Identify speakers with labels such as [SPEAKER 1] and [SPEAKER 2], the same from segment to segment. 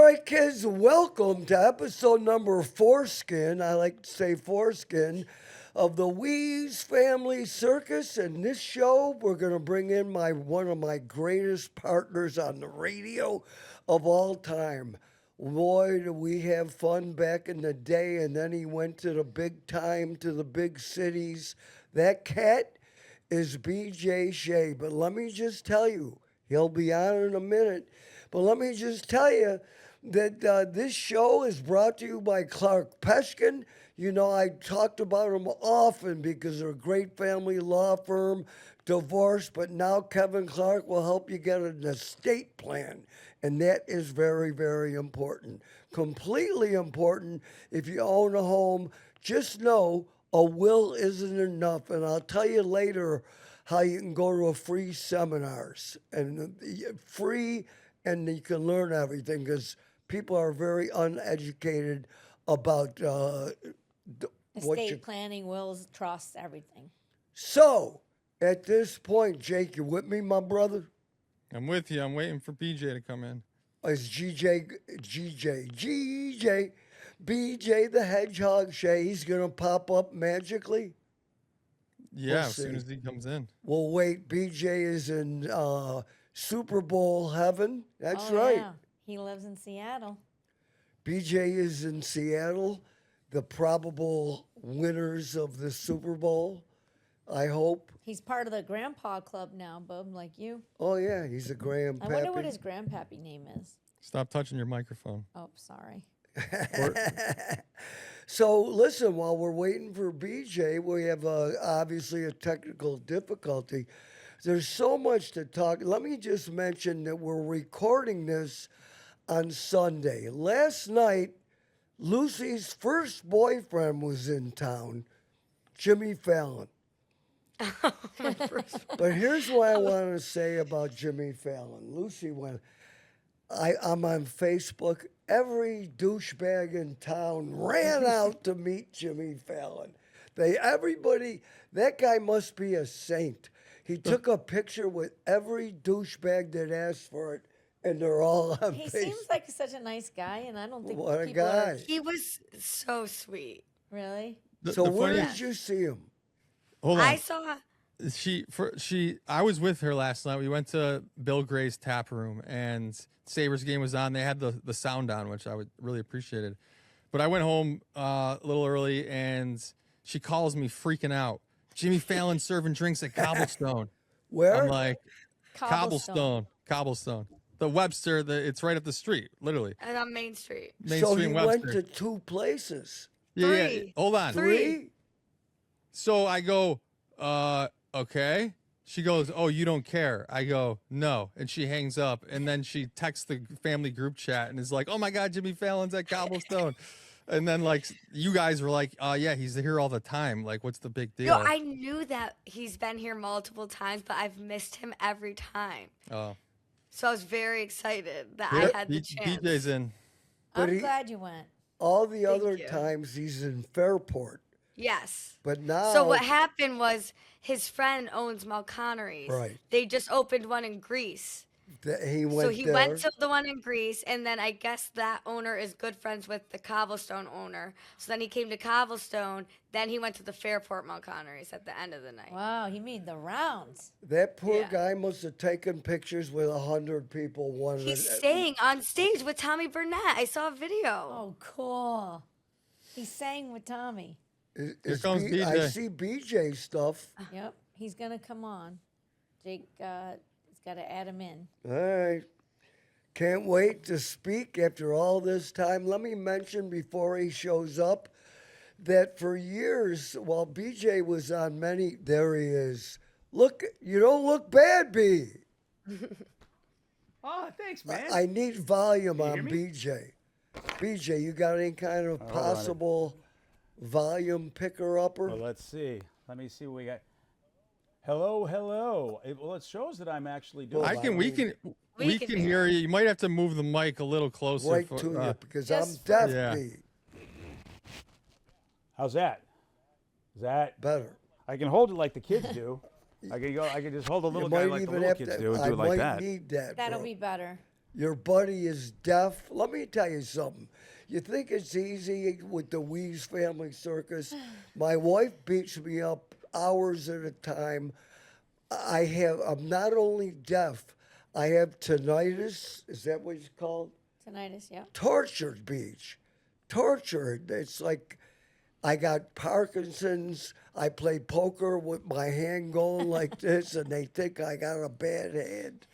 [SPEAKER 1] right, kids, welcome to episode number Foreskin. I like to say Foreskin of the Wease Family Circus. And this show, we're going to bring in one of my greatest partners on the radio of all time. Boy, did we have fun back in the day, and then he went to the big time, to the big cities. That cat is BJ Shea. But let me just tell you, he'll be on in a minute. But let me just tell you that this show is brought to you by Clark Peshkin. You know, I talked about them often because they're a great family law firm, divorced, but now Kevin Clark will help you get an estate plan. And that is very, very important. Completely important. If you own a home, just know a will isn't enough. And I'll tell you later how you can go to a free seminars and free, and you can learn everything because people are very uneducated about
[SPEAKER 2] estate planning, wills, trusts, everything.
[SPEAKER 1] So, at this point, Jake, you with me, my brother?
[SPEAKER 3] I'm with you. I'm waiting for BJ to come in.
[SPEAKER 1] It's BJ the Hedgehog Shea. He's going to pop up magically?
[SPEAKER 3] Yeah,
[SPEAKER 1] We'll
[SPEAKER 3] as soon
[SPEAKER 1] see.
[SPEAKER 3] as he comes in.
[SPEAKER 1] Well, wait, BJ is in Super Bowl heaven. That's
[SPEAKER 2] Oh,
[SPEAKER 1] right.
[SPEAKER 2] Yeah. He lives in Seattle.
[SPEAKER 1] BJ is in Seattle, the probable winners of the Super Bowl, I hope.
[SPEAKER 2] He's part of the Grandpa Club now, Bub, like you.
[SPEAKER 1] Oh, yeah, he's a grandpappy.
[SPEAKER 2] I wonder what his grandpappy name is.
[SPEAKER 3] Stop touching your microphone.
[SPEAKER 2] Oh, sorry.
[SPEAKER 1] So, listen, while we're waiting for BJ, we have obviously a technical difficulty. There's so much to talk. Let me just mention that we're recording this on Sunday. Last night, Lucy's first boyfriend was in town, Jimmy Fallon. But here's what I want to say about Jimmy Fallon. Lucy went, I'm on Facebook. Every douchebag in town ran out to meet Jimmy Fallon. That guy must be a saint. He took a picture with every douchebag that asked for it, and they're all on
[SPEAKER 2] He
[SPEAKER 1] Facebook.
[SPEAKER 2] seems like such a nice guy, and I don't think
[SPEAKER 1] What a
[SPEAKER 2] people
[SPEAKER 1] guy.
[SPEAKER 2] are
[SPEAKER 4] He was so sweet.
[SPEAKER 2] really.
[SPEAKER 1] So
[SPEAKER 3] The
[SPEAKER 1] where
[SPEAKER 3] funny-
[SPEAKER 1] did you see him?
[SPEAKER 3] Hold on.
[SPEAKER 4] I saw.
[SPEAKER 3] I was with her last night. We went to Bill Gray's tap room, and Sabres game was on. They had the sound on, which I would really appreciated. But I went home a little early, and she calls me freaking out. Jimmy Fallon serving drinks at Cobblestone.
[SPEAKER 1] Where?
[SPEAKER 3] I'm like, Cobblestone. The Webster. It's right up the street, literally.
[SPEAKER 4] And on Main Street.
[SPEAKER 1] So he
[SPEAKER 3] Webster.
[SPEAKER 1] went to two places.
[SPEAKER 3] Yeah.
[SPEAKER 4] Three.
[SPEAKER 3] Hold on.
[SPEAKER 4] Three.
[SPEAKER 3] So I go, okay. She goes, oh, you don't care. I go, no. And she hangs up. And then she texts the family group chat and is like, oh my God, Jimmy Fallon's at Cobblestone. And then like you guys were like, yeah, he's here all the time. Like, what's the big deal?
[SPEAKER 4] No, I knew that he's been here multiple times, but I've missed him every time.
[SPEAKER 3] Oh.
[SPEAKER 4] So I was very excited that
[SPEAKER 3] Yeah,
[SPEAKER 4] I had the chance.
[SPEAKER 3] BJ's in.
[SPEAKER 1] But
[SPEAKER 2] I'm glad you went.
[SPEAKER 1] All the
[SPEAKER 4] Thank
[SPEAKER 1] other
[SPEAKER 4] you.
[SPEAKER 1] times he's in Fairport.
[SPEAKER 4] Yes.
[SPEAKER 1] But now.
[SPEAKER 4] So what happened was his friend owns Malconnery's.
[SPEAKER 1] Right.
[SPEAKER 4] They just opened one in Greece.
[SPEAKER 1] He went
[SPEAKER 4] So he
[SPEAKER 1] there.
[SPEAKER 4] went to the one in Greece, and then I guess that owner is good friends with the Cobblestone owner. So then he came to Cobblestone. Then he went to the Fairport Malconnery's at the end of the night.
[SPEAKER 2] Wow, he made the rounds.
[SPEAKER 1] That poor
[SPEAKER 4] Yeah.
[SPEAKER 1] guy must have taken pictures with 100 people.
[SPEAKER 4] He's staying on stage with Tommy Burnett. I saw a video.
[SPEAKER 2] Oh, cool. He sang with Tommy.
[SPEAKER 1] Here
[SPEAKER 3] comes
[SPEAKER 1] I
[SPEAKER 3] BJ.
[SPEAKER 1] see BJ stuff.
[SPEAKER 2] Yep, he's gonna come on. Jake, he's got to add him in.
[SPEAKER 1] All right. Can't wait to speak after all this time. Let me mention before he shows up that for years, while BJ was on many, there he is. Look, you don't look bad, B.
[SPEAKER 5] Oh, thanks, man.
[SPEAKER 1] I need volume
[SPEAKER 5] hear
[SPEAKER 1] on
[SPEAKER 5] me?
[SPEAKER 1] BJ. BJ, you got any kind of possible volume picker upper?
[SPEAKER 5] Well, let's see. Let me see what we got. Hello, hello. Well, it shows that I'm actually doing.
[SPEAKER 3] We can hear you. You might have to move the mic a little closer.
[SPEAKER 1] Right to you because I'm
[SPEAKER 2] just-
[SPEAKER 1] deaf,
[SPEAKER 3] Yeah.
[SPEAKER 1] B.
[SPEAKER 5] How's that? Is that
[SPEAKER 1] Better.
[SPEAKER 5] I can hold it like the kids do. I can just hold a
[SPEAKER 1] You
[SPEAKER 5] little guy
[SPEAKER 1] might
[SPEAKER 5] like the
[SPEAKER 1] even
[SPEAKER 5] little
[SPEAKER 1] have
[SPEAKER 5] kids
[SPEAKER 1] to.
[SPEAKER 5] do and
[SPEAKER 1] I
[SPEAKER 5] do it like
[SPEAKER 1] might
[SPEAKER 5] that.
[SPEAKER 1] need that.
[SPEAKER 2] That'll
[SPEAKER 1] bro.
[SPEAKER 2] be better.
[SPEAKER 1] Your buddy is deaf. Let me tell you something. You think it's easy with the Wease Family Circus? My wife beats me up hours at a time. I'm not only deaf, I have tinnitus. Is that what it's called?
[SPEAKER 2] Tinnitus, yeah.
[SPEAKER 1] Tortured, Beach. Tortured. It's like I got Parkinson's. I play poker with my hand going like this, and they think I got a bad hand.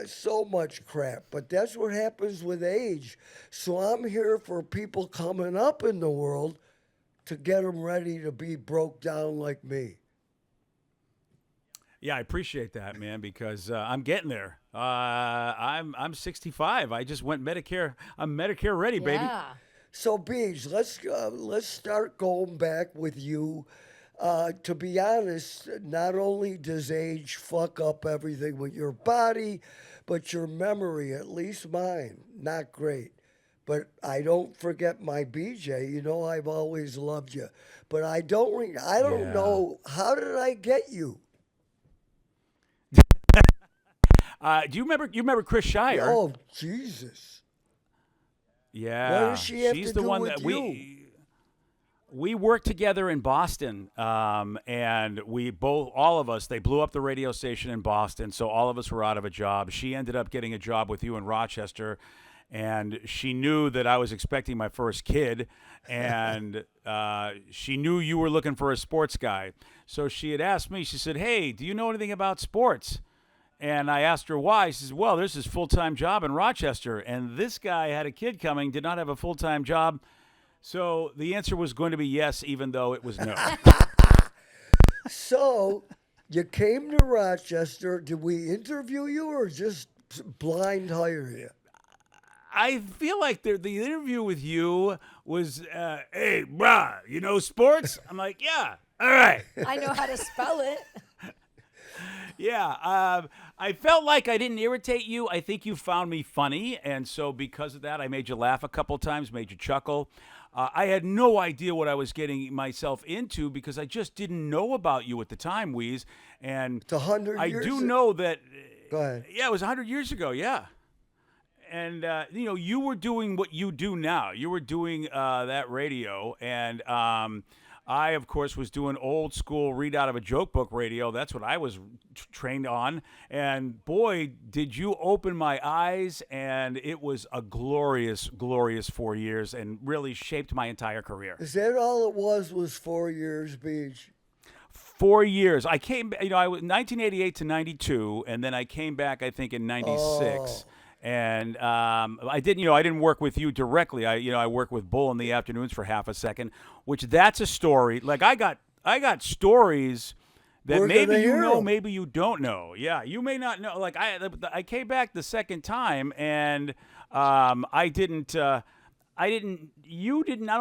[SPEAKER 1] So much crap. But that's what happens with age. So I'm here for people coming up in the world to get them ready to be broke down like me.
[SPEAKER 5] Yeah, I appreciate that, man, because I'm getting there. I'm 65. I just went Medicare. I'm Medicare ready, baby.
[SPEAKER 2] Yeah.
[SPEAKER 1] So, Beach, let's start going back with you. To be honest, not only does age fuck up everything with your body, but your memory, at least mine, not great. But I don't forget my BJ. You know I've always loved you. But I don't
[SPEAKER 5] Yeah.
[SPEAKER 1] know, how did I get you?
[SPEAKER 5] Do you remember Chris Shire?
[SPEAKER 1] Oh, Jesus.
[SPEAKER 5] Yeah.
[SPEAKER 1] What does she have
[SPEAKER 5] She's
[SPEAKER 1] to
[SPEAKER 5] the
[SPEAKER 1] do
[SPEAKER 5] one
[SPEAKER 1] with
[SPEAKER 5] that
[SPEAKER 1] you?
[SPEAKER 5] we worked together in Boston, and all of us, they blew up the radio station in Boston, so all of us were out of a job. She ended up getting a job with you in Rochester, and she knew that I was expecting my first kid, and she knew you were looking for a sports guy. So she had asked me, she said, "Hey, do you know anything about sports?" And I asked her why. She says, "Well, there's this full-time job in Rochester, and this guy had a kid coming, did not have a full-time job." So the answer was going to be yes, even though it was no.
[SPEAKER 1] So you came to Rochester. Did we interview you or just blind hire you?
[SPEAKER 5] I feel like the interview with you was, "Hey, brah, you know sports?" I'm like, "Yeah, all right."
[SPEAKER 2] I know how to spell it.
[SPEAKER 5] Yeah, I felt like I didn't irritate you. I think you found me funny, and so because of that, I made you laugh a couple times, made you chuckle. I had no idea what I was getting myself into because I just didn't know about you at the time, Wease. And
[SPEAKER 1] It's 100
[SPEAKER 5] I
[SPEAKER 1] years.
[SPEAKER 5] do know that.
[SPEAKER 1] Go ahead.
[SPEAKER 5] Yeah, it was 100 years ago. Yeah. And, you were doing what you do now. You were doing that radio. And I, of course, was doing old school read out of a joke book radio. That's what I was trained on. And boy, did you open my eyes. And it was a glorious, glorious 4 years and really shaped my entire career.
[SPEAKER 1] Is that all it was 4 years, Beach?
[SPEAKER 5] 4 years. I came, I was 1988 to 92. And then I came back, I think, in 96. And I didn't work with you directly. I worked with Bull in the afternoons for half a second, which that's a story. Like I got stories that
[SPEAKER 1] We're
[SPEAKER 5] maybe
[SPEAKER 1] gonna
[SPEAKER 5] you
[SPEAKER 1] hear
[SPEAKER 5] know,
[SPEAKER 1] 'em.
[SPEAKER 5] maybe you don't know. Yeah, you may not know. Like I came back the second time, and I don't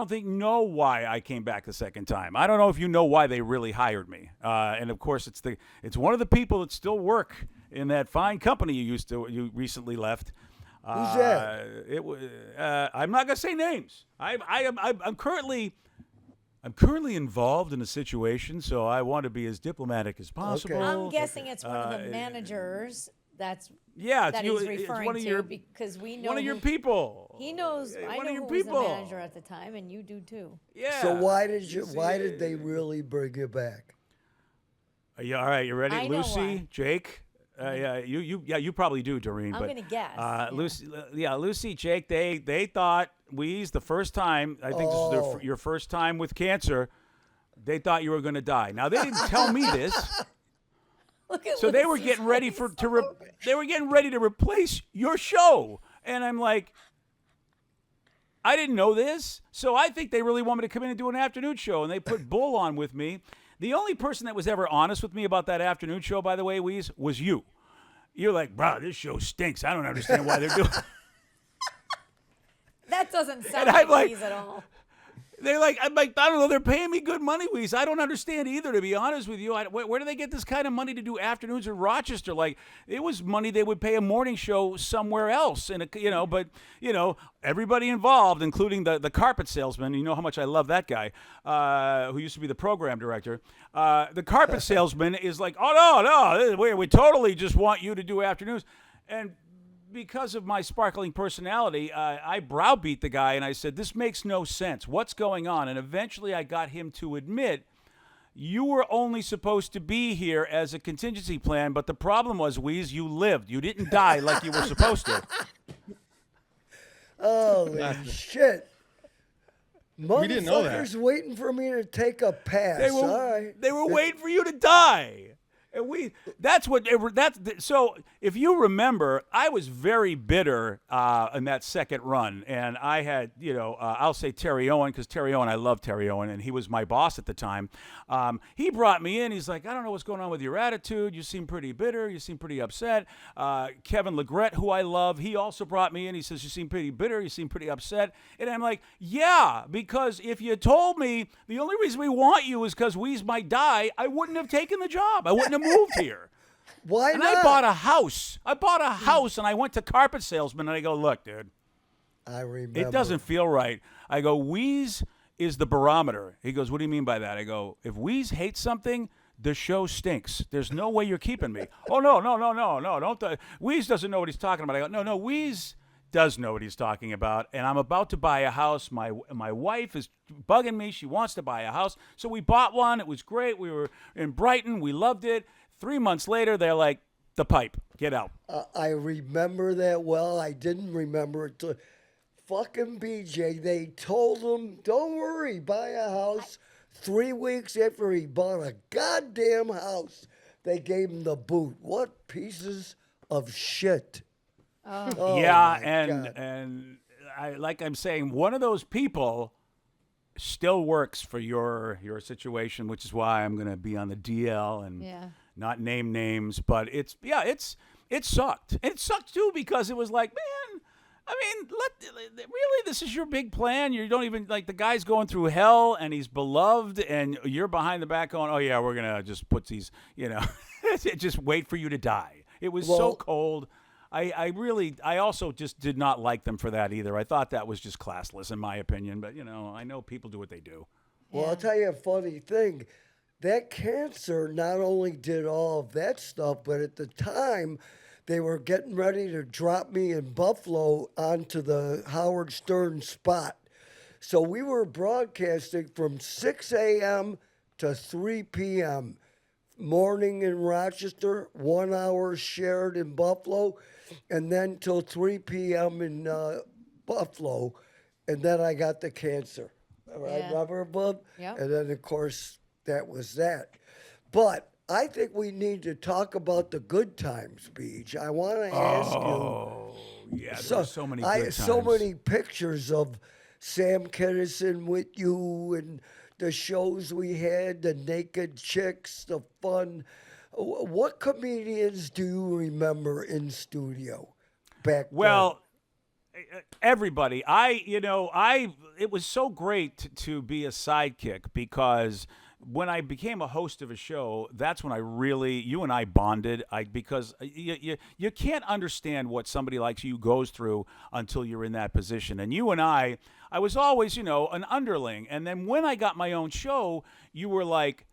[SPEAKER 5] think know why I came back the second time. I don't know if you know why they really hired me. And of course, it's one of the people that still work in that fine company you recently left.
[SPEAKER 1] Who's that?
[SPEAKER 5] I'm not gonna say names. I'm currently involved in a situation, so I want to be as diplomatic as possible.
[SPEAKER 1] Okay.
[SPEAKER 2] I'm guessing it's one of the managers that
[SPEAKER 5] it's
[SPEAKER 2] he's
[SPEAKER 5] it's
[SPEAKER 2] referring
[SPEAKER 5] one of
[SPEAKER 2] to
[SPEAKER 5] your
[SPEAKER 2] because we know
[SPEAKER 5] one of your
[SPEAKER 2] who-
[SPEAKER 5] people.
[SPEAKER 2] He knows. I
[SPEAKER 5] one
[SPEAKER 2] know
[SPEAKER 5] of your
[SPEAKER 2] who was
[SPEAKER 5] people.
[SPEAKER 2] the manager at the time, and you do too.
[SPEAKER 5] Yeah.
[SPEAKER 1] So why did they really bring you back?
[SPEAKER 5] Yeah, all right, you ready?
[SPEAKER 2] I know
[SPEAKER 5] Lucy,
[SPEAKER 2] why.
[SPEAKER 5] Jake. You probably do, Doreen.
[SPEAKER 2] I'm
[SPEAKER 5] but,
[SPEAKER 2] gonna guess, yeah.
[SPEAKER 5] Lucy, Jake. They thought Wease the first time. I think this is your first time with cancer. They thought you were going to die. Now they didn't tell me this,
[SPEAKER 2] Look at
[SPEAKER 5] so they were
[SPEAKER 2] Lucy's
[SPEAKER 5] getting ready
[SPEAKER 2] face.
[SPEAKER 5] they were getting ready to replace your show, and I'm like, I didn't know this, so I think they really want me to come in and do an afternoon show, and they put Bull on with me. The only person that was ever honest with me about that afternoon show, by the way, Wease, was you. You're like, bro, this show stinks. I don't understand why they're doing.
[SPEAKER 2] That doesn't sound
[SPEAKER 5] And I'm
[SPEAKER 2] like
[SPEAKER 5] like-
[SPEAKER 2] Wease at all.
[SPEAKER 5] I'm like, I don't know. They're paying me good money, Wease. I don't understand either, to be honest with you. Where do they get this kind of money to do afternoons in Rochester? Like, it was money they would pay a morning show somewhere else. And, but everybody involved, including the carpet salesman. You know how much I love that guy, who used to be the program director. The carpet salesman is like, oh, no, we totally just want you to do afternoons. And because of my sparkling personality, I browbeat the guy and I said, "This makes no sense. What's going on?" And eventually I got him to admit, "You were only supposed to be here as a contingency plan, but the problem was, Wease, you lived. You didn't die like you were supposed to."
[SPEAKER 1] Holy shit.
[SPEAKER 3] We didn't know that.
[SPEAKER 1] Motherfuckers waiting for me to take a pass.
[SPEAKER 5] They were,
[SPEAKER 1] All right.
[SPEAKER 5] they were waiting for you to die. And so if you remember, I was very bitter in that second run, and I had, I'll say Terry Owen, because Terry Owen, I love Terry Owen, and he was my boss at the time. He brought me in. He's like, "I don't know what's going on with your attitude. You seem pretty bitter. You seem pretty upset." Kevin Legret, who I love, he also brought me in. He says, "You seem pretty bitter. You seem pretty upset." And I'm like, "Yeah, because if you told me the only reason we want you is because Wease might die, I wouldn't have taken the job. I wouldn't have moved here."
[SPEAKER 1] Why
[SPEAKER 5] And
[SPEAKER 1] not?
[SPEAKER 5] I bought a house. And I went to carpet salesman and I go, "Look, dude,
[SPEAKER 1] I remember.
[SPEAKER 5] it doesn't feel right." I go, "Wease is the barometer." He goes, "What do you mean by that?" I go, "If Wease hates something, the show stinks. There's no way you're keeping me." "Oh, no. Don't. Wease doesn't know what he's talking about." I go, No, Wease does know what he's talking about, and I'm about to buy a house. My wife is bugging me. She wants to buy a house. So we bought one. It was great. We were in Brighton. We loved it. 3 months later, they're like, "The pipe. Get out."
[SPEAKER 1] I remember that well. I didn't remember it till fucking BJ. They told him, "Don't worry, buy a house." 3 weeks after he bought a goddamn house, they gave him the boot. What pieces of shit. Oh,
[SPEAKER 5] Yeah,
[SPEAKER 1] my God.
[SPEAKER 5] and like I'm saying, one of those people still works for your situation, which is why I'm going to be on the DL and not name names. But it sucked. And it sucked too because it was like, man, I mean, really, this is your big plan. You don't even like the guy's going through hell and he's beloved, and you're behind the back going, "Oh yeah, we're gonna just put these, just wait for you to die." It was so cold. I also just did not like them for that either. I thought that was just classless in my opinion, but I know people do what they do.
[SPEAKER 1] Well, I'll tell you a funny thing. That cancer not only did all of that stuff, but at the time, they were getting ready to drop me in Buffalo onto the Howard Stern spot. So we were broadcasting from 6 a.m. to 3 p.m. Morning in Rochester, 1 hour shared in Buffalo, and then till 3 p.m. in Buffalo. And then I got the cancer. Right,
[SPEAKER 2] Yeah.
[SPEAKER 1] Remember, Bub?
[SPEAKER 2] Yep.
[SPEAKER 1] And then, of course, that was that. But I think we need to talk about the good times, Beach. I want to ask you.
[SPEAKER 5] Oh, yeah, there were so many good times.
[SPEAKER 1] So many pictures of Sam Kinison with you and the shows we had, the naked chicks, the fun. What comedians do you remember in studio back
[SPEAKER 5] Well, everybody. It was so great to be a sidekick because when I became a host of a show, that's when you and I bonded. Because you can't understand what somebody like you goes through until you're in that position. And you and I was always, an underling. And then when I got my own show, you were like,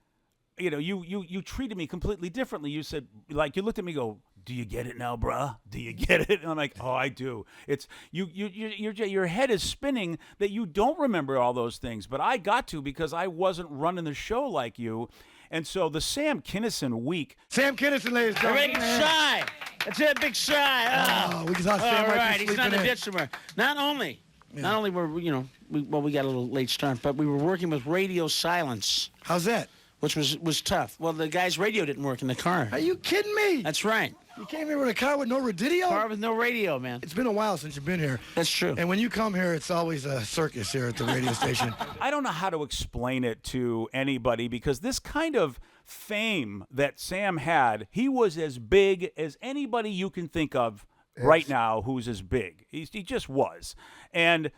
[SPEAKER 5] you treated me completely differently. You said, like, you looked at me, go, "Do you get it now, bruh? Do you get it?" And I'm like, "Oh, I do." It's your head is spinning that you don't remember all those things, but I got to because I wasn't running the show like you. And so the Sam Kinison week.
[SPEAKER 6] Sam Kinison, ladies and gentlemen.
[SPEAKER 7] Big Shy. That's it, Big Shy.
[SPEAKER 6] Oh, we just saw Sam
[SPEAKER 7] all
[SPEAKER 6] right
[SPEAKER 7] right,
[SPEAKER 6] there
[SPEAKER 7] he's not
[SPEAKER 6] sleeping
[SPEAKER 7] a
[SPEAKER 6] in.
[SPEAKER 7] ditch somewhere. Not only were we got a little late start, but we were working with radio silence,
[SPEAKER 6] How's that?
[SPEAKER 7] which was tough. Well, the guy's radio didn't work in the car.
[SPEAKER 6] Are you kidding me?
[SPEAKER 7] That's right.
[SPEAKER 6] You came here with a car with no radio?
[SPEAKER 7] Car with no radio, man.
[SPEAKER 6] It's been a while since you've been here.
[SPEAKER 7] That's true.
[SPEAKER 6] And when you come here, it's always a circus here at the radio station.
[SPEAKER 5] I don't know how to explain it to anybody because this kind of fame that Sam had, he was as big as anybody you can think of right now who's as big. He just was. And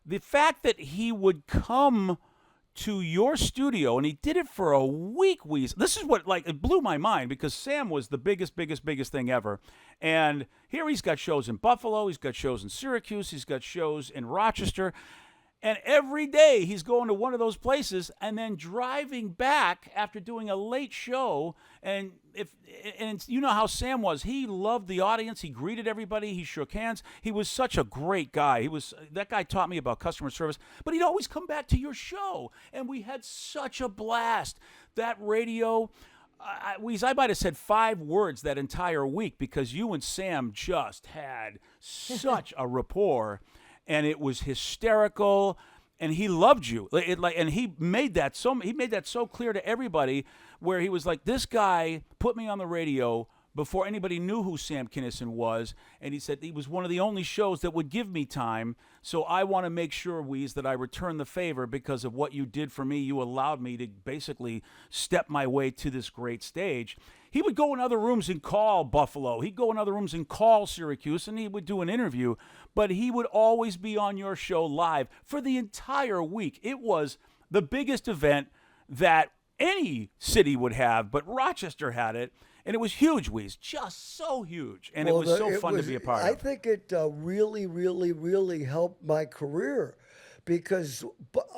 [SPEAKER 5] the fact that he would come to your studio, and he did it for a week, Wease. This is what, it blew my mind because Sam was the biggest thing ever. And here he's got shows in Buffalo, he's got shows in Syracuse, he's got shows in Rochester. And every day he's going to one of those places and then driving back after doing a late show. And you know how Sam was. He loved the audience. He greeted everybody. He shook hands. He was such a great guy. That guy taught me about customer service. But he'd always come back to your show, and we had such a blast. That radio. I might have said 5 words that entire week because you and Sam just had such a rapport. And it was hysterical, and he loved you. And he made that so clear to everybody, where he was like, "This guy put me on the radio before anybody knew who Sam Kinison was," and he said he was one of the only shows that would give me time. So I want to make sure, Wease, that I return the favor because of what you did for me. You allowed me to basically step my way to this great stage. He would go in other rooms and call Buffalo. He'd go in other rooms and call Syracuse, and he would do an interview. But he would always be on your show live for the entire week. It was the biggest event that any city would have, but Rochester had it, and it was huge, Wease, just so huge. And it was so fun to be a part of.
[SPEAKER 1] I think it really, really, really helped my career because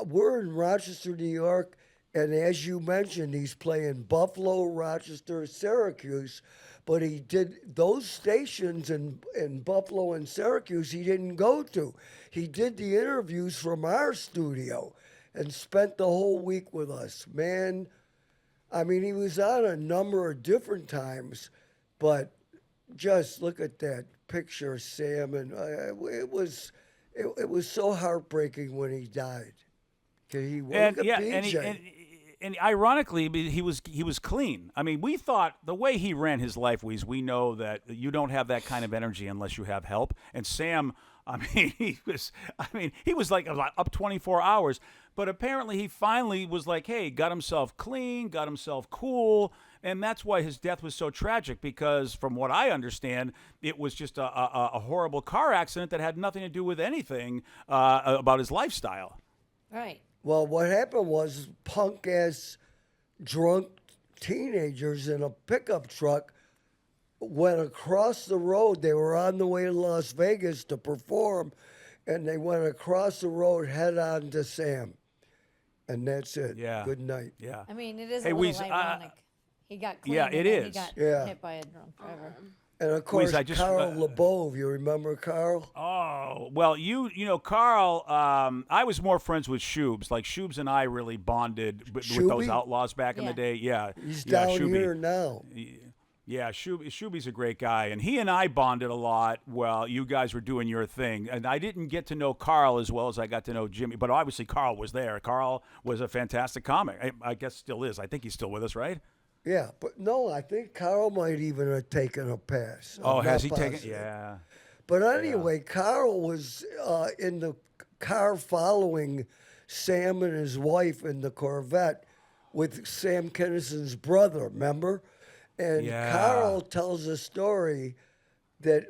[SPEAKER 1] we're in Rochester, New York, and as you mentioned, he's playing Buffalo, Rochester, Syracuse, but he did those stations in Buffalo and Syracuse he didn't go to. He did the interviews from our studio and spent the whole week with us. Man, I mean, he was on a number of different times, but just look at that picture of Sam, and it was so heartbreaking when he died. He was BJ.
[SPEAKER 5] And ironically, he was clean. I mean, we thought the way he ran his life, we know that you don't have that kind of energy unless you have help. And Sam, he was like up 24 hours. But apparently he finally was like, hey, got himself clean, got himself cool. And that's why his death was so tragic, because from what I understand, it was just a horrible car accident that had nothing to do with anything about his lifestyle.
[SPEAKER 2] Right.
[SPEAKER 1] Well, what happened was punk-ass drunk teenagers in a pickup truck went across the road. They were on the way to Las Vegas to perform, and they went across the road head on to Sam. And that's it.
[SPEAKER 5] Yeah.
[SPEAKER 1] Good night.
[SPEAKER 5] Yeah.
[SPEAKER 2] I mean, it is
[SPEAKER 5] Hey,
[SPEAKER 2] a little
[SPEAKER 5] Wease,
[SPEAKER 2] ironic. He got clean,
[SPEAKER 5] yeah,
[SPEAKER 2] and
[SPEAKER 5] it
[SPEAKER 2] then
[SPEAKER 5] is.
[SPEAKER 2] he got
[SPEAKER 1] Yeah.
[SPEAKER 2] hit by a drunk driver.
[SPEAKER 1] And of course,
[SPEAKER 5] I just,
[SPEAKER 1] Carl LeBove. You remember Carl?
[SPEAKER 5] Oh, well, you know, Carl, I was more friends with Shubes. Like, Shubes and I really bonded with those
[SPEAKER 1] Shubie?
[SPEAKER 5] Outlaws back in the
[SPEAKER 2] Yeah.
[SPEAKER 5] day. Yeah.
[SPEAKER 1] He's
[SPEAKER 5] yeah,
[SPEAKER 1] down
[SPEAKER 5] Shubie.
[SPEAKER 1] here now.
[SPEAKER 5] Yeah, Shuby's a great guy, and he and I bonded a lot while you guys were doing your thing. And I didn't get to know Carl as well as I got to know Jimmy, but obviously Carl was there. Carl was a fantastic comic. I guess still is. I think he's still with us, right?
[SPEAKER 1] Yeah, but no, I think Carl might even have taken a pass.
[SPEAKER 5] Oh,
[SPEAKER 1] I'm
[SPEAKER 5] has
[SPEAKER 1] not
[SPEAKER 5] he taken?
[SPEAKER 1] positive.
[SPEAKER 5] Yeah.
[SPEAKER 1] But anyway, Carl was in the car following Sam and his wife in the Corvette with Sam Kinnison's brother, remember? And
[SPEAKER 5] Yeah.
[SPEAKER 1] Carl tells a story that,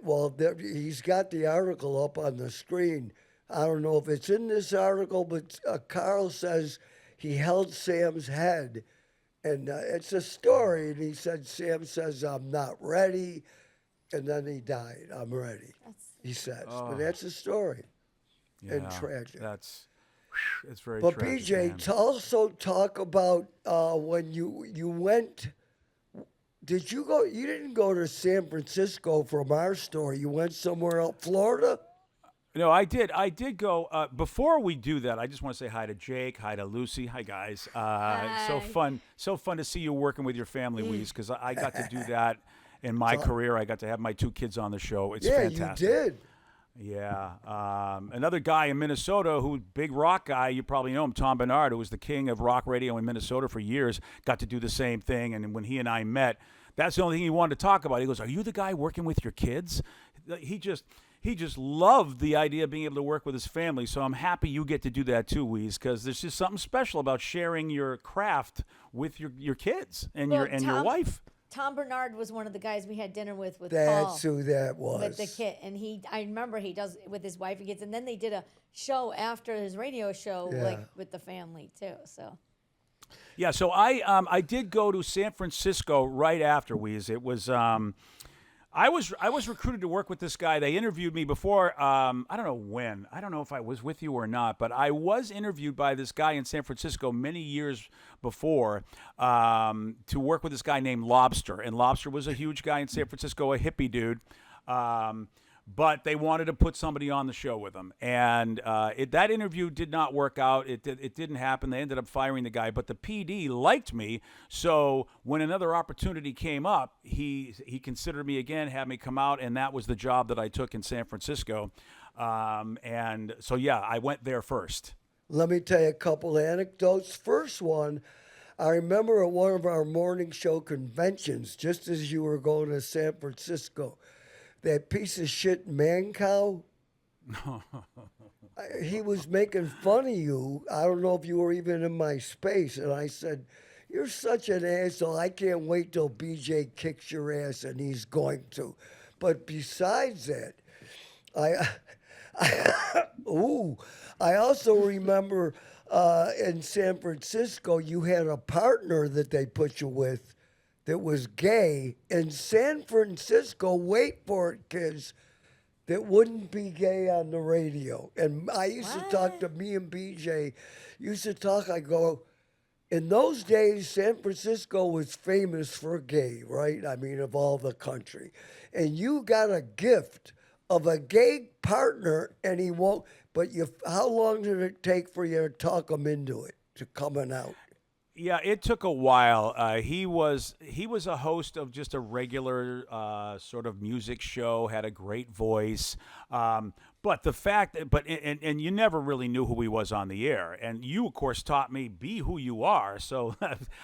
[SPEAKER 1] he's got the article up on the screen. I don't know if it's in this article, but Carl says he held Sam's head. And it's a story, and he said, Sam says, I'm not ready. And then he died. I'm ready, he says. But that's a story. And
[SPEAKER 5] Yeah,
[SPEAKER 1] tragic.
[SPEAKER 5] It's very
[SPEAKER 1] But
[SPEAKER 5] tragic.
[SPEAKER 1] BJ,
[SPEAKER 5] man.
[SPEAKER 1] to also talk about when you went, did you go, you didn't go to San Francisco from our story. You went somewhere else, Florida?
[SPEAKER 5] No, I did. I did go. Before we do that, I just want to say hi to Jake, hi to Lucy, hi guys. So fun to see you working with your family, Wease, because I got to do that in my career. I got to have my 2 kids on the show. It's fantastic.
[SPEAKER 1] You did.
[SPEAKER 5] Yeah. Another guy in Minnesota who, big rock guy, you probably know him, Tom Bernard, who was the king of rock radio in Minnesota for years, got to do the same thing. And when he and I met, that's the only thing he wanted to talk about. He goes, are you the guy working with your kids? He just loved the idea of being able to work with his family. So I'm happy you get to do that too, Wease, because there's just something special about sharing your craft with your kids and your wife.
[SPEAKER 2] Tom Bernard was one of the guys we had dinner with Paul.
[SPEAKER 1] That's who that was.
[SPEAKER 2] With the kid, and I remember he does with his wife and kids, and then they did a show after his radio show, like with the family too. So.
[SPEAKER 5] Yeah, so I did go to San Francisco right after Wease. It was I was recruited to work with this guy. They interviewed me before. I don't know when. I don't know if I was with you or not, but I was interviewed by this guy in San Francisco many years before to work with this guy named Lobster. And Lobster was a huge guy in San Francisco, a hippie dude. But they wanted to put somebody on the show with them. And that interview did not work out. It didn't happen. They ended up firing the guy. But the PD liked me. So when another opportunity came up, he considered me again, had me come out, and that was the job that I took in San Francisco. And so, yeah, I went there first.
[SPEAKER 1] Let me tell you a couple anecdotes. First one, I remember at one of our morning show conventions, just as you were going to San Francisco, that piece of shit Mancow, he was making fun of you. I don't know if you were even in my space. And I said, you're such an asshole. I can't wait till BJ kicks your ass, and he's going to. But besides that, I also remember in San Francisco, you had a partner that they put you with that was gay. In San Francisco, wait for it, kids, that wouldn't be gay on the radio. And I used to talk to me and BJ, used to talk, I go, in those days, San Francisco was famous for gay, right? I mean, of all the country. And you got a gift of a gay partner, and he won't, but how long did it take for you to talk him into it, to coming out?
[SPEAKER 5] Yeah, it took a while. He was a host of just a regular sort of music show, had a great voice. But the fact, and you never really knew who he was on the air. And you, of course, taught me, be who you are. So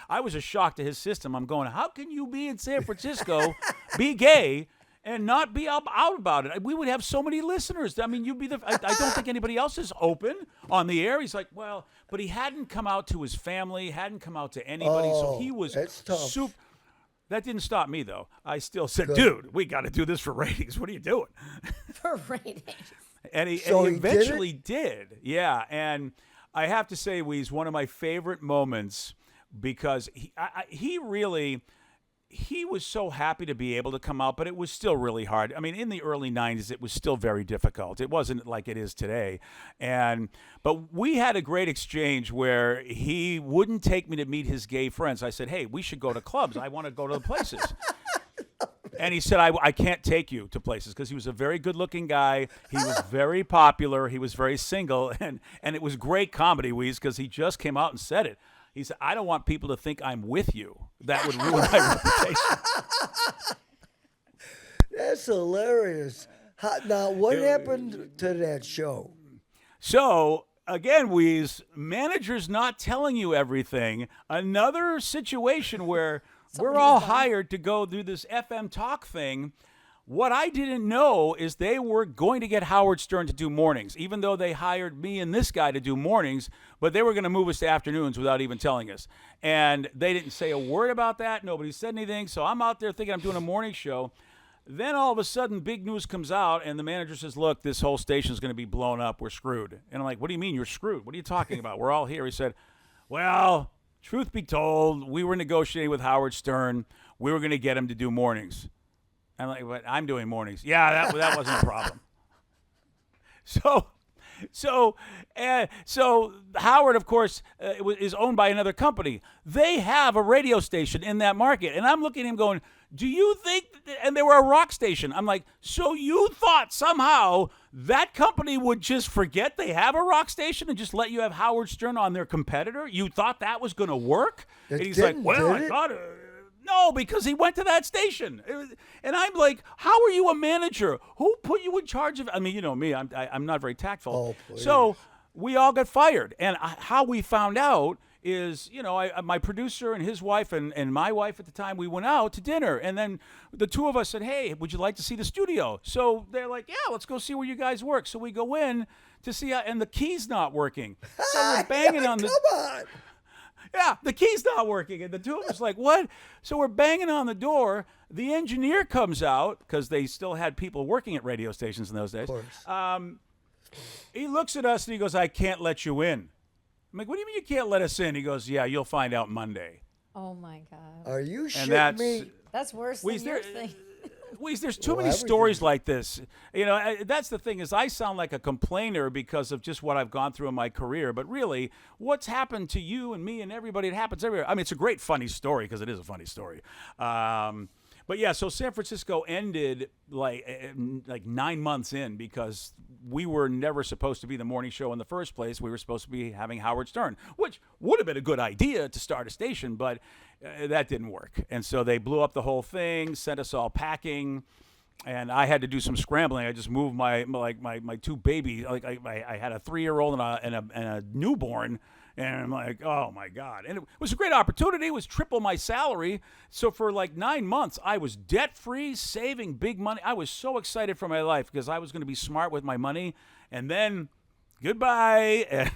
[SPEAKER 5] I was a shock to his system. I'm going, how can you be in San Francisco, be gay, and not be out about it? We would have so many listeners. I mean, I don't think anybody else is open on the air. He's like, well, but he hadn't come out to his family, hadn't come out to anybody. So he was super. That didn't stop me, though. I still said, dude, we got to do this for ratings. What are you doing?
[SPEAKER 2] For ratings.
[SPEAKER 5] And he eventually did. Yeah. And I have to say, Wease, one of my favorite moments, because he was so happy to be able to come out, but it was still really hard. I mean, in the early 90s, it was still very difficult. It wasn't like it is today. But we had a great exchange where he wouldn't take me to meet his gay friends. I said, hey, we should go to clubs. I want to go to the places. And he said, I can't take you to places, because he was a very good-looking guy. He was very popular. He was very single. And it was great comedy, Wease, because he just came out and said it. He said, I don't want people to think I'm with you. That would ruin my reputation.
[SPEAKER 1] That's hilarious. Now, what happened to that show?
[SPEAKER 5] So, again, Wease, managers not telling you everything. Another situation where we're all hired to go do this FM talk thing. What I didn't know is they were going to get Howard Stern to do mornings, even though they hired me and this guy to do mornings, but they were going to move us to afternoons without even telling us. And they didn't say a word about that. Nobody said anything. So I'm out there thinking I'm doing a morning show. Then all of a sudden, big news comes out, and the manager says, look, this whole station is going to be blown up. We're screwed. And I'm like, what do you mean you're screwed? What are you talking about? We're all here. He said, well, truth be told, we were negotiating with Howard Stern. We were going to get him to do mornings. I'm like, but I'm doing mornings. Yeah, that wasn't a problem. So Howard, of course, is owned by another company. They have a radio station in that market. And I'm looking at him going, do you think, and they were a rock station. I'm like, so you thought somehow that company would just forget they have a rock station and just let you have Howard Stern on their competitor? You thought that was going to work? And he's like, well, I thought no, because he went to that station. And I'm like, how are you a manager? Who put you in charge of? I mean, you know me, I'm not very tactful.
[SPEAKER 1] Oh,
[SPEAKER 5] so we all got fired. And how we found out is, you know, my producer and his wife and my wife at the time, we went out to dinner. And then the two of us said, hey, would you like to see the studio? So they're like, yeah, let's go see where you guys work. So we go in to see, and the key's not working. So we're banging on the...
[SPEAKER 1] Come on.
[SPEAKER 5] Yeah, the key's not working. And the two of us like, what? So we're banging on the door. The engineer comes out, because they still had people working at radio stations in those days.
[SPEAKER 1] Of course.
[SPEAKER 5] He looks at us and he goes, I can't let you in. I'm like, what do you mean you can't let us in? He goes, yeah, you'll find out Monday.
[SPEAKER 2] Oh, my God.
[SPEAKER 1] Are you
[SPEAKER 5] And
[SPEAKER 1] shitting me?
[SPEAKER 2] That's worse than your thing.
[SPEAKER 5] Weeze, there's too
[SPEAKER 1] Well,
[SPEAKER 5] many stories
[SPEAKER 1] everything's-
[SPEAKER 5] like this. You know, that's the thing is I sound like a complainer because of just what I've gone through in my career. But really, what's happened to you and me and everybody, it happens everywhere. I mean, it's a great, funny story because it is a funny story. But yeah, so San Francisco ended like 9 months in because we were never supposed to be the morning show in the first place. We were supposed to be having Howard Stern, which would have been a good idea to start a station, but that didn't work. And so they blew up the whole thing, sent us all packing, and I had to do some scrambling. I just moved my two babies. Like I had a 3-year-old and a newborn. And I'm like, oh, my God. And it was a great opportunity. It was triple my salary. So for like 9 months, I was debt-free, saving big money. I was so excited for my life because I was going to be smart with my money. And then goodbye. And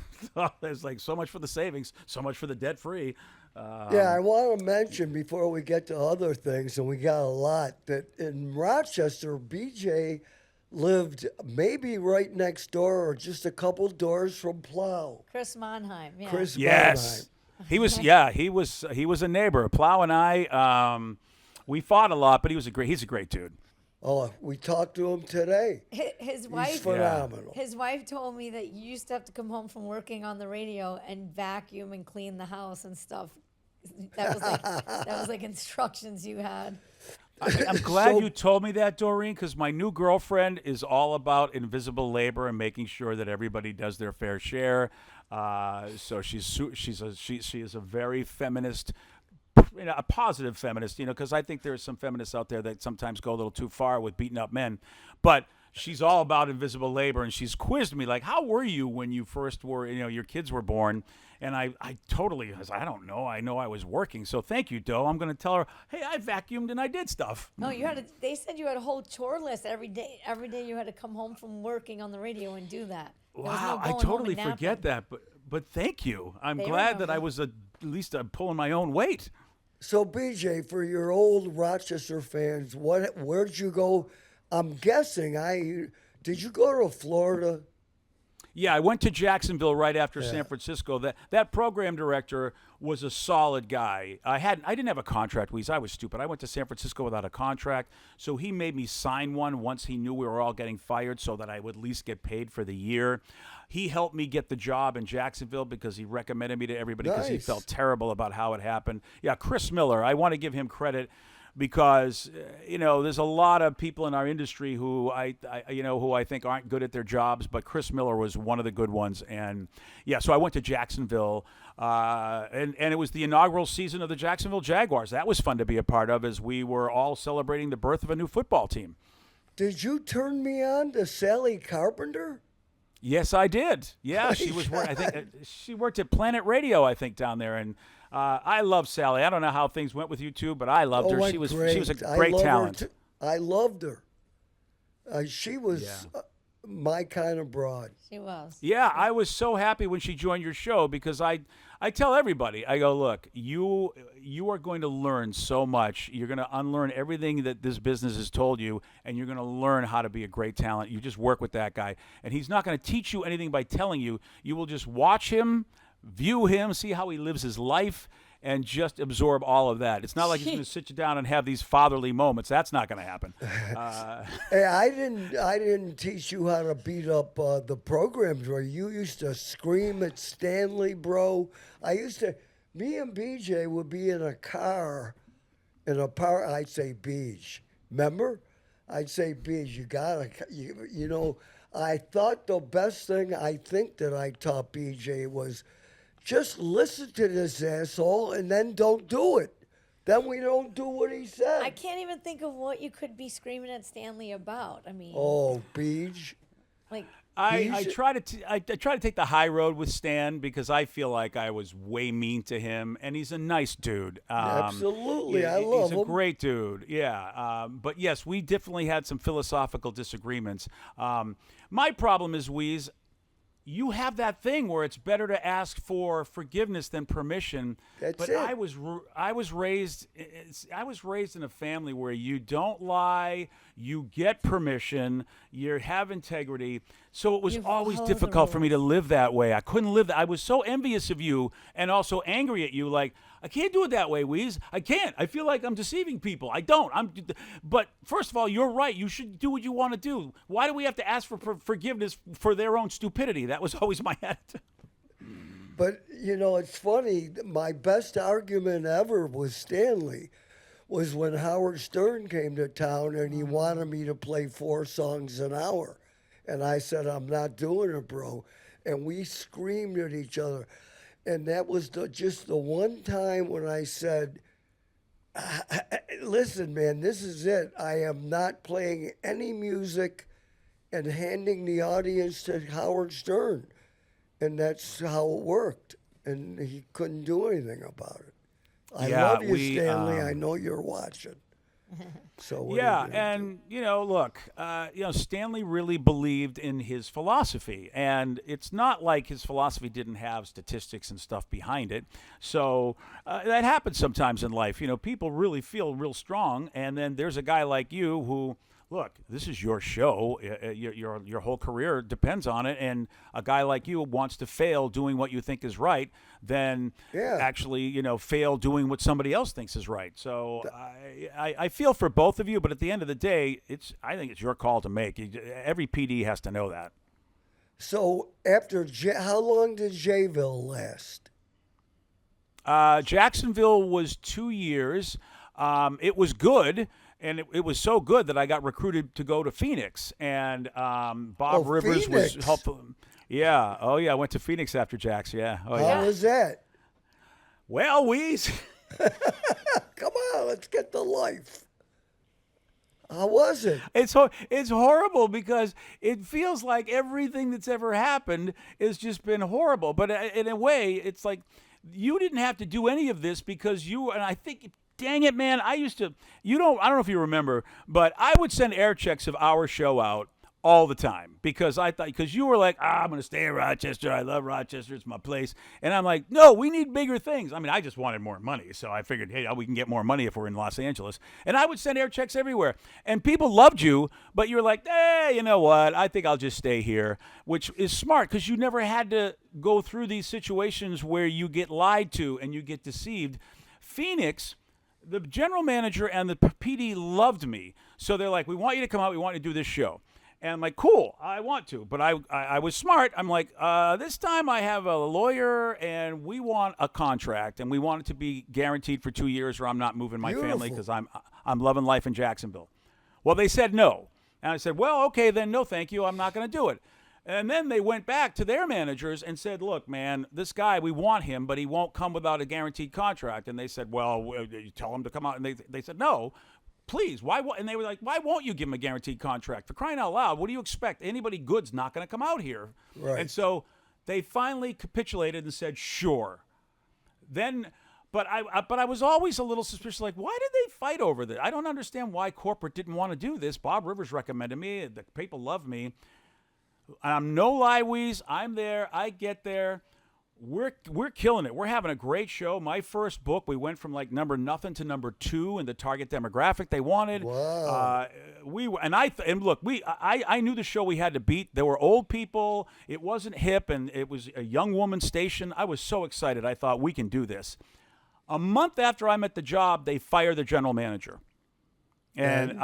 [SPEAKER 5] there's like so much for the savings, so much for the debt-free.
[SPEAKER 1] Yeah, I want to mention before we get to other things, and we got a lot, that in Rochester, BJ lived maybe right next door or just a couple doors from Plow.
[SPEAKER 2] Chris Monheim. Yeah.
[SPEAKER 1] Chris
[SPEAKER 5] Yes. He was he was a neighbor. Plow and I we fought a lot, but he's a great dude.
[SPEAKER 1] Oh, we talked to him today.
[SPEAKER 2] His
[SPEAKER 1] He's
[SPEAKER 2] wife.
[SPEAKER 1] phenomenal.
[SPEAKER 2] His wife told me that you used to have to come home from working on the radio and vacuum and clean the house and stuff. That was like instructions you had.
[SPEAKER 5] I'm glad you told me that, Doreen, because my new girlfriend is all about invisible labor and making sure that everybody does their fair share. So she is a very feminist, a positive feminist, because I think there's some feminists out there that sometimes go a little too far with beating up men. But she's all about invisible labor, and she's quizzed me like, how were you when you first were, your kids were born? And I totally was, I don't know. I know I was working. So thank you, Doe. I'm going to tell her, hey, I vacuumed and I did stuff.
[SPEAKER 2] No, they said you had a whole chore list every day. Every day you had to come home from working on the radio and do that. There was no
[SPEAKER 5] Wow, I
[SPEAKER 2] going home
[SPEAKER 5] totally
[SPEAKER 2] and
[SPEAKER 5] forget
[SPEAKER 2] napping.
[SPEAKER 5] that. But thank you. I'm
[SPEAKER 2] They
[SPEAKER 5] glad that
[SPEAKER 2] remember.
[SPEAKER 5] I was at least pulling my own weight.
[SPEAKER 1] So, BJ, for your old Rochester fans, where'd you go? I'm guessing did you go to Florida?
[SPEAKER 5] Yeah, I went to Jacksonville right after San Francisco. That program director was a solid guy. I didn't have a contract, Weeze. I was stupid. I went to San Francisco without a contract, so he made me sign one once he knew we were all getting fired so that I would at least get paid for the year. He helped me get the job in Jacksonville because he recommended me to everybody because he
[SPEAKER 1] Nice.
[SPEAKER 5] felt terrible about how it happened. Yeah, Chris Miller, I want to give him credit because there's a lot of people in our industry who I think aren't good at their jobs, but Chris Miller was one of the good ones. And yeah, so I went to Jacksonville, and it was the inaugural season of the Jacksonville Jaguars. That was fun to be a part of as we were all celebrating the birth of a new football team.
[SPEAKER 1] Did you turn me on to Sally Carpenter?
[SPEAKER 5] Yes, I did. Yeah, she was. I think she worked at Planet Radio, I think, down there, and. I love Sally. I don't know how things went with you two, but I loved her.
[SPEAKER 1] Went
[SPEAKER 5] She was
[SPEAKER 1] great.
[SPEAKER 5] a
[SPEAKER 1] I
[SPEAKER 5] great
[SPEAKER 1] love her
[SPEAKER 5] talent.
[SPEAKER 1] too. I loved her. She was my kind of broad.
[SPEAKER 2] She was.
[SPEAKER 5] Yeah, I was so happy when she joined your show because I tell everybody, I go, look, you are going to learn so much. You're going to unlearn everything that this business has told you, and you're going to learn how to be a great talent. You just work with that guy, and he's not going to teach you anything by telling you. You will just watch him, view him, see how he lives his life, and just absorb all of that. It's not like he's going to sit you down and have these fatherly moments. That's not going to happen.
[SPEAKER 1] Hey, I didn't teach you how to beat up the programs where you used to scream at Stanley, bro. Me and BJ would be in a car, I'd say, Beach. Remember? I'd say, Beach, I thought the best thing I think that I taught BJ was just listen to this asshole and then don't do it. Then we don't do what he said.
[SPEAKER 2] I can't even think of what you could be screaming at Stanley about. I mean,
[SPEAKER 1] Oh, Beach.
[SPEAKER 2] like,
[SPEAKER 5] I try to take the high road with Stan because I feel like I was way mean to him, and he's a nice dude.
[SPEAKER 1] Absolutely, I love
[SPEAKER 5] He's a
[SPEAKER 1] him.
[SPEAKER 5] great dude. Yeah, but yes, we definitely had some philosophical disagreements. My problem is, Weeze, you have that thing where it's better to ask for forgiveness than permission.
[SPEAKER 1] That's
[SPEAKER 5] but
[SPEAKER 1] it.
[SPEAKER 5] I was raised in a family where you don't lie, you get permission, you have integrity. So it was
[SPEAKER 2] You
[SPEAKER 5] always
[SPEAKER 2] follow the
[SPEAKER 5] difficult for me to
[SPEAKER 2] rules.
[SPEAKER 5] live that way. I couldn't live that. I was so envious of you and also angry at you. Like, I can't do it that way, Weeze. I can't. I feel like I'm deceiving people. I don't. But first of all, you're right. You should do what you want to do. Why do we have to ask for forgiveness for their own stupidity? That was always my attitude.
[SPEAKER 1] But, it's funny. My best argument ever with Stanley was when Howard Stern came to town and he wanted me to play 4 songs an hour. And I said, I'm not doing it, bro. And we screamed at each other. And that was just the one time when I said, listen, man, this is it. I am not playing any music and handing the audience to Howard Stern. And that's how it worked. And he couldn't do anything about it. I
[SPEAKER 5] Yeah,
[SPEAKER 1] love you,
[SPEAKER 5] we,
[SPEAKER 1] Stanley. I know you're watching. So what are
[SPEAKER 5] Yeah,
[SPEAKER 1] you gonna do?
[SPEAKER 5] and look, Stanley really believed in his philosophy, and it's not like his philosophy didn't have statistics and stuff behind it. So that happens sometimes in life. People really feel real strong, and then there's a guy like you who. Look, this is your show. Your whole career depends on it, and a guy like you wants to fail doing what you think is right, then actually, fail doing what somebody else thinks is right. So I feel for both of you, but at the end of the day, I think it's your call to make. Every PD has to know that.
[SPEAKER 1] So after how long did Jayville last?
[SPEAKER 5] Jacksonville was 2 years. It was good. And it was so good that I got recruited to go to Phoenix. And Bob Rivers
[SPEAKER 1] Phoenix.
[SPEAKER 5] was helpful. Yeah. Oh, yeah. I went to Phoenix after Jax. Yeah. Oh, yeah.
[SPEAKER 1] How was that?
[SPEAKER 5] Well, Weeze.
[SPEAKER 1] Come on, let's get to life. How was it?
[SPEAKER 5] It's horrible because it feels like everything that's ever happened has just been horrible. But in a way, it's like you didn't have to do any of this because and I think, dang it, man, I don't know if you remember, but I would send air checks of our show out all the time because you were like, I'm going to stay in Rochester. I love Rochester. It's my place. And I'm like, no, we need bigger things. I mean, I just wanted more money. So I figured, hey, we can get more money if we're in Los Angeles. And I would send air checks everywhere. And people loved you, but you were like, hey, you know what? I think I'll just stay here, which is smart because you never had to go through these situations where you get lied to and you get deceived. Phoenix, the general manager and the PD loved me. So they're like, we want you to come out. We want you to do this show. And I'm like, cool, I want to. But I was smart. I'm like, this time I have a lawyer and we want a contract. And we want it to be guaranteed for 2 years or I'm not moving my family because I'm loving life in Jacksonville. Well, they said no. And I said, well, okay, then no, thank you. I'm not going to do it. And then they went back to their managers and said, look, man, this guy, we want him, but he won't come without a guaranteed contract. And they said, well, you tell him to come out. And they said, no, please. Why? And they were like, why won't you give him a guaranteed contract? For crying out loud, what do you expect? Anybody good's not going to come out here.
[SPEAKER 1] Right.
[SPEAKER 5] And so they finally capitulated and said, sure. Then, but I was always a little suspicious, like, why did they fight over this? I don't understand why corporate didn't want to do this. Bob Rivers recommended me. The people love me. I'm no lie, Weeze. I'm there. I get there. We're killing it. We're having a great show. My first book, we went from like number nothing to number 2 in the target demographic they wanted.
[SPEAKER 1] Wow.
[SPEAKER 5] I knew the show we had to beat. There were old people. It wasn't hip, and it was a young woman station. I was so excited. I thought we can do this. A month after I'm at the job, they fire the general manager, and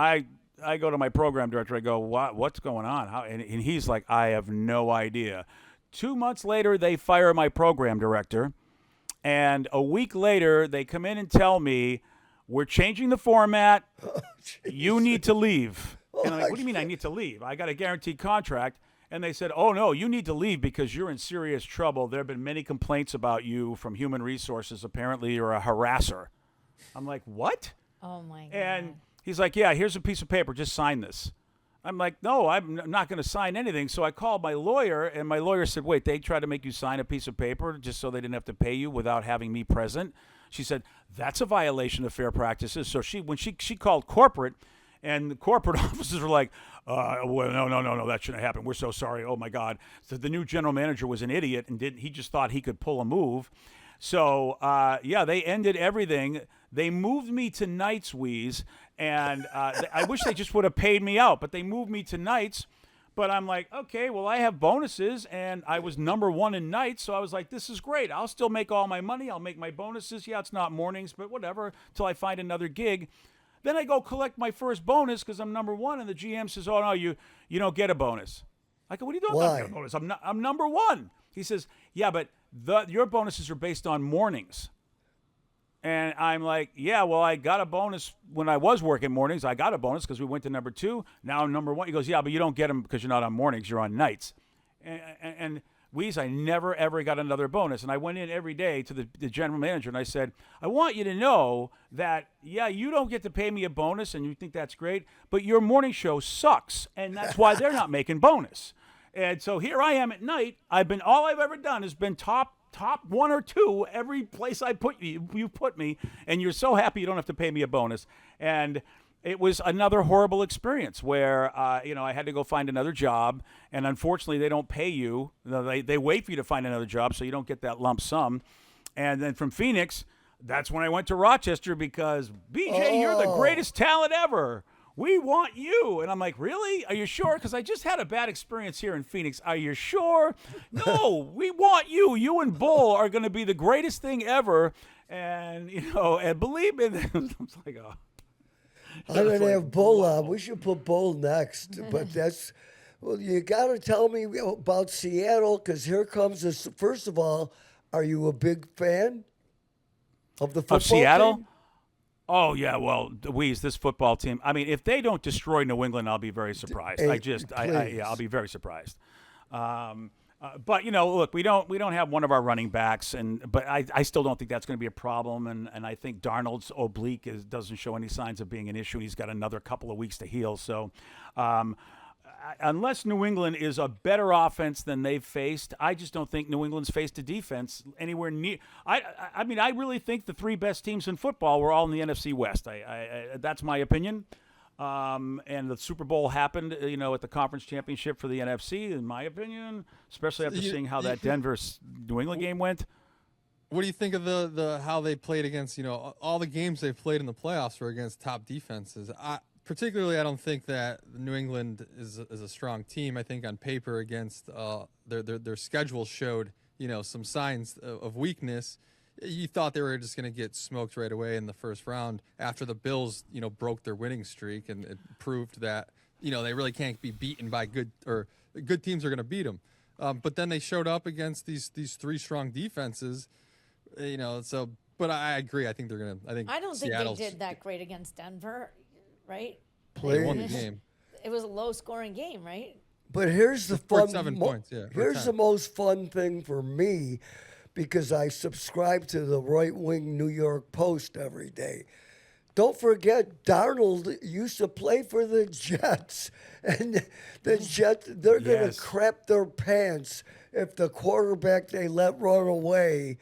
[SPEAKER 5] I go to my program director. I go, what's going on? And he's like, I have no idea. 2 months later, they fire my program director. And a week later, they come in and tell me, we're changing the format. You need to leave. And I'm like, what do you mean I need to leave? I got a guaranteed contract. And they said, oh, no, you need to leave because you're in serious trouble. There have been many complaints about you from human resources. Apparently, you're a harasser. I'm like, what?
[SPEAKER 2] Oh, my God.
[SPEAKER 5] And he's like, yeah, here's a piece of paper. Just sign this. I'm like, no, I'm not going to sign anything. So I called my lawyer, and my lawyer said, wait, they tried to make you sign a piece of paper just so they didn't have to pay you without having me present. She said, that's a violation of fair practices. So when she called corporate, and the corporate officers were like, well, no, that shouldn't happen. We're so sorry. Oh, my God. So the new general manager was an idiot, and he just thought he could pull a move. So, they ended everything. They moved me to nights, Weeze, and I wish they just would have paid me out, but they moved me to nights. But I'm like, okay, well, I have bonuses, and I was number 1 in nights, so I was like, this is great. I'll still make all my money. I'll make my bonuses. Yeah, it's not mornings, but whatever, till I find another gig. Then I go collect my first bonus because I'm number 1, and the GM says, oh, no, you don't get a bonus. I go, what are you doing?
[SPEAKER 1] Why?
[SPEAKER 5] I don't get a bonus. I'm number 1. He says, yeah, but your bonuses are based on mornings. And I'm like, yeah, well, I got a bonus when I was working mornings. I got a bonus because we went to number 2. Now I'm number 1. He goes, yeah, but you don't get them because you're not on mornings. You're on nights. And Wease, I never, ever got another bonus. And I went in every day to the general manager, and I said, I want you to know that, yeah, you don't get to pay me a bonus, and you think that's great, but your morning show sucks, and that's why they're not making bonus. And so here I am at night. All I've ever done has been top 1 or 2 every place I put you put me, and you're so happy you don't have to pay me a bonus. And it was another horrible experience where I had to go find another job, and unfortunately they don't pay you. They wait for you to find another job so you don't get that lump sum. And then from Phoenix, that's when I went to Rochester because BJ, you're the greatest talent ever. We want you. And I'm like, really? Are you sure? Because I just had a bad experience here in Phoenix. Are you sure? No, we want you. You and Bull are going to be the greatest thing ever. And, and believe me, I'm like, oh.
[SPEAKER 1] I didn't have Bull on. We should put Bull next. But you got to tell me about Seattle because here comes this. First of all, are you a big fan of the football
[SPEAKER 5] Of Seattle?
[SPEAKER 1] team?
[SPEAKER 5] Oh, yeah, well, Wease, this football team, I mean, if they don't destroy New England, I'll be very surprised. I'll be very surprised. But, look, we don't have one of our running backs, but I still don't think that's going to be a problem, and I think Darnold's oblique doesn't show any signs of being an issue, and he's got another couple of weeks to heal. So unless New England is a better offense than they've faced, I just don't think New England's faced a defense anywhere near. I mean, I really think the 3 best teams in football were all in the NFC West. That's my opinion. And the Super Bowl happened, at the conference championship for the NFC, in my opinion, especially after seeing how that Denver-New England game went.
[SPEAKER 3] What do you think of the how they played against, all the games they've played in the playoffs were against top defenses? Particularly, I don't think that New England is a strong team. I think on paper against their schedule showed, some signs of weakness. You thought they were just going to get smoked right away in the first round after the Bills, broke their winning streak, and it proved that, they really can't be beaten by good teams are going to beat them. But then they showed up against these 3 strong defenses, but I agree. I think they're going to,
[SPEAKER 2] I don't think they did that great against Denver, right?
[SPEAKER 3] They won the game.
[SPEAKER 2] It was a low-scoring game, right?
[SPEAKER 1] But here's the fun.
[SPEAKER 3] 7 points, yeah.
[SPEAKER 1] Here's the most fun thing for me, because I subscribe to the right-wing New York Post every day. Don't forget, Darnold used to play for the Jets, and the Jets, they're going to crap their pants if the quarterback they let run away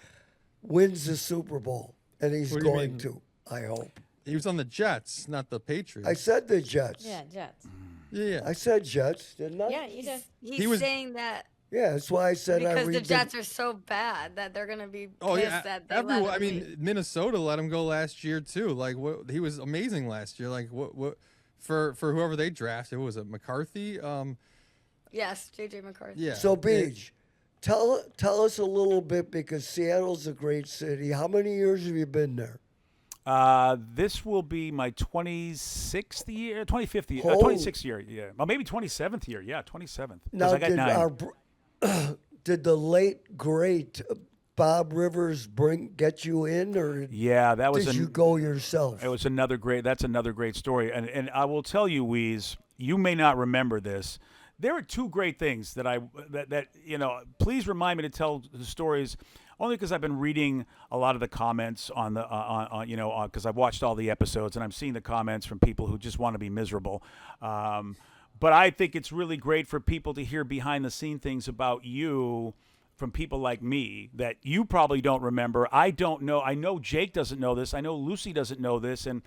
[SPEAKER 1] wins the Super Bowl, and he's going to, I hope.
[SPEAKER 3] He was on the Jets, not the Patriots.
[SPEAKER 1] I said the Jets.
[SPEAKER 2] Yeah, Jets.
[SPEAKER 3] Yeah.
[SPEAKER 1] I said Jets, didn't I?
[SPEAKER 2] Yeah, you did.
[SPEAKER 4] He's saying that
[SPEAKER 1] Yeah, that's why I said
[SPEAKER 4] because the Jets are so bad that they're gonna be pissed that they let him leave.
[SPEAKER 3] Minnesota let him go last year too. Like he was amazing last year. Like what for whoever they drafted, what was it, McCarthy?
[SPEAKER 4] Yes, JJ McCarthy.
[SPEAKER 3] Yeah.
[SPEAKER 1] So, Beach, tell us a little bit, because Seattle's a great city. How many years have you been there?
[SPEAKER 5] This will be my 26th year, 25th year, 26th year, yeah. Well, maybe 27th year, yeah, 27th.
[SPEAKER 1] Now,
[SPEAKER 5] I got 9.
[SPEAKER 1] Did the late great Bob Rivers get you in, or
[SPEAKER 5] yeah, that was
[SPEAKER 1] did you go yourself?
[SPEAKER 5] It was another great. That's another great story, and I will tell you, Wease, you may not remember this. There are 2 great things that please remind me to tell the stories. Only because I've been reading a lot of the comments on the, because I've watched all the episodes and I'm seeing the comments from people who just want to be miserable. But I think it's really great for people to hear behind the scene things about you from people like me that you probably don't remember. I don't know. I know Jake doesn't know this. I know Lucy doesn't know this. And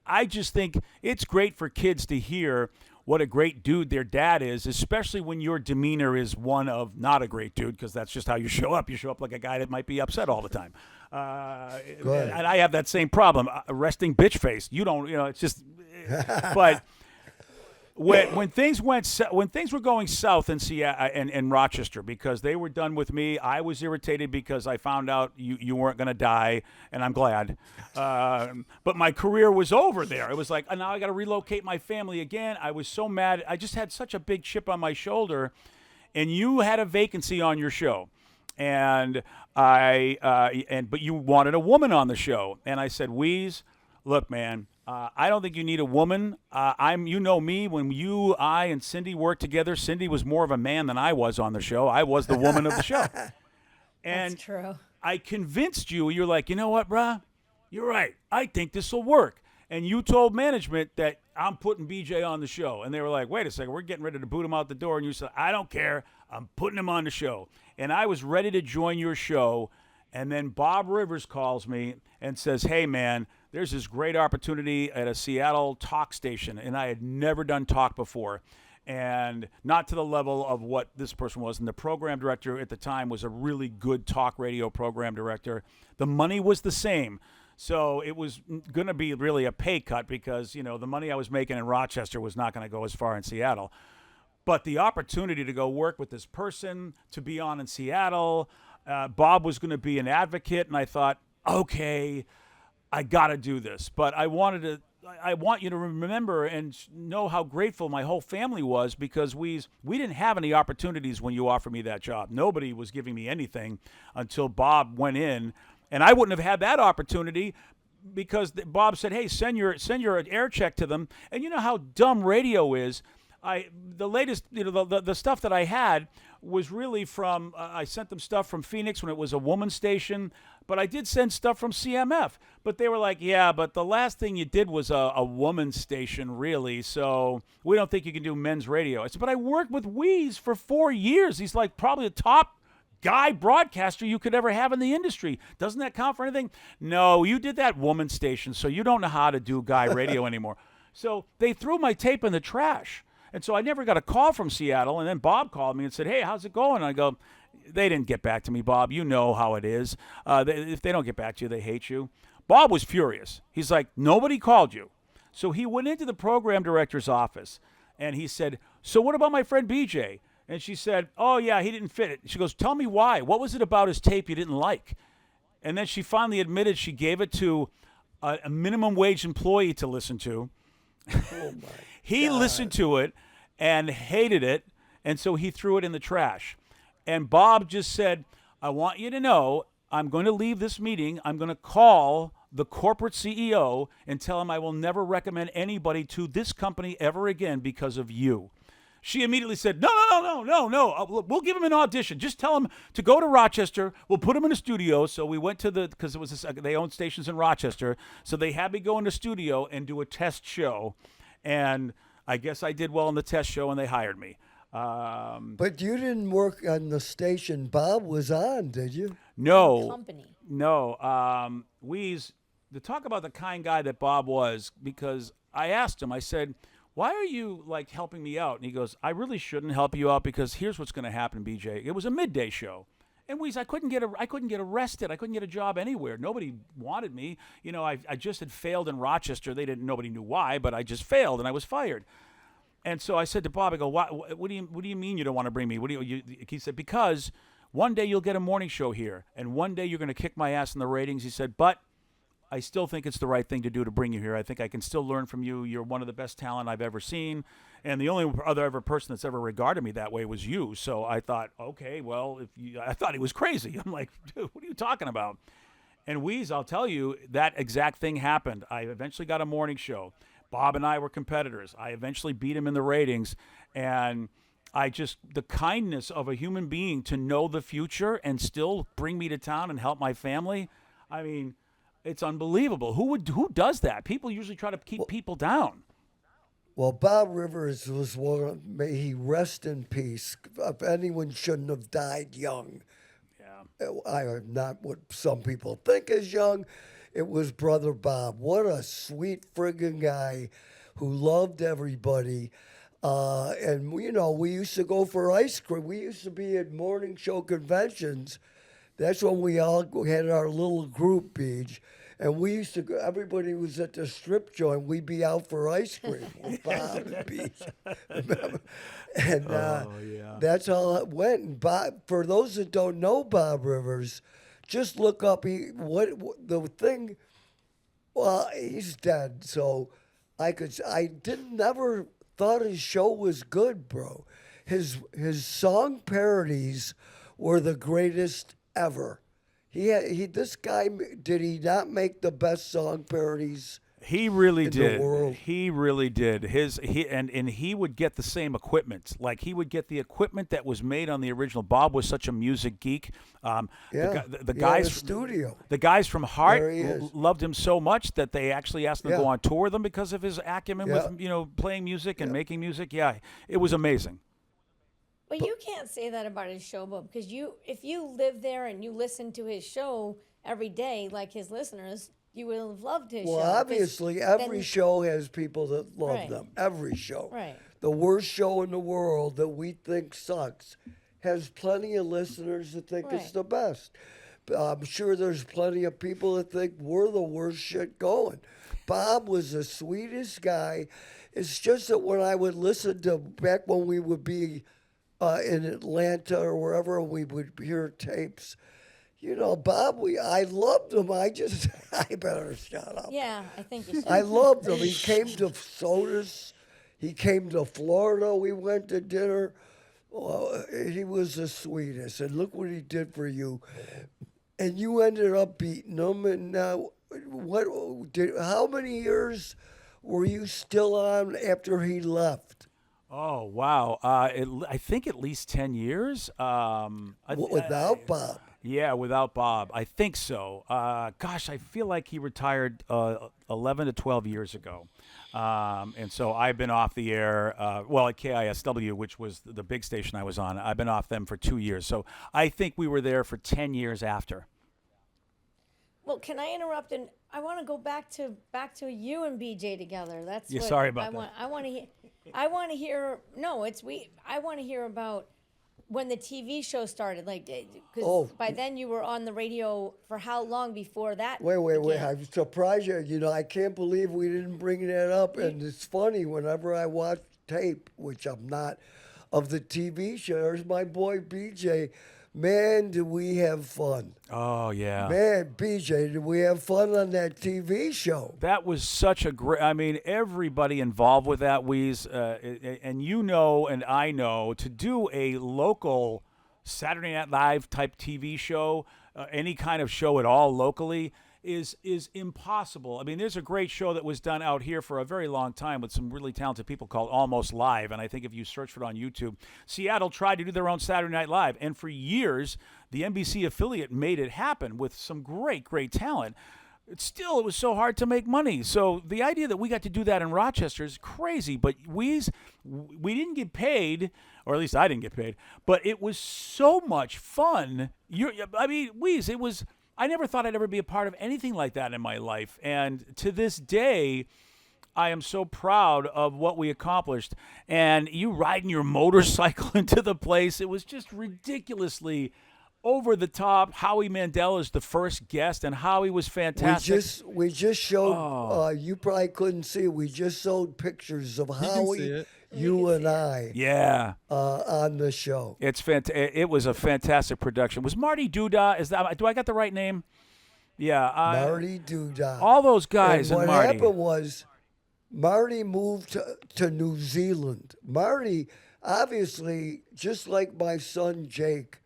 [SPEAKER 5] I just think it's great for kids to hear what a great dude their dad is, especially when your demeanor is one of not a great dude, because that's just how you show up. You show up like a guy that might be upset all the time. And I have that same problem, resting bitch face. You don't, it's just, but when things when things were going south in Seattle and Rochester, because they were done with me, I was irritated because I found out you weren't going to die, and I'm glad. But my career was over there. It was like, now I got to relocate my family again. I was so mad. I just had such a big chip on my shoulder, and you had a vacancy on your show. And but you wanted a woman on the show, and I said, Wease, look, man, I don't think you need a woman. You know me. When I and Cindy worked together, Cindy was more of a man than I was on the show. I was the woman of the show. And
[SPEAKER 2] That's true.
[SPEAKER 5] I convinced you. You're like, you know what, bruh? You're right. I think this will work. And you told management that I'm putting BJ on the show. And they were like, wait a second, we're getting ready to boot him out the door. And you said, I don't care. I'm putting him on the show. And I was ready to join your show. And then Bob Rivers calls me and says, hey, man, there's this great opportunity at a Seattle talk station. And I had never done talk before. And not to the level of what this person was. And the program director at the time was a really good talk radio program director. The money was the same. So it was going to be really a pay cut because, the money I was making in Rochester was not going to go as far in Seattle. But the opportunity to go work with this person, to be on in Seattle, Bob was going to be an advocate, and I thought, okay, I got to do this. But I want you to remember and know how grateful my whole family was, because we didn't have any opportunities when you offered me that job. Nobody was giving me anything until Bob went in. And I wouldn't have had that opportunity because Bob said, hey, send your air check to them. And you know how dumb radio is. The latest, the stuff that I had was really from, I sent them stuff from Phoenix when it was a woman's station, but I did send stuff from CMF. But they were like, yeah, but the last thing you did was a woman's station, really, so we don't think you can do men's radio. I said, but I worked with Wease for 4 years. He's like probably the top guy broadcaster you could ever have in the industry. Doesn't that count for anything? No, you did that woman station, so you don't know how to do guy radio anymore. So they threw my tape in the trash. And so I never got a call from Seattle. And then Bob called me and said, hey, how's it going? And I go, they didn't get back to me, Bob. You know how it is. If they don't get back to you, they hate you. Bob was furious. He's like, nobody called you. So he went into the program director's office and he said, so what about my friend BJ? And she said, oh, yeah, he didn't fit it. She goes, tell me why. What was it about his tape you didn't like? And then she finally admitted she gave it to a minimum wage employee to listen to.
[SPEAKER 1] Oh my
[SPEAKER 5] He
[SPEAKER 1] God.
[SPEAKER 5] listened to it and hated it, and so he threw it in the trash. And Bob just said, I want you to know I'm going to leave this meeting. I'm going to call the corporate CEO and tell him I will never recommend anybody to this company ever again because of you. She immediately said, no. We'll give him an audition. Just tell him to go to Rochester. We'll put him in a studio. So we went to because it was they own stations in Rochester. So they had me go in the studio and do a test show. And I guess I did well in the test show, and they hired me.
[SPEAKER 1] But you didn't work on the station Bob was on, did you?
[SPEAKER 5] No.
[SPEAKER 2] Company.
[SPEAKER 5] No. Wease, to talk about the kind guy that Bob was, because I asked him, I said, why are you helping me out? And he goes, I really shouldn't help you out because here's what's going to happen, BJ. It was a midday show. And Wease, I couldn't get arrested. I couldn't get a job anywhere. Nobody wanted me. I just had failed in Rochester. Nobody knew why, but I just failed and I was fired. And so I said to Bob, I go, what do you mean you don't want to bring me? He said, because one day you'll get a morning show here, and one day you're going to kick my ass in the ratings. He said, but I still think it's the right thing to do to bring you here. I think I can still learn from you. You're one of the best talent I've ever seen. And the only other person that's ever regarded me that way was you. So I thought, okay, well, I thought he was crazy. I'm like, dude, what are you talking about? And Wease, I'll tell you, that exact thing happened. I eventually got a morning show. Bob and I were competitors. I eventually beat him in the ratings. And the kindness of a human being to know the future and still bring me to town and help my family, I mean, it's unbelievable. Who does that? People usually try to keep people down.
[SPEAKER 1] Well, Bob Rivers was one. May he rest in peace. If anyone shouldn't have died young, I am not what some people think is young. It was Brother Bob. What a sweet friggin' guy who loved everybody. And we used to go for ice cream. We used to be at morning show conventions. That's when we all had our little group, Beach. And we used to go, everybody was at the strip joint. We'd be out for ice cream with Bob and BJ. Remember? And that's how it went. And Bob, for those that don't know Bob Rivers, just look up what the thing. Well, he's dead, so I didn't never thought his show was good, bro. His song parodies were the greatest ever. This guy, did he not make the best song parodies?
[SPEAKER 5] He really
[SPEAKER 1] in
[SPEAKER 5] did.
[SPEAKER 1] the world?
[SPEAKER 5] He really did. And he would get the same equipment. Like he would get the equipment that was made on the original. Bob was such a music geek. The guys
[SPEAKER 1] the studio.
[SPEAKER 5] The guys from Heart
[SPEAKER 1] There he is.
[SPEAKER 5] loved him so much that they actually asked him to go on tour with them because of his acumen
[SPEAKER 1] Yeah.
[SPEAKER 5] with playing music and making music. Yeah, it was amazing.
[SPEAKER 2] But you can't say that about his show, Bob, because if you live there and you listen to his show every day, like his listeners, you would have loved his show.
[SPEAKER 1] Well,
[SPEAKER 2] 'cause
[SPEAKER 1] obviously, every
[SPEAKER 2] then-
[SPEAKER 1] show has people that love
[SPEAKER 2] Right.
[SPEAKER 1] them. Every show.
[SPEAKER 2] Right.
[SPEAKER 1] The worst show in the world that we think sucks has plenty of listeners that think it's
[SPEAKER 2] Right.
[SPEAKER 1] the best. I'm sure there's plenty of people that think we're the worst shit going. Bob was the sweetest guy. It's just that when I would listen to, back when we would be in Atlanta or wherever, we would hear tapes. You know, Bob, I loved him. I better shut up.
[SPEAKER 2] Yeah, I think you should.
[SPEAKER 1] I loved him. He came to Sodas. He came to Florida. We went to dinner. Well, he was the sweetest. And look what he did for you. And you ended up beating him. And how many years were you still on after he left?
[SPEAKER 5] Oh wow! I think at least 10 years.
[SPEAKER 1] Without Bob.
[SPEAKER 5] Yeah, without Bob, I think so. Gosh, I feel like he retired 11 to 12 years ago, and so I've been off the air. At KISW, which was the big station I was on, I've been off them for 2 years. So I think we were there for 10 years after.
[SPEAKER 2] Well, can I interrupt? And I want to go back to you and BJ together. That's
[SPEAKER 5] Yeah,
[SPEAKER 2] what
[SPEAKER 5] sorry about
[SPEAKER 2] I
[SPEAKER 5] that.
[SPEAKER 2] want. I want to hear. No, I want to hear about when the TV show started. Like, because by then you were on the radio for how long before that?
[SPEAKER 1] Wait.
[SPEAKER 2] began?
[SPEAKER 1] I'm surprised you. You know, I can't believe we didn't bring that up. And it's funny, whenever I watch tape, which I'm not, of the TV show, there's my boy BJ. Man, do we have fun.
[SPEAKER 5] Oh yeah.
[SPEAKER 1] Man, BJ, did we have fun on that TV show?
[SPEAKER 5] That was such a great. I mean, everybody involved with that, Wease, and you know, and I know, to do a local Saturday Night Live type TV show, any kind of show at all locally, is impossible. I mean, there's a great show that was done out here for a very long time with some really talented people called Almost Live, and I think if you search for it on YouTube, Seattle tried to do their own Saturday Night Live, and for years, the NBC affiliate made it happen with some great talent. It was so hard to make money. So the idea that we got to do that in Rochester is crazy. But we didn't get paid, or at least I didn't get paid. But it was so much fun. Wease, it was. I never thought I'd ever be a part of anything like that in my life. And to this day, I am so proud of what we accomplished. And you riding your motorcycle into the place, it was just ridiculously over the top. Howie Mandel is the first guest, and Howie was fantastic.
[SPEAKER 1] We just showed. You probably couldn't see. We just showed pictures of
[SPEAKER 3] see
[SPEAKER 1] Howie,
[SPEAKER 3] it.
[SPEAKER 1] you and I,
[SPEAKER 5] Yeah.
[SPEAKER 1] on the show.
[SPEAKER 5] It's it was a fantastic production. Was Marty Duda? Do I got the right name? Yeah.
[SPEAKER 1] Marty Duda.
[SPEAKER 5] All those guys
[SPEAKER 1] and
[SPEAKER 5] and
[SPEAKER 1] what
[SPEAKER 5] Marty.
[SPEAKER 1] happened was Marty moved to New Zealand. Marty, obviously, just like my son Jake,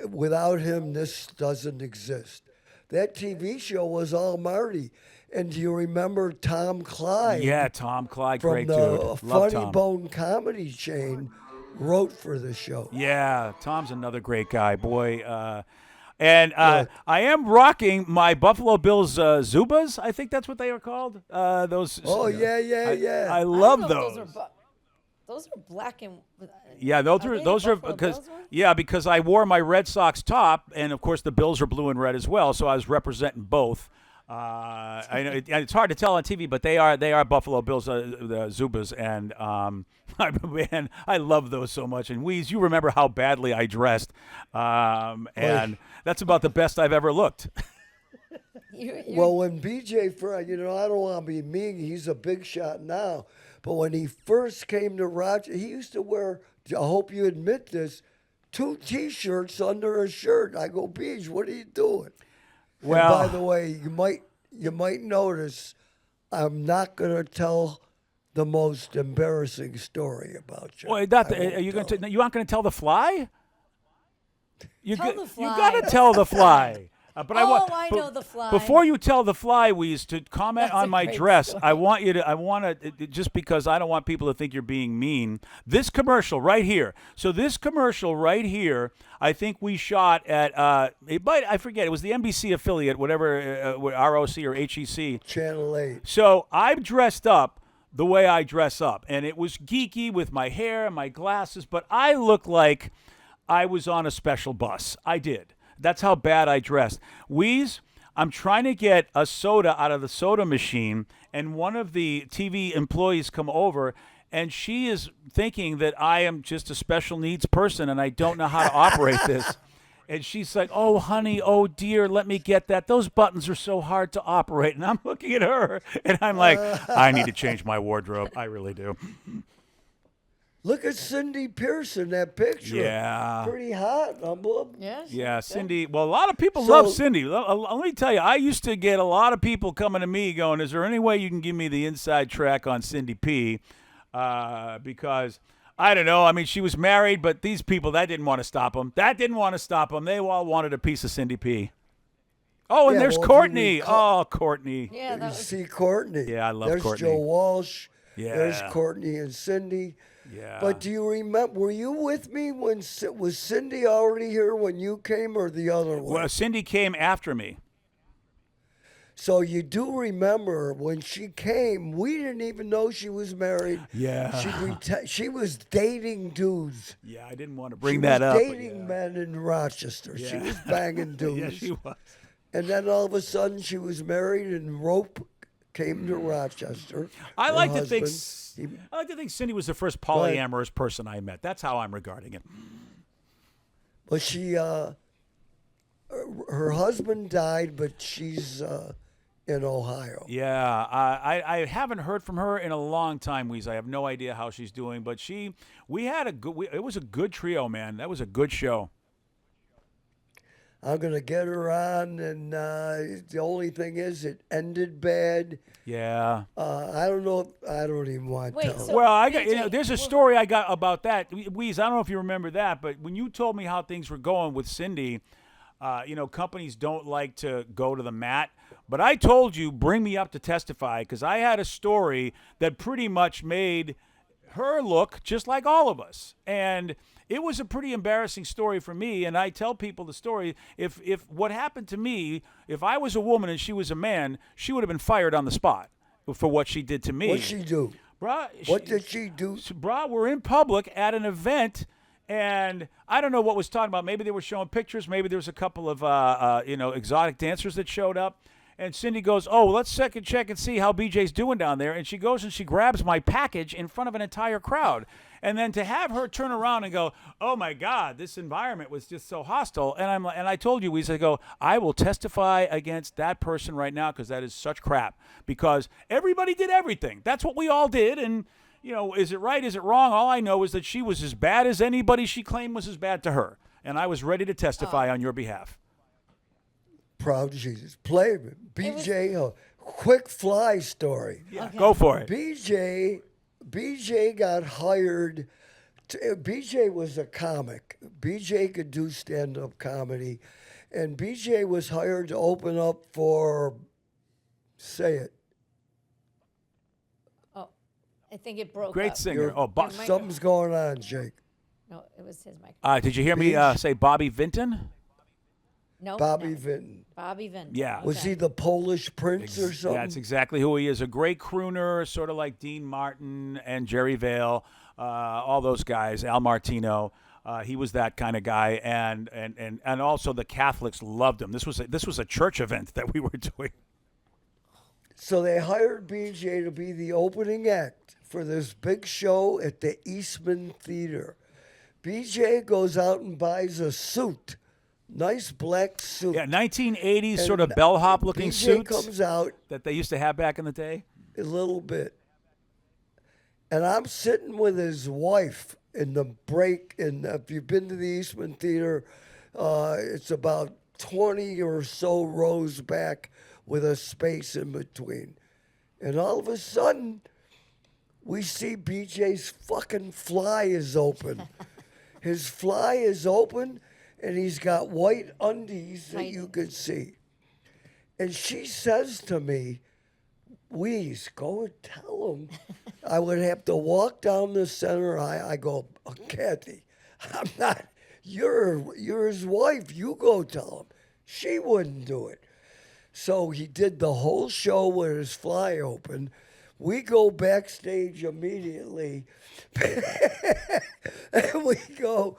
[SPEAKER 1] without him, this doesn't exist. That TV show was all Marty. And do you remember Tom Clyde?
[SPEAKER 5] Yeah, Tom Clyde,
[SPEAKER 1] from
[SPEAKER 5] great
[SPEAKER 1] the
[SPEAKER 5] dude. Love
[SPEAKER 1] Funny
[SPEAKER 5] Tom.
[SPEAKER 1] Bone comedy chain, wrote for the show.
[SPEAKER 5] Yeah, Tom's another great guy, boy. I am rocking my Buffalo Bills Zubas. I think that's what they are called. Those.
[SPEAKER 1] Oh yeah.
[SPEAKER 5] I
[SPEAKER 2] I
[SPEAKER 5] love
[SPEAKER 2] don't know if
[SPEAKER 5] those.
[SPEAKER 2] those are black and.
[SPEAKER 5] Yeah, those
[SPEAKER 2] Are
[SPEAKER 5] are
[SPEAKER 2] they
[SPEAKER 5] those are
[SPEAKER 2] Buffalo
[SPEAKER 5] because
[SPEAKER 2] Bills ones?
[SPEAKER 5] because I wore my Red Sox top, and of course the Bills are blue and red as well, so I was representing both. I know it's hard to tell on TV, but they are Buffalo Bills, the Zubas, and man, I love those so much. And Wease, you remember how badly I dressed, and that's about the best I've ever looked.
[SPEAKER 1] Well, when BJ first, I don't want to be mean. He's a big shot now, but when he first came to Rochester, he used to wear. I hope you admit this. 2 T-shirts under a shirt. I go, BJ, what are you doing?
[SPEAKER 5] Well,
[SPEAKER 1] And by the way, you might notice I'm not gonna tell the most embarrassing story about you.
[SPEAKER 5] well,
[SPEAKER 1] I
[SPEAKER 5] that,
[SPEAKER 1] won't
[SPEAKER 5] are you going
[SPEAKER 1] tell
[SPEAKER 5] to? You aren't going to tell the fly? You
[SPEAKER 2] Tell the
[SPEAKER 5] You
[SPEAKER 2] fly.
[SPEAKER 5] got to tell the fly. But
[SPEAKER 2] I know the fly.
[SPEAKER 5] Before you tell the fly, Wease, to comment
[SPEAKER 2] That's
[SPEAKER 5] on
[SPEAKER 2] a
[SPEAKER 5] my
[SPEAKER 2] great
[SPEAKER 5] dress,
[SPEAKER 2] story.
[SPEAKER 5] I want to, just because I don't want people to think you're being mean. This commercial right here. So this commercial right here, I think we shot at, I forget, it was the NBC affiliate, whatever, ROC or HEC.
[SPEAKER 1] Channel 8.
[SPEAKER 5] So I dressed up the way I dress up, and it was geeky with my hair and my glasses, but I looked like I was on a special bus. I did. That's how bad I dressed. Weeze, I'm trying to get a soda out of the soda machine, and one of the TV employees come over, and she is thinking that I am just a special needs person, and I don't know how to operate this. And she's like, oh, honey, oh, dear, let me get that. Those buttons are so hard to operate. And I'm looking at her, and I'm like, I need to change my wardrobe. I really do.
[SPEAKER 1] Look at Cindy Pearson, that picture.
[SPEAKER 5] Yeah.
[SPEAKER 1] Pretty hot, humble.
[SPEAKER 2] Yes.
[SPEAKER 5] Yeah, Cindy. Well, a lot of people
[SPEAKER 1] So-
[SPEAKER 5] love Cindy. Let me tell you, I used to get a lot of people coming to me going, is there any way you can give me the inside track on Cindy P? Because, I don't know. I mean, she was married, but these people, that didn't want to stop them. They all wanted a piece of Cindy P. Oh, and
[SPEAKER 1] Yeah,
[SPEAKER 5] there's
[SPEAKER 1] well, if you
[SPEAKER 5] Courtney.
[SPEAKER 1] recall-
[SPEAKER 5] Oh, Courtney.
[SPEAKER 2] Yeah, that
[SPEAKER 1] You
[SPEAKER 2] was,
[SPEAKER 1] see Courtney.
[SPEAKER 5] Yeah, I love
[SPEAKER 1] There's
[SPEAKER 5] Courtney.
[SPEAKER 1] Joe Walsh.
[SPEAKER 5] Yeah.
[SPEAKER 1] There's Courtney and Cindy.
[SPEAKER 5] Yeah.
[SPEAKER 1] But do you remember, were you with me when, was Cindy already here when you came or the other one?
[SPEAKER 5] Well, Cindy came after me.
[SPEAKER 1] So you do remember when she came, we didn't even know she was married.
[SPEAKER 5] Yeah.
[SPEAKER 1] She was dating dudes.
[SPEAKER 5] Yeah, I didn't want to bring
[SPEAKER 1] She
[SPEAKER 5] that
[SPEAKER 1] was
[SPEAKER 5] up. but
[SPEAKER 1] dating
[SPEAKER 5] yeah.
[SPEAKER 1] men in Rochester. She was banging dudes.
[SPEAKER 5] Yeah, she was.
[SPEAKER 1] And then all of a sudden she was married and Rope came to Rochester.
[SPEAKER 5] I
[SPEAKER 1] Her
[SPEAKER 5] like to think
[SPEAKER 1] husband.
[SPEAKER 5] I like to think Cindy was the first
[SPEAKER 1] ahead.
[SPEAKER 5] polyamorous person I met. That's how I'm regarding it.
[SPEAKER 1] But she, her husband died, but she's in Ohio.
[SPEAKER 5] Yeah, I haven't heard from her in a long time, Weeze. I have no idea how she's doing, but we had it was a good trio, man. That was a good show.
[SPEAKER 1] I'm gonna get her on, and the only thing is, it ended bad.
[SPEAKER 5] Yeah.
[SPEAKER 1] I don't know. I don't even want to
[SPEAKER 2] Wait,
[SPEAKER 1] tell.
[SPEAKER 2] so-
[SPEAKER 5] Well, I got
[SPEAKER 2] BJ,
[SPEAKER 5] there's a
[SPEAKER 2] well-
[SPEAKER 5] story I got about that. Weeze, I don't know if you remember that, but when you told me how things were going with Cindy, companies don't like to go to the mat. But I told you, bring me up to testify, because I had a story that pretty much made her look just like all of us. And it was a pretty embarrassing story for me, and I tell people the story. If what happened to me, if I was a woman and she was a man, she would have been fired on the spot for what she did to me.
[SPEAKER 1] What'd she do?
[SPEAKER 5] Bruh,
[SPEAKER 1] What did she do?
[SPEAKER 5] Bruh, we're in public at an event, and I don't know what was talking about. Maybe they were showing pictures. Maybe there was a couple of exotic dancers that showed up. And Cindy goes, oh, let's second check and see how BJ's doing down there. And she goes and she grabs my package in front of an entire crowd. And then to have her turn around and go, oh my God, this environment was just so hostile. And I told you, I go, I will testify against that person right now because that is such crap. Because everybody did everything. That's what we all did. And is it right? Is it wrong? All I know is that she was as bad as anybody she claimed was as bad to her. And I was ready to testify on your behalf.
[SPEAKER 1] Proud Jesus. Play it. BJ, a quick fly story.
[SPEAKER 5] Yeah, go for it.
[SPEAKER 1] BJ got hired. BJ was a comic. BJ could do stand-up comedy. And BJ was hired to open up for, say it,
[SPEAKER 2] oh, I think it broke
[SPEAKER 5] Great
[SPEAKER 2] up.
[SPEAKER 5] singer. Oh,
[SPEAKER 2] Your mic-
[SPEAKER 1] something's going on, Jake.
[SPEAKER 2] No, it was his mic.
[SPEAKER 5] did you hear me say Bobby Vinton?
[SPEAKER 2] No,
[SPEAKER 1] Bobby
[SPEAKER 2] no.
[SPEAKER 1] Vinton.
[SPEAKER 2] Bobby Vinton.
[SPEAKER 5] Yeah.
[SPEAKER 1] Was he the Polish prince or something?
[SPEAKER 5] That's exactly who he is. A great crooner, sort of like Dean Martin and Jerry Vale, all those guys, Al Martino. He was that kind of guy, and also the Catholics loved him. This was a church event that we were doing.
[SPEAKER 1] So they hired BJ to be the opening act for this big show at the Eastman Theater. BJ goes out and buys a suit, nice black suit.
[SPEAKER 5] Yeah, 1980s sort of
[SPEAKER 1] And
[SPEAKER 5] bellhop-looking
[SPEAKER 1] BJ
[SPEAKER 5] suits
[SPEAKER 1] comes out
[SPEAKER 5] that they used to have back in the day.
[SPEAKER 1] a little bit. And I'm sitting with his wife in the break. And if you've been to the Eastman Theater, it's about 20 or so rows back with a space in between. And all of a sudden, we see BJ's fucking fly is open. His fly is open, and he's got white undies that you could see. And she says to me, Wease, go and tell him. I would have to walk down the center aisle. I go, oh, Kathy, I'm not, you're his wife. You go tell him. She wouldn't do it. So he did the whole show with his fly open. We go backstage immediately. And we go,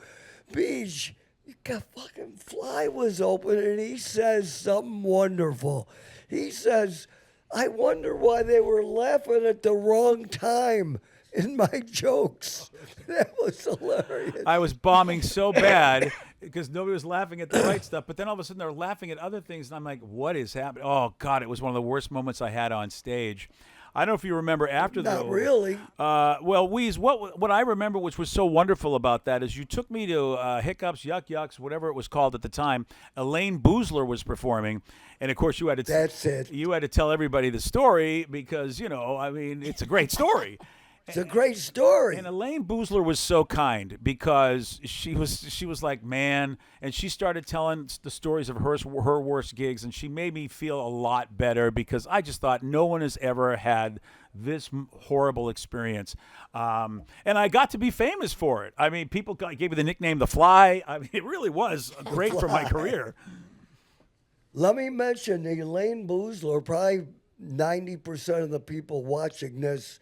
[SPEAKER 1] Beach, you got fucking fly was open. And he says something wonderful. He says, I wonder why they were laughing at the wrong time in my jokes. That was hilarious.
[SPEAKER 5] I was bombing so bad because nobody was laughing at the right stuff. But then all of a sudden they're laughing at other things. And I'm like, what is happening? Oh, God, it was one of the worst moments I had on stage. I don't know if you remember after the.
[SPEAKER 1] Not really.
[SPEAKER 5] Well, Weeze, what I remember, which was so wonderful about that, is you took me to Hiccups, Yuck Yucks, whatever it was called at the time. Elaine Boozler was performing, and of course you had to.
[SPEAKER 1] That's it.
[SPEAKER 5] You had to tell everybody the story because I mean, it's a great story.
[SPEAKER 1] It's a great story.
[SPEAKER 5] And Elaine Boozler was so kind because she was like, man, and she started telling the stories of her worst gigs, and she made me feel a lot better because I just thought no one has ever had this horrible experience. And I got to be famous for it. I mean, people gave me the nickname The Fly. I mean, it really was great for my career.
[SPEAKER 1] Let me mention Elaine Boozler, probably 90% of the people watching this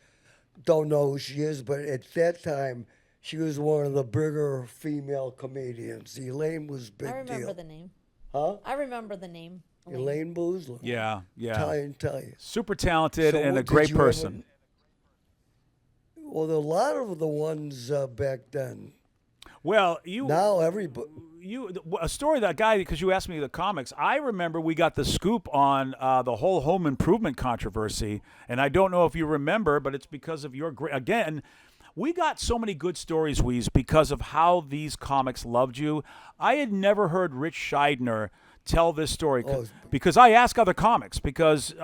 [SPEAKER 1] don't know who she is, but at that time, she was one of the bigger female comedians. Elaine was big deal.
[SPEAKER 2] I remember the name.
[SPEAKER 1] Huh?
[SPEAKER 2] I remember the name.
[SPEAKER 1] Elaine Boozler.
[SPEAKER 5] Yeah.
[SPEAKER 1] Tell you.
[SPEAKER 5] Super talented
[SPEAKER 1] So
[SPEAKER 5] and a
[SPEAKER 1] did
[SPEAKER 5] great
[SPEAKER 1] you
[SPEAKER 5] person.
[SPEAKER 1] Well, a lot of the ones back then.
[SPEAKER 5] Well,
[SPEAKER 1] Now everybody.
[SPEAKER 5] A story that guy, because you asked me the comics, I remember we got the scoop on the whole home improvement controversy, and I don't know if you remember, but it's because of your again. We got so many good stories, Weeze, because of how these comics loved you. I had never heard Rich Scheidner tell this story because I ask other comics because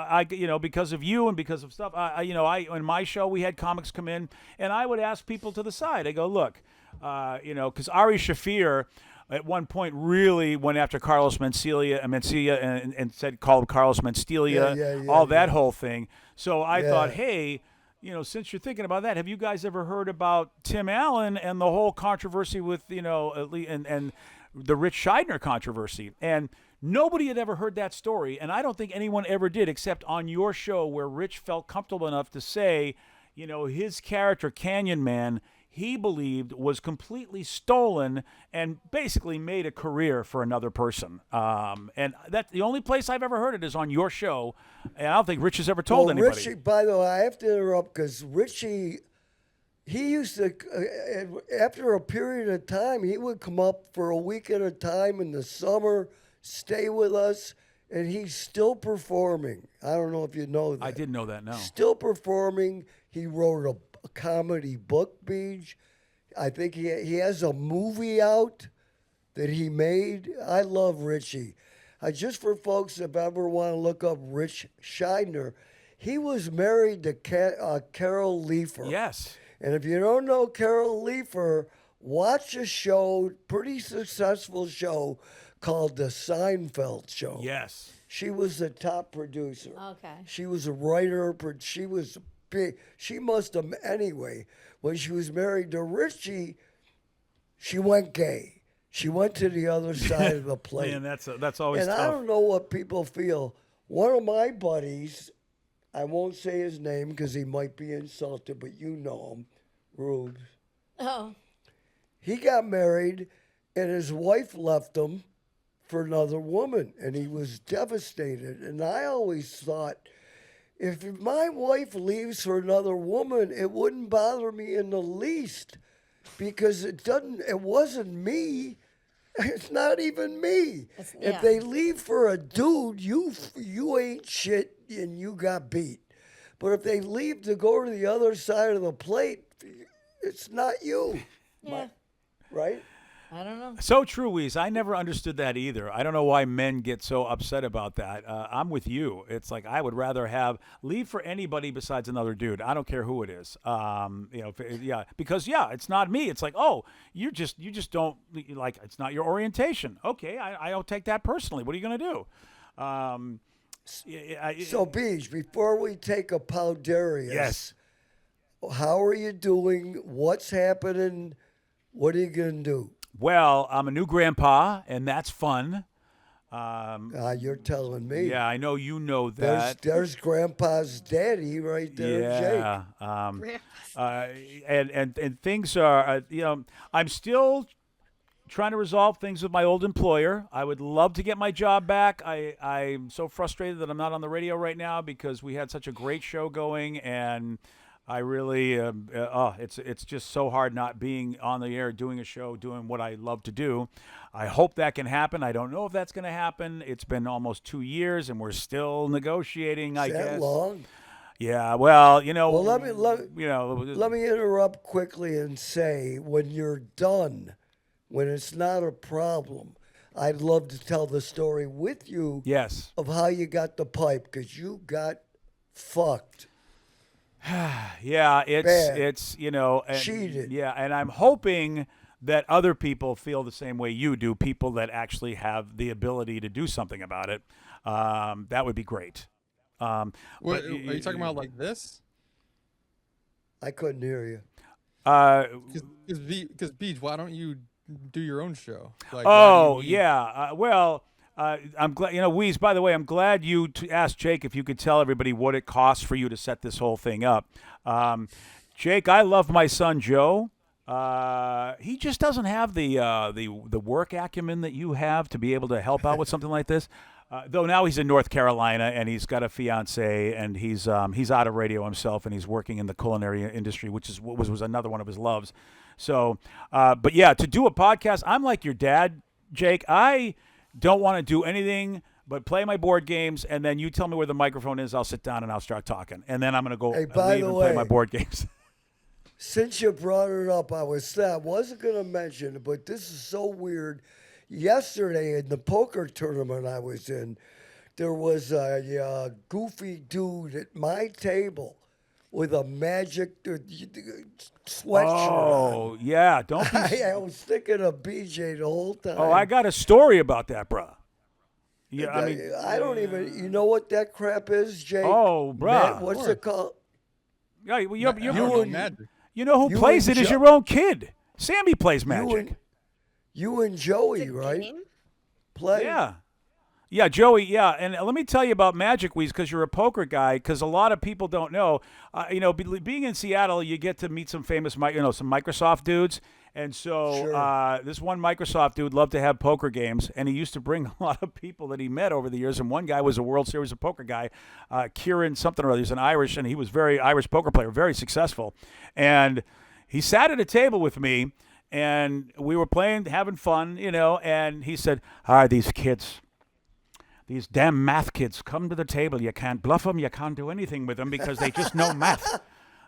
[SPEAKER 5] because of you and because of stuff. In my show we had comics come in and I would ask people to the side. I go, look, because Ari Shaffir at one point really went after Carlos Mencia and said, called Carlos Mencia, that whole thing. So I thought, hey, since you're thinking about that, have you guys ever heard about Tim Allen and the whole controversy with, and the Rich Scheidner controversy? And nobody had ever heard that story, and I don't think anyone ever did except on your show where Rich felt comfortable enough to say, his character, Canyon Man, he believed was completely stolen and basically made a career for another person. And that's the only place I've ever heard it is on your show. And I don't think Rich has ever told anybody.
[SPEAKER 1] Richie, by the way, I have to interrupt because Richie, he used to, after a period of time, he would come up for a week at a time in the summer, stay with us, and he's still performing. I don't know if you know that.
[SPEAKER 5] I didn't know that, no.
[SPEAKER 1] Still performing. He wrote a comedy book, Beach. I think he has a movie out that he made. I love Richie. Just for folks that ever want to look up Rich Scheidner, he was married to Carol Leifer.
[SPEAKER 5] Yes.
[SPEAKER 1] And if you don't know Carol Leifer, watch a show, pretty successful show, called The Seinfeld Show.
[SPEAKER 5] Yes.
[SPEAKER 1] She was the top producer.
[SPEAKER 2] Okay.
[SPEAKER 1] She was a writer, but she was big. She must have, anyway, when she was married to Richie, she went gay. She went to the other side of the plate.
[SPEAKER 5] Man, that's always
[SPEAKER 1] and
[SPEAKER 5] tough.
[SPEAKER 1] I don't know what people feel. One of my buddies, I won't say his name because he might be insulted, but you know him, Rubes.
[SPEAKER 2] Oh.
[SPEAKER 1] He got married, and his wife left him for another woman, and he was devastated. And I always thought, if my wife leaves for another woman, it wouldn't bother me in the least because it wasn't me. It's not even me.
[SPEAKER 2] It's-
[SPEAKER 1] If
[SPEAKER 2] yeah.
[SPEAKER 1] they leave for a dude, you ain't shit and you got beat. But if they leave to go to the other side of the plate, it's not you,
[SPEAKER 2] Yeah.
[SPEAKER 1] right?
[SPEAKER 2] I don't know.
[SPEAKER 5] So true, Weeze. I never understood that either. I don't know why men get so upset about that. I'm with you. It's like I would rather leave for anybody besides another dude. I don't care who it is. Because it's not me. It's like, oh, you just don't like. It's not your orientation. Okay, I don't take that personally. What are you gonna do?
[SPEAKER 1] So, Beach, before we take a Powdarius,
[SPEAKER 5] Yes.
[SPEAKER 1] how are you doing? What's happening? What are you going to do?
[SPEAKER 5] Well, I'm a new grandpa, and that's fun.
[SPEAKER 1] You're telling me.
[SPEAKER 5] Yeah, I know you know that.
[SPEAKER 1] There's Grandpa's daddy right there, Jake.
[SPEAKER 5] And things are, I'm still trying to resolve things with my old employer. I would love to get my job back. I'm so frustrated that I'm not on the radio right now because we had such a great show going, and I really, it's just so hard not being on the air, doing a show, doing what I love to do. I hope that can happen. I don't know if that's going to happen. It's been almost 2 years, and we're still negotiating, I
[SPEAKER 1] Is
[SPEAKER 5] guess.
[SPEAKER 1] that long?
[SPEAKER 5] Yeah, well,
[SPEAKER 1] Well, let me interrupt quickly and say, when you're done, when it's not a problem, I'd love to tell the story with you
[SPEAKER 5] yes.
[SPEAKER 1] of how you got the pipe, because you got fucked.
[SPEAKER 5] Yeah,
[SPEAKER 1] Bad.
[SPEAKER 5] it's
[SPEAKER 1] Cheated.
[SPEAKER 5] Yeah, and I'm hoping that other people feel the same way you do, people that actually have the ability to do something about it. That would be great.
[SPEAKER 3] What, are you talking about like this?
[SPEAKER 1] I couldn't hear you.
[SPEAKER 3] Because Beach, why don't you do your own show? Like, why do you need-
[SPEAKER 5] I'm glad, Weeze, by the way, I'm glad you asked Jake if you could tell everybody what it costs for you to set this whole thing up. Jake, I love my son, Joe. He just doesn't have the work acumen that you have to be able to help out with something like this. Though now he's in North Carolina and he's got a fiance and he's out of radio himself and he's working in the culinary industry, which was another one of his loves. So, but yeah, to do a podcast, I'm like your dad, Jake. I don't want to do anything but play my board games, and then you tell me where the microphone is. I'll sit down and I'll start talking, and then I'm going to go
[SPEAKER 1] Hey,
[SPEAKER 5] leave
[SPEAKER 1] by
[SPEAKER 5] and
[SPEAKER 1] the
[SPEAKER 5] play
[SPEAKER 1] way,
[SPEAKER 5] my board games.
[SPEAKER 1] Since you brought it up, I wasn't going to mention it, but this is so weird. Yesterday in the poker tournament I was in, there was a goofy dude at my table with a magic sweatshirt on.
[SPEAKER 5] Oh yeah, don't be.
[SPEAKER 1] I was thinking of BJ the whole time.
[SPEAKER 5] Oh, I got a story about that, bruh. Yeah, I mean,
[SPEAKER 1] I don't even. You know what that crap is, Jake?
[SPEAKER 5] Oh, bruh.
[SPEAKER 1] What's it called?
[SPEAKER 5] yeah, well,
[SPEAKER 3] I don't know magic.
[SPEAKER 5] you know who
[SPEAKER 1] you
[SPEAKER 5] plays
[SPEAKER 1] and
[SPEAKER 5] it is
[SPEAKER 1] Jo-
[SPEAKER 5] your own kid. Sammy plays magic.
[SPEAKER 1] You and Joey, right?
[SPEAKER 4] Game?
[SPEAKER 1] Play.
[SPEAKER 5] Yeah, Joey. Yeah, and let me tell you about Magic Weeze because you're a poker guy. Because a lot of people don't know. Being in Seattle, you get to meet some famous, some Microsoft dudes. And so
[SPEAKER 1] Sure.
[SPEAKER 5] this one Microsoft dude loved to have poker games, and he used to bring a lot of people that he met over the years. And one guy was a World Series of Poker guy, Kieran something or other. He's an Irish, and he was very Irish poker player, very successful. And he sat at a table with me, and we were playing, having fun, and he said, these kids. These damn math kids come to the table. You can't bluff them. You can't do anything with them because they just know math.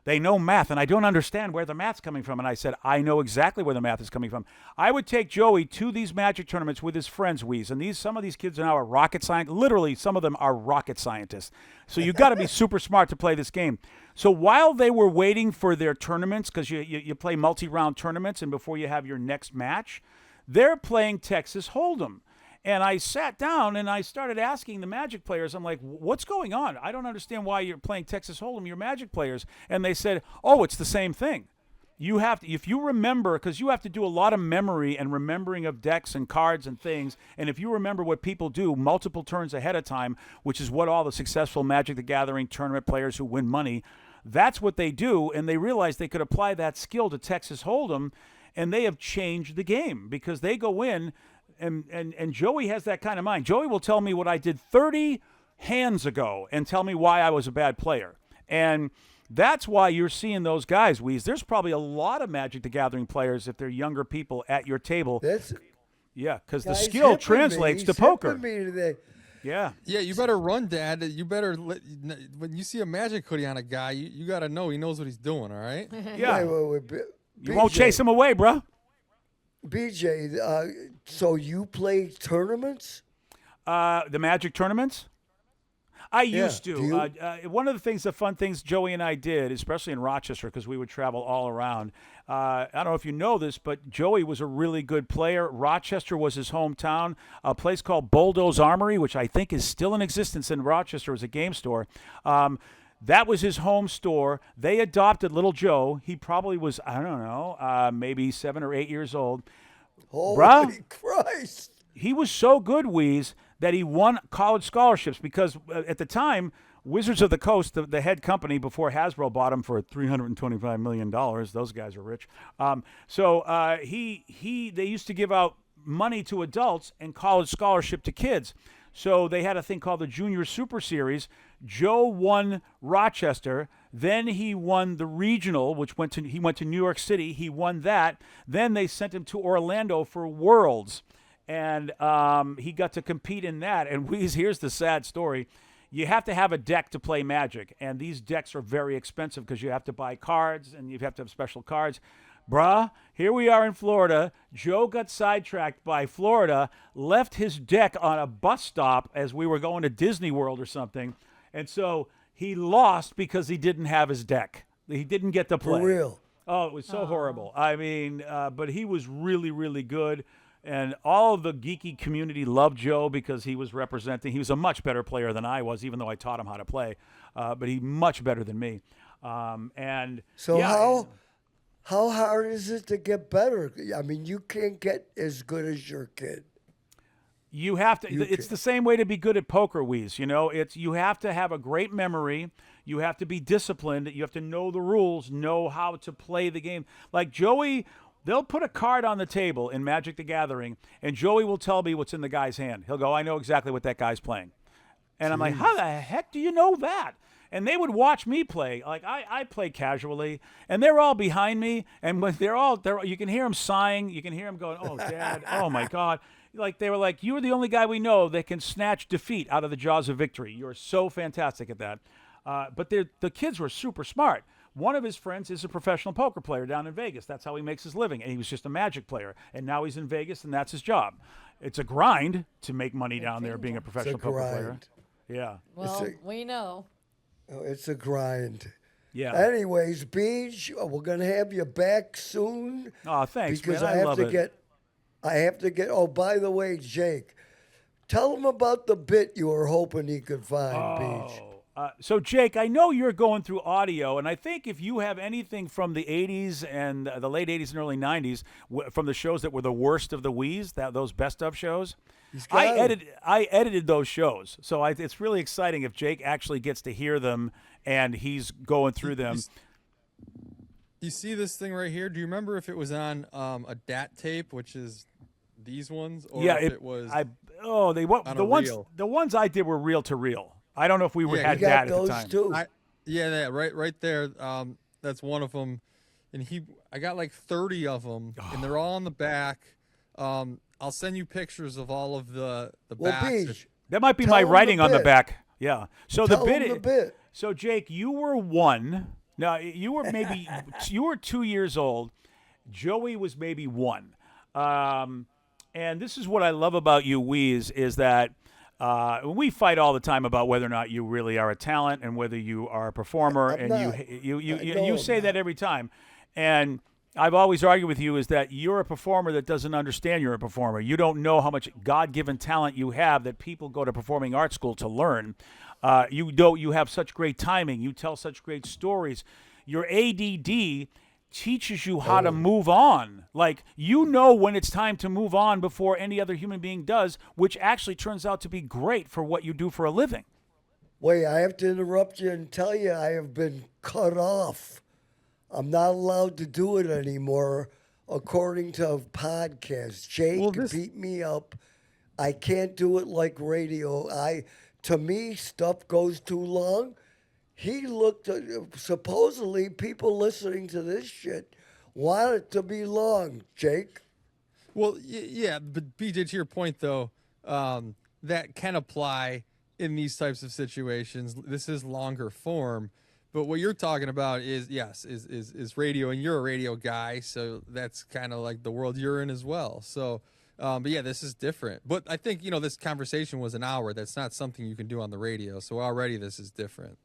[SPEAKER 5] They know math, and I don't understand where the math's coming from. And I said, I know exactly where the math is coming from. I would take Joey to these magic tournaments with his friends, Weeze, and some of these kids are now rocket scientists. Literally, some of them are rocket scientists. So you got to be super smart to play this game. So while they were waiting for their tournaments, because you play multi-round tournaments, and before you have your next match, they're playing Texas Hold'em. And I sat down and I started asking the Magic players, I'm like, what's going on? I don't understand why you're playing Texas Hold'em, you're Magic players. And they said, oh, it's the same thing. You have to, if you remember, because you have to do a lot of memory and remembering of decks and cards and things. And if you remember what people do multiple turns ahead of time, which is what all the successful Magic the Gathering tournament players who win money, that's what they do. And they realized they could apply that skill to Texas Hold'em, and they have changed the game because they go in. And Joey has that kind of mind. Joey will tell me what I did 30 hands ago and tell me why I was a bad player. And that's why you're seeing those guys, Weeze. There's probably a lot of Magic the Gathering players, if they're younger people, at your table. Yeah, because the
[SPEAKER 1] Guy's
[SPEAKER 5] skill
[SPEAKER 1] hipping me.
[SPEAKER 5] translates to
[SPEAKER 1] He's
[SPEAKER 5] poker.
[SPEAKER 1] hipping me today.
[SPEAKER 5] Yeah.
[SPEAKER 3] Yeah, you better run, Dad. You better when you see a magic hoodie on a guy, you got to know he knows what he's doing. All right.
[SPEAKER 5] Yeah.
[SPEAKER 1] Wait.
[SPEAKER 5] You won't chase him away, bro.
[SPEAKER 1] BJ, so you play tournaments?
[SPEAKER 5] The Magic tournaments? I used
[SPEAKER 1] Do
[SPEAKER 5] to.
[SPEAKER 1] you?
[SPEAKER 5] One of the fun things Joey and I did, especially in Rochester, because we would travel all around. I don't know if you know this, but Joey was a really good player. Rochester was his hometown. A place called Boldo's Armory, which I think is still in existence in Rochester, was a game store. That was his home store. They adopted little Joe. He probably was, I don't know, maybe 7 or 8 years old.
[SPEAKER 1] Holy
[SPEAKER 5] Bruh.
[SPEAKER 1] Christ.
[SPEAKER 5] He was so good, Wease, that he won college scholarships because at the time, Wizards of the Coast, the head company before Hasbro bought him for $325 million. Those guys are rich. They used to give out money to adults and college scholarship to kids. So they had a thing called the Junior Super Series. Joe won Rochester. Then he won the regional, he went to New York City. He won that. Then they sent him to Orlando for Worlds. And he got to compete in that. And here's the sad story. You have to have a deck to play Magic. And these decks are very expensive because you have to buy cards and you have to have special cards. Bruh, here we are in Florida. Joe got sidetracked by Florida, left his deck on a bus stop as we were going to Disney World or something. And so he lost because he didn't have his deck. He didn't get to play.
[SPEAKER 1] For real.
[SPEAKER 5] Oh, it was so horrible. I mean, but he was really, really good. And all of the geeky community loved Joe because he was representing. He was a much better player than I was, even though I taught him how to play. But he's much better than me.
[SPEAKER 1] So
[SPEAKER 5] yeah,
[SPEAKER 1] how hard is it to get better? I mean, you can't get as good as your kid.
[SPEAKER 5] you have to. It's the same way to be good at poker, Weeze. You know, you have to have a great memory. You have to be disciplined. You have to know the rules, know how to play the game. Like Joey. They'll put a card on the table in Magic the Gathering, and Joey will tell me what's in the guy's hand. He'll go, I know exactly what that guy's playing. And I'm like, how the heck do you know that? And they would watch me play. Like, I play casually, and they're all behind me, and when you can hear them sighing. You can hear them going, oh, Dad, oh, my God. Like, they were like, you are the only guy we know that can snatch defeat out of the jaws of victory. You're so fantastic at that. But the kids were super smart. One of his friends is a professional poker player down in Vegas. That's how he makes his living. And he was just a Magic player. And now he's in Vegas, and that's his job. It's a grind to make money down there being a professional poker player. Yeah.
[SPEAKER 2] Well, we know.
[SPEAKER 1] It's a grind.
[SPEAKER 5] Yeah.
[SPEAKER 1] Anyways, Beach, we're gonna have you back soon.
[SPEAKER 5] Oh, thanks,
[SPEAKER 1] because
[SPEAKER 5] man. I love it.
[SPEAKER 1] I have to get. Oh, by the way, Jake, tell him about the bit you were hoping he could find, Beach.
[SPEAKER 5] So, Jake, I know you're going through audio, and I think if you have anything from the 80s and the late 80s and early 90s, from the shows that were the worst of the Weeze, those best of shows, I edited those shows. So it's really exciting if Jake actually gets to hear them and he's going through them.
[SPEAKER 3] You see this thing right here? Do you remember if it was on a DAT tape, which is these ones, or if it was
[SPEAKER 5] the ones I did were reel to reel. I don't know if we had that at the time.
[SPEAKER 1] Too.
[SPEAKER 3] Right there. That's one of them, and I got like 30 of them, and they're all on the back. I'll send you pictures of all of the backs.
[SPEAKER 1] Beach,
[SPEAKER 5] that might be my writing on the back. Yeah. So
[SPEAKER 1] tell him the bit.
[SPEAKER 5] So Jake, you were one. Now you were maybe you were 2 years old. Joey was maybe one. And this is what I love about you, Weeze, is that. We fight all the time about whether or not you really are a talent and whether you are a performer, you say that every time. And I've always argued with you is that you're a performer that doesn't understand you're a performer. You don't know how much God-given talent you have that people go to performing arts school to learn. You have such great timing. You tell such great stories. Your ADD teaches you how to move on. Like, you know when it's time to move on before any other human being does, which actually turns out to be great for what you do for a living.
[SPEAKER 1] Wait, I have to interrupt you and tell you I have been cut off. I'm not allowed to do it anymore, according to podcasts. Jake beat me up. I can't do it like radio. To me, stuff goes too long. He looked at, supposedly people listening to this shit want it to be long, Jake.
[SPEAKER 3] Well, yeah, but BJ, to your point though, that can apply in these types of situations. This is longer form, but what you're talking about is yes, is radio, and you're a radio guy, so that's kind of like the world you're in as well. So, but yeah, this is different. But I think this conversation was an hour. That's not something you can do on the radio. So already this is different.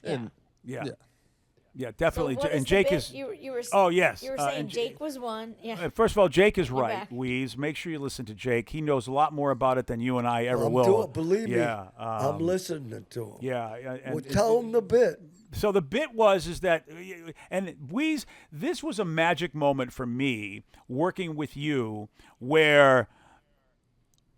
[SPEAKER 3] And
[SPEAKER 5] Yeah.
[SPEAKER 3] yeah.
[SPEAKER 5] Yeah, definitely.
[SPEAKER 2] So what
[SPEAKER 5] And
[SPEAKER 2] is the
[SPEAKER 5] Jake
[SPEAKER 2] bit?
[SPEAKER 5] is.
[SPEAKER 2] You were.
[SPEAKER 5] Oh, yes.
[SPEAKER 2] You were
[SPEAKER 5] Uh,
[SPEAKER 2] saying
[SPEAKER 5] and
[SPEAKER 2] Jake was one. Yeah.
[SPEAKER 5] First of all, Jake is right,
[SPEAKER 2] back.
[SPEAKER 5] Weeze. Make sure you listen to Jake. He knows a lot more about it than you and I ever
[SPEAKER 1] I'm
[SPEAKER 5] will.
[SPEAKER 1] doing, believe me,
[SPEAKER 5] Yeah.
[SPEAKER 1] I'm listening to him.
[SPEAKER 5] Yeah.
[SPEAKER 1] Well, tell him the bit.
[SPEAKER 5] So the bit is that, and Weeze, this was a magic moment for me working with you where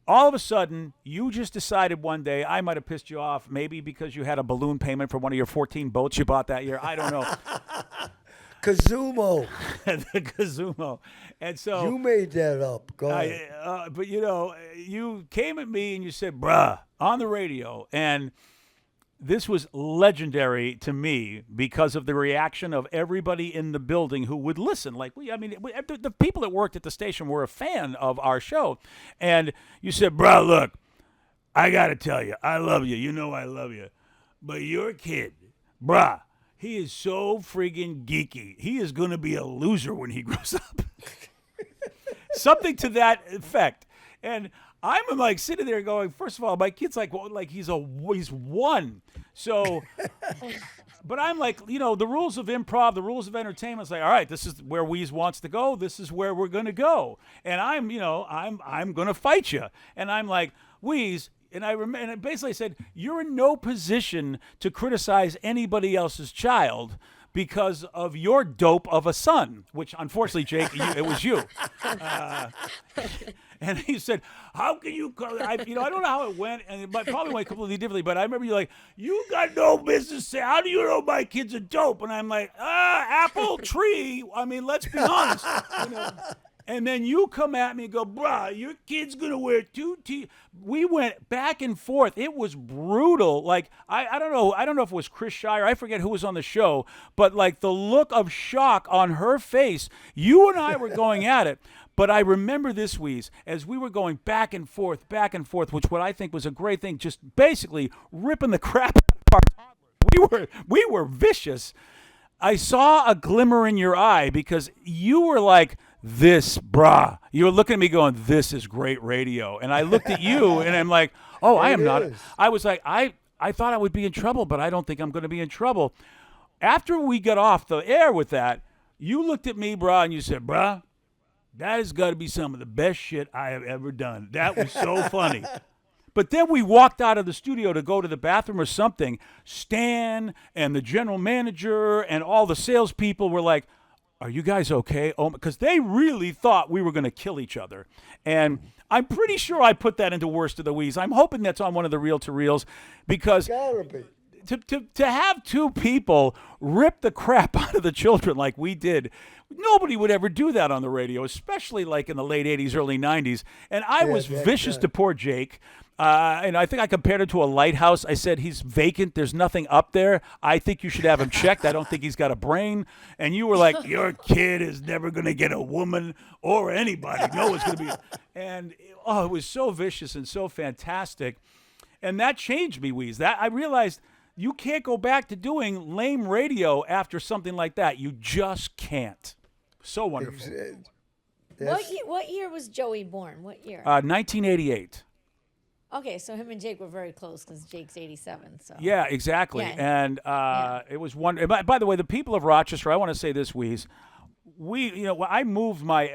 [SPEAKER 5] all of a sudden you just decided one day, I might have pissed you off, maybe because you had a balloon payment for one of your 14 boats you bought that year. I don't know.
[SPEAKER 1] Kazumo.
[SPEAKER 5] The Kazumo. And so
[SPEAKER 1] You made that up. Go ahead.
[SPEAKER 5] but you came at me and you said, bruh, on the radio. And this was legendary to me because of the reaction of everybody in the building who would listen. The people that worked at the station were a fan of our show. And you said, bruh, look, I got to tell you, I love you. You know I love you. But your kid, bruh, he is so friggin' geeky. He is going to be a loser when he grows up. Something to that effect. And I'm like sitting there going, first of all, my kid's like he's one. So, but I'm like, the rules of improv, the rules of entertainment. It's like, all right, this is where Weeze wants to go. This is where we're going to go. And I'm going to fight you. And I'm like, Weeze. And I basically said, you're in no position to criticize anybody else's child because of your dope of a son, which unfortunately, Jake, it was you. And he said, how can you call I don't know how it went, and it probably went completely differently, but I remember you like, you got no business saying, how do you know my kid's a dope? And I'm like, apple tree. I mean, let's be honest. And then you come at me and go, bruh, your kid's going to wear two T. We went back and forth. It was brutal. Like, I don't know. I don't know if it was Chris Shire. I forget who was on the show. But, like, the look of shock on her face, you and I were going at it. But I remember this, Weeze, as we were going back and forth, which what I think was a great thing, just basically ripping the crap out of our toddlers. We were vicious. I saw a glimmer in your eye because you were like, this, brah. You were looking at me going, this is great radio. And I looked at you and I'm like, oh, I am not. I was like, I thought I would be in trouble, but I don't think I'm going to be in trouble. After we got off the air with that, you looked at me, brah, and you said, brah, that has got to be some of the best shit I have ever done. That was so funny. But then we walked out of the studio to go to the bathroom or something. Stan and the general manager and all the salespeople were like, are you guys okay? Oh, because they really thought we were going to kill each other. And I'm pretty sure I put that into Worst of the Weeze. I'm hoping that's on one of the reel-to-reels because
[SPEAKER 1] Gotta be.
[SPEAKER 5] to have two people rip the crap out of the children like we did, nobody would ever do that on the radio, especially like in the late 80s, early 90s. And I was vicious to poor Jake. And I think I compared it to a lighthouse. I said, he's vacant. There's nothing up there. I think you should have him checked. I don't think he's got a brain. And you were like, your kid is never going to get a woman or anybody. No one's going to be. And, it was so vicious and so fantastic. And that changed me, Weeze. That I realized you can't go back to doing lame radio after something like that. You just can't. So wonderful.
[SPEAKER 2] What year was Joey born? What year?
[SPEAKER 5] 1988.
[SPEAKER 2] Okay, so him and Jake were very close because Jake's 87. So
[SPEAKER 5] Yeah, exactly.
[SPEAKER 2] Yeah.
[SPEAKER 5] And it was one. By the way, the people of Rochester, I want to say this, Weeze. I moved my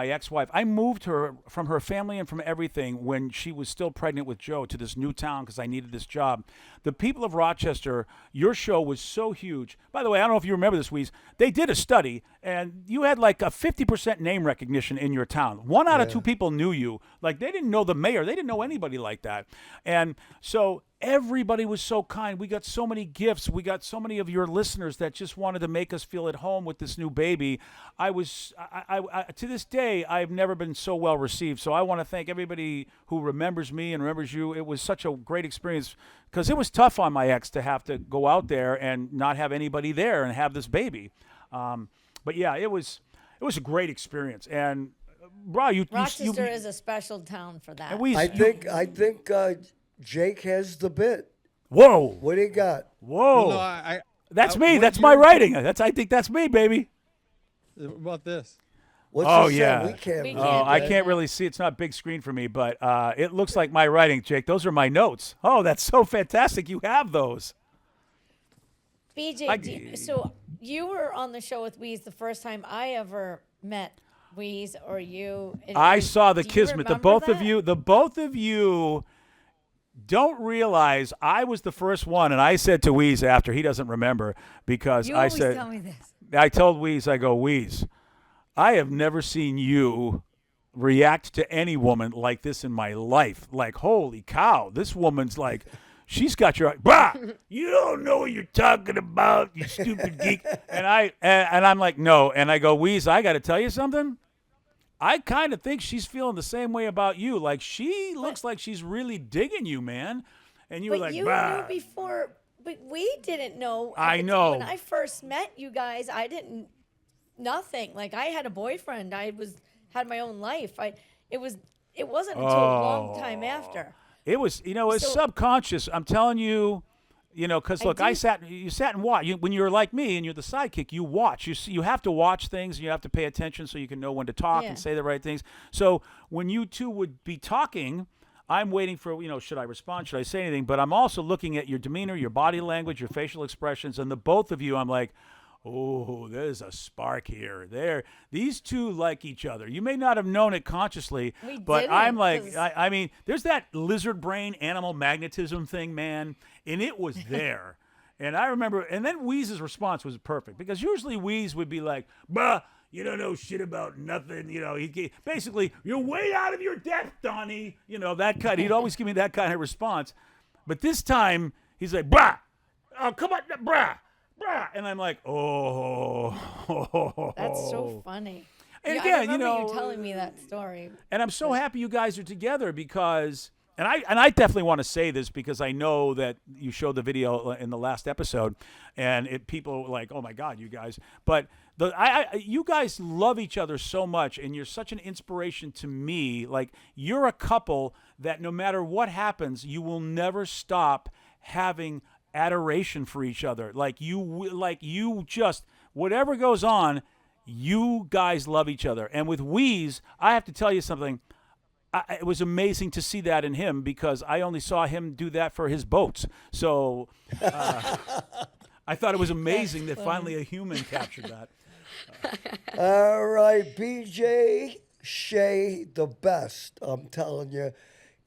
[SPEAKER 5] ex-wife. I moved her from her family and from everything when she was still pregnant with Joe to this new town because I needed this job. The people of Rochester, your show was so huge. By the way, I don't know if you remember this, Weeze. They did a study, and you had like a 50% name recognition in your town. 1 out of 2 people knew you. Like, they didn't know the mayor. They didn't know anybody like that. And so everybody was so kind. We got so many gifts. We got so many of your listeners that just wanted to make us feel at home with this new baby. I to this day, I've never been so well received. So I want to thank everybody who remembers me and remembers you. It was such a great experience because it was tough on my ex to have to go out there and not have anybody there and have this baby. But yeah, it was a great experience. And bro,
[SPEAKER 2] Rochester is a special town for that.
[SPEAKER 5] and we,
[SPEAKER 1] I think Jake has the bit.
[SPEAKER 5] whoa,
[SPEAKER 1] What do you got?
[SPEAKER 5] whoa.
[SPEAKER 3] Well, no,
[SPEAKER 5] That's me.
[SPEAKER 3] what
[SPEAKER 5] That's
[SPEAKER 3] you-
[SPEAKER 5] my writing. I think that's me, baby.
[SPEAKER 3] What about this?
[SPEAKER 1] What's
[SPEAKER 5] Oh,
[SPEAKER 1] it say?
[SPEAKER 5] yeah.
[SPEAKER 1] We can't.
[SPEAKER 2] We
[SPEAKER 1] read
[SPEAKER 2] can't
[SPEAKER 5] Oh, I
[SPEAKER 1] that.
[SPEAKER 5] can't really see. It's not big screen for me, but it looks like my writing, Jake. Those are my notes. Oh, that's so fantastic. You have those.
[SPEAKER 2] BJ, so you were on the show with Wease the first time I ever met Wease or you.
[SPEAKER 5] I saw the
[SPEAKER 2] do you
[SPEAKER 5] kismet. The
[SPEAKER 2] remember
[SPEAKER 5] both of you don't realize I was the first one, and I said to Weeze after, he doesn't remember, because
[SPEAKER 2] You
[SPEAKER 5] I
[SPEAKER 2] always
[SPEAKER 5] said,
[SPEAKER 2] tell me this.
[SPEAKER 5] I told Weeze, I go, Weeze, I have never seen you react to any woman like this in my life. Like, holy cow, this woman's like, she's got your, brah, you don't know what you're talking about, you stupid geek. And I'm like, no. And I go, Weeze, I got to tell you something. I kind of think she's feeling the same way about you. Like, she looks like she's really digging you, man. And you were
[SPEAKER 2] But
[SPEAKER 5] like,
[SPEAKER 2] you
[SPEAKER 5] bah.
[SPEAKER 2] knew before, but we didn't know.
[SPEAKER 5] I know.
[SPEAKER 2] When I first met you guys, I didn't, nothing. Like, I had a boyfriend. Had my own life. It wasn't until a long time after.
[SPEAKER 5] It was, it's
[SPEAKER 2] So-
[SPEAKER 5] subconscious. I'm telling you, because look, you sat and watched. When you're like me and you're the sidekick, you watch. You have to watch things and you have to pay attention so you can know when to talk
[SPEAKER 2] Yeah.
[SPEAKER 5] and say the right things. So when you two would be talking, I'm waiting for, should I respond? Should I say anything? But I'm also looking at your demeanor, your body language, your facial expressions, and the both of you, I'm like, oh, there's a spark here. These two like each other. You may not have known it consciously,
[SPEAKER 2] We
[SPEAKER 5] but
[SPEAKER 2] didn't,
[SPEAKER 5] I'm like,
[SPEAKER 2] 'cause-
[SPEAKER 5] I mean, there's that lizard brain animal magnetism thing, man, and it was there. And I remember, and then Weeze's response was perfect, because usually Weeze would be like, bruh, you don't know shit about nothing. Basically, you're way out of your depth, Donnie. That kind. He'd always give me that kind of response. But this time, he's like, bruh, oh, come on, bruh. And I'm like, oh.
[SPEAKER 2] That's so funny.
[SPEAKER 5] And
[SPEAKER 2] Yeah,
[SPEAKER 5] again,
[SPEAKER 2] I remember you telling me that story.
[SPEAKER 5] And I'm so happy you guys are together because, and I definitely want to say this because I know that you showed the video in the last episode, and people were like, oh my God, you guys. But you guys love each other so much, and you're such an inspiration to me. Like, you're a couple that no matter what happens, you will never stop having adoration for each other. Like you just, whatever goes on, you guys love each other. And with Weeze, I have to tell you something. It was amazing to see that in him, because I only saw him do that for his boats. So I thought it was amazing that finally a human captured that.
[SPEAKER 1] All right, BJ Shea, the best. I'm telling you.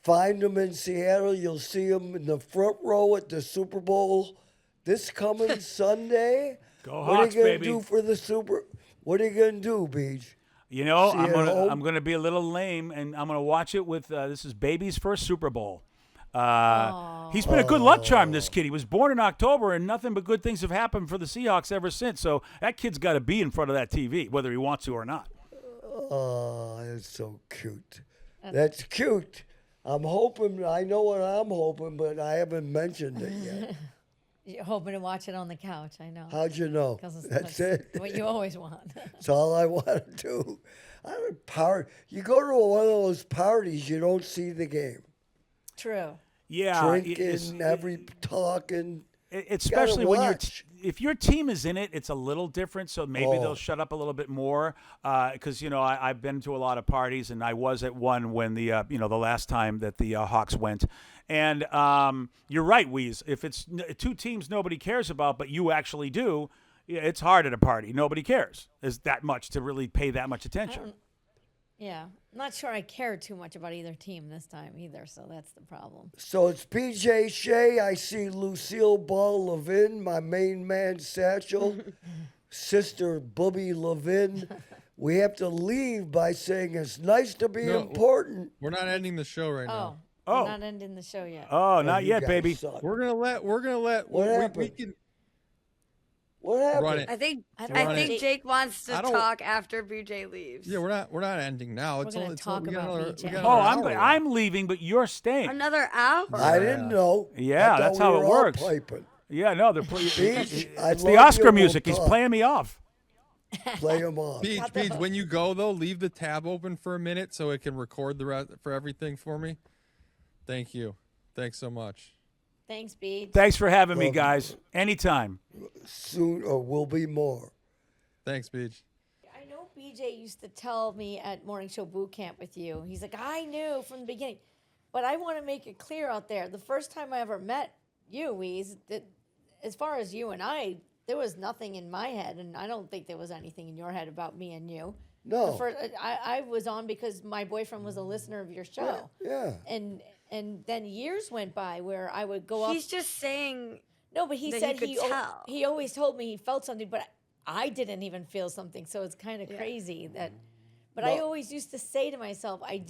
[SPEAKER 1] Find him in Seattle. You'll see him in the front row at the Super Bowl this coming Sunday.
[SPEAKER 5] Go
[SPEAKER 1] What
[SPEAKER 5] Hawks,
[SPEAKER 1] are you gonna
[SPEAKER 5] baby.
[SPEAKER 1] do for the Super? What are you gonna do, Beach? See you at home?
[SPEAKER 5] I'm gonna be a little lame, and I'm gonna watch it with. This is baby's first Super Bowl. He's been a good luck charm, this kid. He was born in October, and nothing but good things have happened for the Seahawks ever since. So that kid's got to be in front of that TV, whether he wants to or not.
[SPEAKER 1] Oh, that's so cute. That's cute. I'm hoping. I know what I'm hoping, but I haven't mentioned it yet.
[SPEAKER 2] You're hoping to watch it on the couch. I know.
[SPEAKER 1] How'd you know?
[SPEAKER 2] 'Cause
[SPEAKER 1] That's it.
[SPEAKER 2] What you always want.
[SPEAKER 1] That's all I want to do. I don't party. You go to one of those parties, you don't see the game.
[SPEAKER 2] True.
[SPEAKER 5] Yeah,
[SPEAKER 1] Drinking, talking.
[SPEAKER 5] especially when
[SPEAKER 1] watch.
[SPEAKER 5] if your team is in it, it's a little different. So maybe they'll shut up a little bit more. Because I've been to a lot of parties, and I was at one when the the last time that the Hawks went. And you're right, Weeze. If it's two teams nobody cares about, but you actually do, it's hard at a party. Nobody cares. Is that much to really pay that much attention.
[SPEAKER 2] Yeah. I'm not sure I care too much about either team this time either, so that's the problem.
[SPEAKER 1] So it's BJ Shea. I see Lucille Ball Levin, my main man Satchel, sister Bubby Levin. We have to leave by saying it's nice to be
[SPEAKER 3] No,
[SPEAKER 1] important.
[SPEAKER 3] We're not ending the show right now.
[SPEAKER 2] We're not ending the show yet.
[SPEAKER 5] Oh, not
[SPEAKER 1] You
[SPEAKER 5] yet,
[SPEAKER 1] guys
[SPEAKER 5] baby.
[SPEAKER 1] suck.
[SPEAKER 3] We're gonna let.
[SPEAKER 1] What
[SPEAKER 3] we
[SPEAKER 1] happened?
[SPEAKER 3] can
[SPEAKER 1] What happened?
[SPEAKER 3] run it.
[SPEAKER 4] I think
[SPEAKER 3] Run it.
[SPEAKER 4] Jake wants to
[SPEAKER 3] I don't-
[SPEAKER 4] talk after BJ leaves.
[SPEAKER 3] Yeah, we're not ending now. It's
[SPEAKER 2] gonna
[SPEAKER 3] only
[SPEAKER 2] talk
[SPEAKER 3] we got
[SPEAKER 2] about
[SPEAKER 3] another,
[SPEAKER 2] BJ.
[SPEAKER 3] we got
[SPEAKER 5] Oh,
[SPEAKER 3] another hour.
[SPEAKER 5] I'm leaving, but you're staying.
[SPEAKER 4] Another hour?
[SPEAKER 1] I didn't know.
[SPEAKER 5] Yeah,
[SPEAKER 1] I thought
[SPEAKER 5] that's
[SPEAKER 1] we
[SPEAKER 5] how
[SPEAKER 1] were
[SPEAKER 5] it
[SPEAKER 1] all
[SPEAKER 5] works.
[SPEAKER 1] Piping.
[SPEAKER 5] Yeah, no, they're
[SPEAKER 1] Beach, I
[SPEAKER 5] it's
[SPEAKER 1] love
[SPEAKER 5] the
[SPEAKER 1] you,
[SPEAKER 5] Oscar
[SPEAKER 1] we'll
[SPEAKER 5] music. He's
[SPEAKER 1] talk.
[SPEAKER 5] playing me off.
[SPEAKER 1] Play them off.
[SPEAKER 3] Peach, when you go though, leave the tab open for a minute so it can record the rest for everything for me. Thank you. Thanks so much.
[SPEAKER 2] Thanks, Beach.
[SPEAKER 5] Thanks for having me, guys. Anytime.
[SPEAKER 1] Soon or will be more.
[SPEAKER 3] Thanks, Peach.
[SPEAKER 2] I know BJ used to tell me at Morning Show Boot Camp with you. He's like, I knew from the beginning. But I want to make it clear out there. The first time I ever met you, Wease, that as far as you and I, there was nothing in my head, and I don't think there was anything in your head about me and you.
[SPEAKER 1] No.
[SPEAKER 2] I was on because my boyfriend was a listener of your show.
[SPEAKER 1] Yeah.
[SPEAKER 2] And then years went by where I would go up.
[SPEAKER 4] He's just saying.
[SPEAKER 2] No, but he
[SPEAKER 4] that
[SPEAKER 2] said
[SPEAKER 4] you could tell.
[SPEAKER 2] he always told me he felt something, but I didn't even feel something. So it's kind of crazy that. But I always used to say to myself, I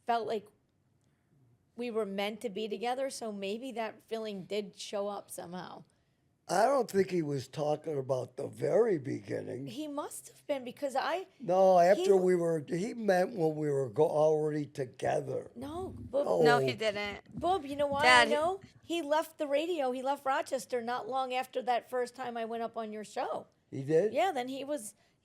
[SPEAKER 2] felt like we were meant to be together. So maybe that feeling did show up somehow.
[SPEAKER 1] I don't think he was talking about the very beginning.
[SPEAKER 2] He must have been because
[SPEAKER 1] No, he meant when we were already together.
[SPEAKER 2] No, Bub,
[SPEAKER 1] Oh.
[SPEAKER 4] No, he didn't.
[SPEAKER 2] Bub, you know why
[SPEAKER 4] Dad,
[SPEAKER 2] I know? He left the radio. He left Rochester not long after that first time I went up on your show.
[SPEAKER 1] He did?
[SPEAKER 2] Yeah, then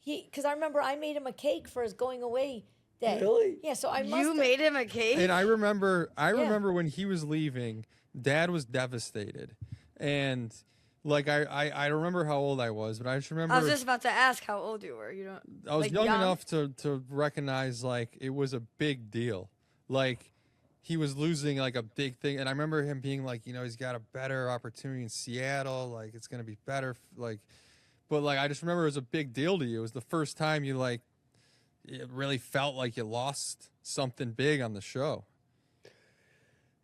[SPEAKER 2] because I remember I made him a cake for his going away day.
[SPEAKER 1] Really?
[SPEAKER 2] Yeah, so I must
[SPEAKER 4] You
[SPEAKER 2] have,
[SPEAKER 4] made him a cake?
[SPEAKER 3] And I remember when he was leaving, Dad was devastated. And like I remember how old I was, but I just remember
[SPEAKER 4] I was just about to ask how old you were.
[SPEAKER 3] I was
[SPEAKER 4] like,
[SPEAKER 3] young enough to recognize like it was a big deal. Like he was losing like a big thing, and I remember him being like, he's got a better opportunity in Seattle, like it's gonna be better, like. But like I just remember it was a big deal to you. It was the first time you like it really felt like you lost something big on the show.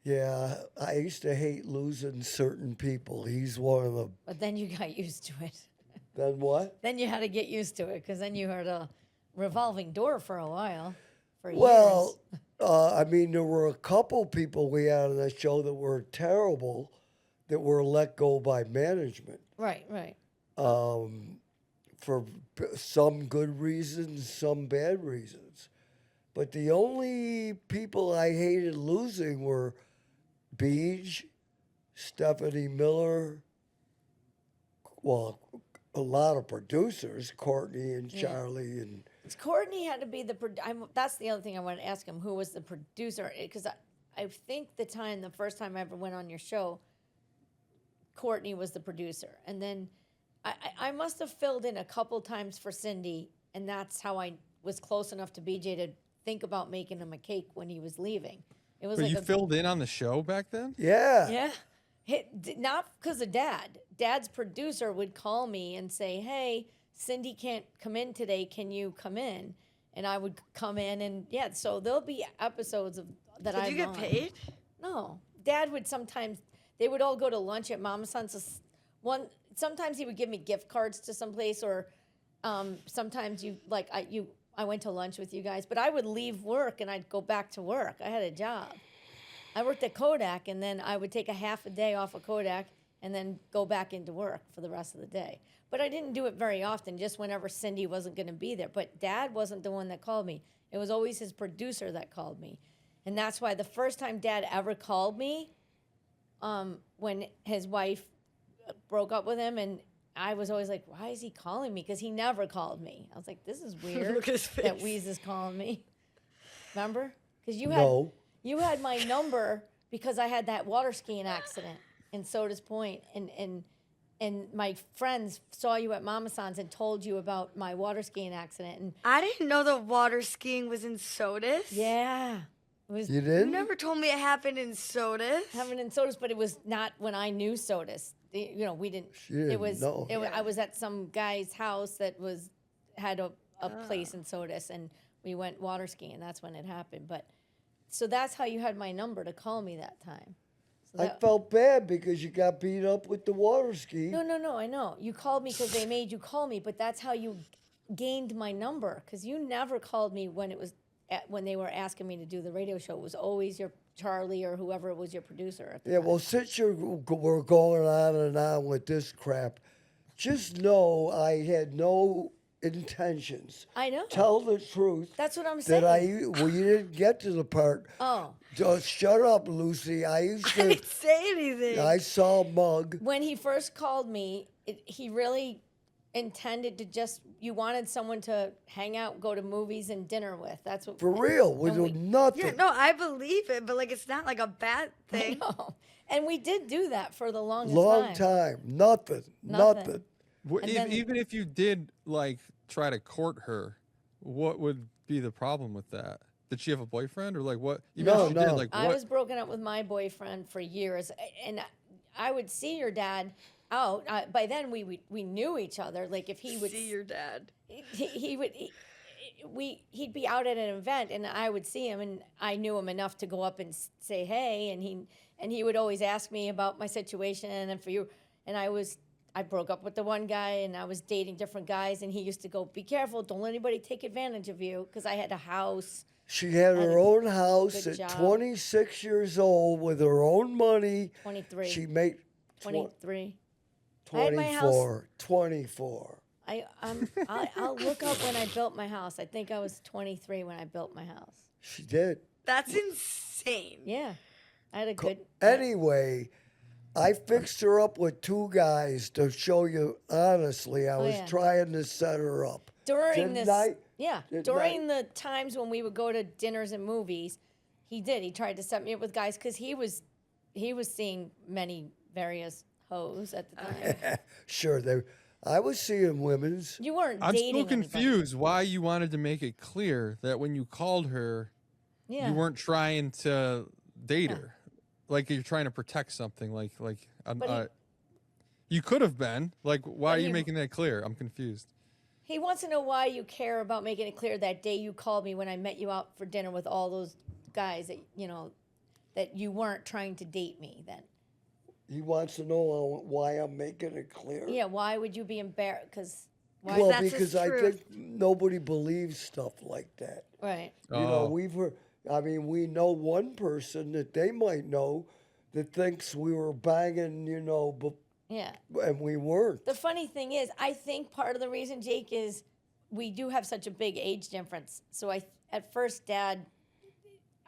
[SPEAKER 1] Yeah, I used to hate losing certain people. He's one of them.
[SPEAKER 2] But then you got used to it.
[SPEAKER 1] Then what?
[SPEAKER 2] Then you had to get used to it because then you heard a revolving door for a while. For
[SPEAKER 1] Well,
[SPEAKER 2] years.
[SPEAKER 1] I mean, there were a couple people we had on that show that were terrible that were let go by management.
[SPEAKER 2] Right.
[SPEAKER 1] For some good reasons, some bad reasons. But the only people I hated losing were Beej, Stephanie Miller, well, a lot of producers, Courtney and Charlie and...
[SPEAKER 2] Courtney had to be that's the other thing I wanted to ask him. Who was the producer? Because I think the first time I ever went on your show, Courtney was the producer. And then I must have filled in a couple times for Cindy, and that's how I was close enough to BJ to think about making him a cake when he was leaving. It was
[SPEAKER 3] But
[SPEAKER 2] like
[SPEAKER 3] you filled in on the show back then?
[SPEAKER 1] Yeah.
[SPEAKER 2] Not because of Dad. Dad's producer would call me and say, hey, Cindy can't come in today. Can you come in? And I would come in, and so there'll be episodes that I'm on.
[SPEAKER 4] Did you get paid?
[SPEAKER 2] No. Dad would sometimes, they would all go to lunch at Mama Son's. Sometimes he would give me gift cards to someplace, or sometimes I went to lunch with you guys, but I would leave work and I'd go back to work. I had a job. I worked at Kodak, and then I would take a half a day off of Kodak and then go back into work for the rest of the day. But I didn't do it very often, just whenever Cindy wasn't going to be there. But Dad wasn't the one that called me. It was always his producer that called me. And that's why the first time Dad ever called me, when his wife broke up with him, and I was always like, why is he calling me? Because he never called me. I was like, this is weird.
[SPEAKER 4] Look at his face.
[SPEAKER 2] That Wease is calling me. Remember? Because you had my number because I had that water skiing accident in Sodas Point, and my friends saw you at Mama San's and told you about my water skiing accident. And
[SPEAKER 4] I didn't know the water skiing was in Sodas.
[SPEAKER 2] yeah, it was
[SPEAKER 1] You
[SPEAKER 4] You
[SPEAKER 1] didn't?
[SPEAKER 4] never told me it happened in Sodas.
[SPEAKER 2] happened in Sodas, but it was not when I knew Sodas. We didn't.
[SPEAKER 1] She didn't
[SPEAKER 2] It was.
[SPEAKER 1] know.
[SPEAKER 2] I was at some guy's house that had a place in Sodas, and we went water skiing. That's when it happened. But so that's how you had my number to call me that time. So
[SPEAKER 1] I
[SPEAKER 2] that-
[SPEAKER 1] felt bad because you got beat up with the water ski.
[SPEAKER 2] No, I know. You called me because they made you call me, but that's how you gained my number. Because you never called me when when they were asking me to do the radio show. It was always your Charlie or whoever was your producer at the
[SPEAKER 1] Yeah,
[SPEAKER 2] time.
[SPEAKER 1] well, since we're going on and on with this crap, just know I had no intentions.
[SPEAKER 2] I know.
[SPEAKER 1] Tell the truth.
[SPEAKER 2] That's what I'm saying.
[SPEAKER 1] You didn't get to the part.
[SPEAKER 2] Oh.
[SPEAKER 1] Just shut up, Lucy. I used
[SPEAKER 4] I
[SPEAKER 1] to.
[SPEAKER 4] didn't say anything.
[SPEAKER 1] I saw Mug.
[SPEAKER 2] When he first called me, he really intended to just, you wanted someone to hang out, go to movies and dinner with. That's what.
[SPEAKER 1] For real, with
[SPEAKER 2] and we-
[SPEAKER 1] nothing.
[SPEAKER 4] Yeah, no, I believe it, but like it's not like a bad
[SPEAKER 2] I
[SPEAKER 4] thing.
[SPEAKER 2] know. And we did do that for the longest
[SPEAKER 1] Long
[SPEAKER 2] time.
[SPEAKER 1] time. Nothing.
[SPEAKER 2] Nothing. And then-
[SPEAKER 3] Even if you did like try to court her, what would be the problem with that? Did she have a boyfriend or like what? Even
[SPEAKER 1] No,
[SPEAKER 3] if she did,
[SPEAKER 1] no.
[SPEAKER 3] like
[SPEAKER 2] I
[SPEAKER 3] what?
[SPEAKER 2] was broken up with my boyfriend for years, and I would see your dad out. By then, we knew each other. Like if he would
[SPEAKER 4] See your dad.
[SPEAKER 2] he would he'd be out at an event, and I would see him, and I knew him enough to go up and say hey, and he would always ask me about my situation and for you, and I broke up with the one guy, and I was dating different guys, and he used to go, be careful, don't let anybody take advantage of you, because I had a house.
[SPEAKER 1] She had
[SPEAKER 2] Had
[SPEAKER 1] her
[SPEAKER 2] a
[SPEAKER 1] own house
[SPEAKER 2] good
[SPEAKER 1] at
[SPEAKER 2] job.
[SPEAKER 1] 26 years old with her own money.
[SPEAKER 2] 23.
[SPEAKER 1] She made
[SPEAKER 2] 23. I had my house-
[SPEAKER 1] 24.
[SPEAKER 2] I'll look up when I built my house. I think I was 23 when I built my house.
[SPEAKER 1] She did.
[SPEAKER 4] That's insane.
[SPEAKER 2] Yeah, I had a good.
[SPEAKER 1] Anyway, I fixed her up with two guys to show you honestly. I was
[SPEAKER 2] yeah.
[SPEAKER 1] trying to set her up.
[SPEAKER 2] During
[SPEAKER 1] Didn't
[SPEAKER 2] this,
[SPEAKER 1] I?
[SPEAKER 2] yeah,
[SPEAKER 1] Didn't
[SPEAKER 2] during the times when we would go to dinners and movies, he did. He tried to set me up with guys because he was seeing many various hoes at the time.
[SPEAKER 1] Sure, I was seeing women's.
[SPEAKER 2] You weren't
[SPEAKER 3] I'm
[SPEAKER 2] dating
[SPEAKER 3] still
[SPEAKER 2] anybody.
[SPEAKER 3] confused why you wanted to make it clear that when you called her,
[SPEAKER 2] Yeah,
[SPEAKER 3] you weren't trying to date her, like you're trying to protect something.
[SPEAKER 2] But
[SPEAKER 3] you could have been. Like, why
[SPEAKER 2] But
[SPEAKER 3] are you
[SPEAKER 2] he-
[SPEAKER 3] making that clear? I'm confused.
[SPEAKER 2] he wants to know why you care about making it clear that day you called me when I met you out for dinner with all those guys that that you weren't trying to date me then.
[SPEAKER 1] He wants to know why I'm making it clear.
[SPEAKER 2] Yeah, why would you be embarrassed? Because why?
[SPEAKER 1] Well,
[SPEAKER 4] That's his
[SPEAKER 1] because I
[SPEAKER 4] truth.
[SPEAKER 1] think nobody believes stuff like that.
[SPEAKER 2] Right.
[SPEAKER 1] You know,
[SPEAKER 3] Oh.
[SPEAKER 1] we've heard. I mean, we know one person that they might know that thinks we were banging,
[SPEAKER 2] Yeah.
[SPEAKER 1] and we weren't.
[SPEAKER 2] The funny thing is, I think part of the reason, Jake, is we do have such a big age difference. So at first, Dad,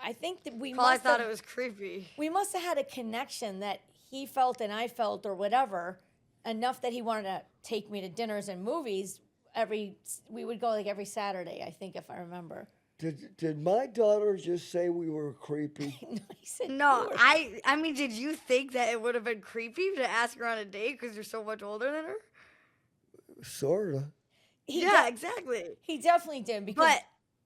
[SPEAKER 2] I think that we
[SPEAKER 4] Probably
[SPEAKER 2] must
[SPEAKER 4] thought
[SPEAKER 2] have,
[SPEAKER 4] it was creepy.
[SPEAKER 2] we must have had a connection that he felt and I felt or whatever, enough that he wanted to take me to dinners and movies we would go like every Saturday, I think, if I remember.
[SPEAKER 1] Did my daughter just say we were creepy?
[SPEAKER 2] No, he said
[SPEAKER 4] No,
[SPEAKER 2] you were-
[SPEAKER 4] I mean, did you think that it would have been creepy to ask her on a date because you're so much older than her?
[SPEAKER 1] Sorta.
[SPEAKER 2] he
[SPEAKER 4] Yeah,
[SPEAKER 2] de-
[SPEAKER 4] exactly.
[SPEAKER 2] he definitely did because
[SPEAKER 4] But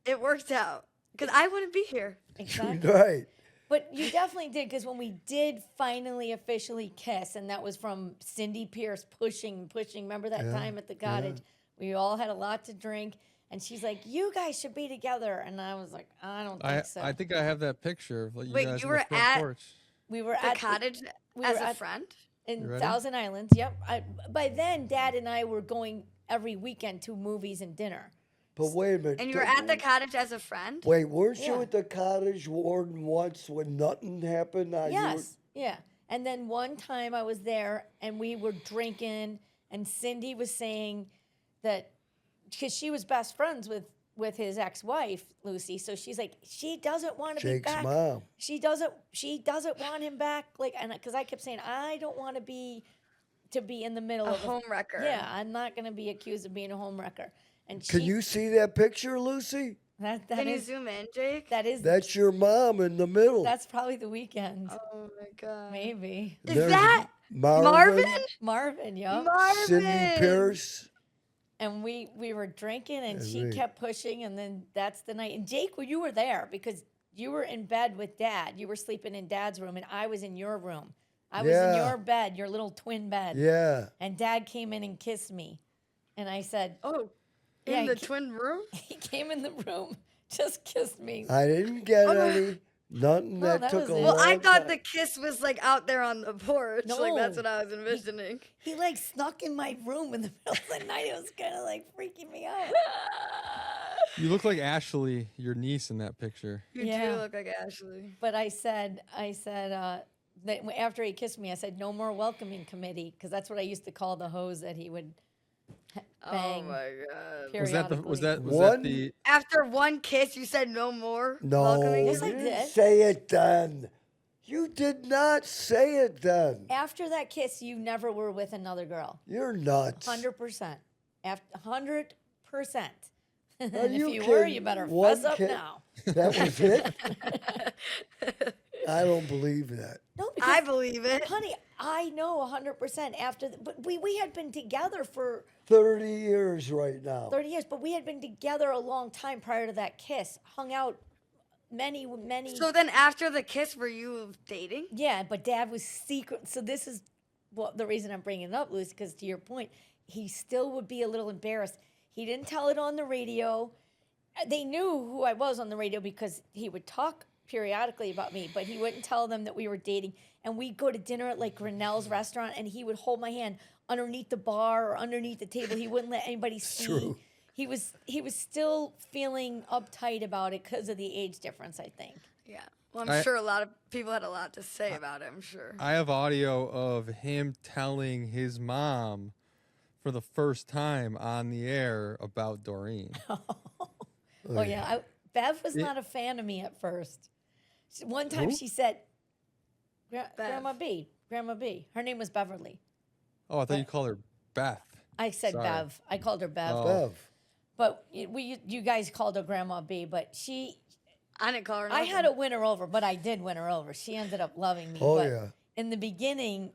[SPEAKER 4] it worked out because I wouldn't be here.
[SPEAKER 2] exactly.
[SPEAKER 1] Right.
[SPEAKER 2] But you definitely did, because when we did finally officially kiss, and that was from Cindy Pierce pushing. Remember that time at the cottage? We all had a lot to drink, and she's like, "You guys should be together," and I was like, "I don't think so."
[SPEAKER 3] I think I have that picture of like, you
[SPEAKER 4] Wait,
[SPEAKER 3] guys
[SPEAKER 4] you
[SPEAKER 3] on the
[SPEAKER 4] were
[SPEAKER 3] front
[SPEAKER 4] at-
[SPEAKER 3] porch.
[SPEAKER 2] we were
[SPEAKER 4] The
[SPEAKER 2] at
[SPEAKER 4] cottage
[SPEAKER 2] we
[SPEAKER 4] as
[SPEAKER 2] were
[SPEAKER 4] a
[SPEAKER 2] at-
[SPEAKER 4] friend.
[SPEAKER 2] in
[SPEAKER 3] ready?
[SPEAKER 2] Thousand Islands. Yep. By then, Dad and I were going every weekend to movies and dinner.
[SPEAKER 1] But wait a minute.
[SPEAKER 4] And you were at the cottage as a friend?
[SPEAKER 1] Wait, weren't you
[SPEAKER 2] Yeah.
[SPEAKER 1] at the cottage warden once when nothing happened? You were-
[SPEAKER 2] Yes. Yeah. And then one time I was there and we were drinking, and Cindy was saying that because she was best friends with his ex-wife Lucy, so she's like, she doesn't want to be
[SPEAKER 1] Jake's
[SPEAKER 2] back.
[SPEAKER 1] mom.
[SPEAKER 2] She doesn't want him back. Like, and because I kept saying I don't want to be in the middle
[SPEAKER 4] A
[SPEAKER 2] of
[SPEAKER 4] home wrecker.
[SPEAKER 2] Yeah, I'm not going to be accused of being a home wrecker. And
[SPEAKER 1] Can
[SPEAKER 2] she,
[SPEAKER 1] you see that picture, Lucy?
[SPEAKER 2] that
[SPEAKER 4] Can you
[SPEAKER 2] is
[SPEAKER 4] zoom in, Jake?
[SPEAKER 1] That's your mom in the middle.
[SPEAKER 2] that's probably the weekend,
[SPEAKER 4] Oh my god.
[SPEAKER 2] maybe.
[SPEAKER 4] Is
[SPEAKER 1] There's
[SPEAKER 4] that
[SPEAKER 1] Marvin?
[SPEAKER 4] Marvin?
[SPEAKER 2] Marvin, yeah.
[SPEAKER 4] Marvin.
[SPEAKER 1] Cindy Pierce.
[SPEAKER 2] And we were drinking, and
[SPEAKER 1] Yeah,
[SPEAKER 2] she
[SPEAKER 1] right.
[SPEAKER 2] kept pushing, and then that's the night. And Jake, well, you were there because you were in bed with Dad. You were sleeping in Dad's room, and I was in your room. I was in
[SPEAKER 1] Yeah.
[SPEAKER 2] your bed, your little twin bed.
[SPEAKER 1] Yeah.
[SPEAKER 2] And Dad came in and kissed me, and I said,
[SPEAKER 4] Oh,
[SPEAKER 2] Yeah,
[SPEAKER 4] in the
[SPEAKER 2] he-
[SPEAKER 4] twin room?
[SPEAKER 2] he came in the room, just kissed me.
[SPEAKER 1] I didn't get
[SPEAKER 4] Oh, no.
[SPEAKER 1] any. Nothing.
[SPEAKER 2] Well,
[SPEAKER 1] that
[SPEAKER 2] that
[SPEAKER 1] took
[SPEAKER 2] was
[SPEAKER 1] a
[SPEAKER 2] it.
[SPEAKER 1] long
[SPEAKER 4] Well, I thought
[SPEAKER 1] time.
[SPEAKER 4] the kiss was like out there on the porch. Like that's
[SPEAKER 2] No.
[SPEAKER 4] what I was envisioning.
[SPEAKER 2] He like snuck in my room in the middle of the night. It was kind of like freaking me out.
[SPEAKER 3] You look like Ashley, your niece, in that picture.
[SPEAKER 4] You
[SPEAKER 2] Yeah.
[SPEAKER 4] do look like Ashley.
[SPEAKER 2] But I said that after he kissed me, I said, no more welcoming committee, because that's what I used to call the hose that he would bang
[SPEAKER 4] Oh my god.
[SPEAKER 2] periodically.
[SPEAKER 3] Was that
[SPEAKER 1] One-
[SPEAKER 3] the
[SPEAKER 4] After one kiss, you said no more.
[SPEAKER 1] No,
[SPEAKER 4] welcoming
[SPEAKER 2] Yes, I
[SPEAKER 1] you
[SPEAKER 4] kiss?
[SPEAKER 1] didn't
[SPEAKER 2] did.
[SPEAKER 1] say it then. You did not say it then.
[SPEAKER 2] After that kiss, you never were with another girl.
[SPEAKER 1] You're nuts.
[SPEAKER 2] 100%. After 100%.
[SPEAKER 1] Are
[SPEAKER 2] If
[SPEAKER 1] you
[SPEAKER 2] you were,
[SPEAKER 1] kidding?
[SPEAKER 2] you better
[SPEAKER 1] One
[SPEAKER 2] fess up
[SPEAKER 1] kid-
[SPEAKER 2] now.
[SPEAKER 1] That was it? I don't believe that.
[SPEAKER 2] No,
[SPEAKER 4] I
[SPEAKER 2] because,
[SPEAKER 4] believe it.
[SPEAKER 2] honey, I know 100% after, but we had been together for
[SPEAKER 1] 30 years right now.
[SPEAKER 2] 30 years, but we had been together a long time prior to that kiss. Hung out many.
[SPEAKER 4] So then after the kiss, were you dating?
[SPEAKER 2] Yeah, but Dad was secret. So this is what the reason I'm bringing it up, Lucy, because to your point, he still would be a little embarrassed. He didn't tell it on the radio. They knew who I was on the radio because he would talk periodically about me, but he wouldn't tell them that we were dating. And we'd go to dinner at like Grinnell's restaurant, and he would hold my hand underneath the bar or underneath the table. He wouldn't let anybody see.
[SPEAKER 1] True.
[SPEAKER 2] He was still feeling uptight about it because of the age difference, I think.
[SPEAKER 4] Yeah. Well, I'm sure a lot of people had a lot to say about it, I'm sure.
[SPEAKER 3] I have audio of him telling his mom for the first time on the air about Doreen.
[SPEAKER 2] Oh yeah, Bev was not a fan of me at first. One time
[SPEAKER 3] Who?
[SPEAKER 2] she said,
[SPEAKER 4] Bev.
[SPEAKER 2] Grandma B. Her name was Beverly.
[SPEAKER 3] Oh, I thought you called her Beth.
[SPEAKER 2] I said
[SPEAKER 3] Sorry.
[SPEAKER 2] Bev. I called her Bev.
[SPEAKER 3] Oh.
[SPEAKER 1] Bev.
[SPEAKER 2] But you guys called her Grandma B. But
[SPEAKER 4] I didn't call her
[SPEAKER 2] I
[SPEAKER 4] nothing.
[SPEAKER 2] had to win her over, but I did win her over. She ended up loving me.
[SPEAKER 1] Oh,
[SPEAKER 2] but
[SPEAKER 1] yeah.
[SPEAKER 2] in the beginning,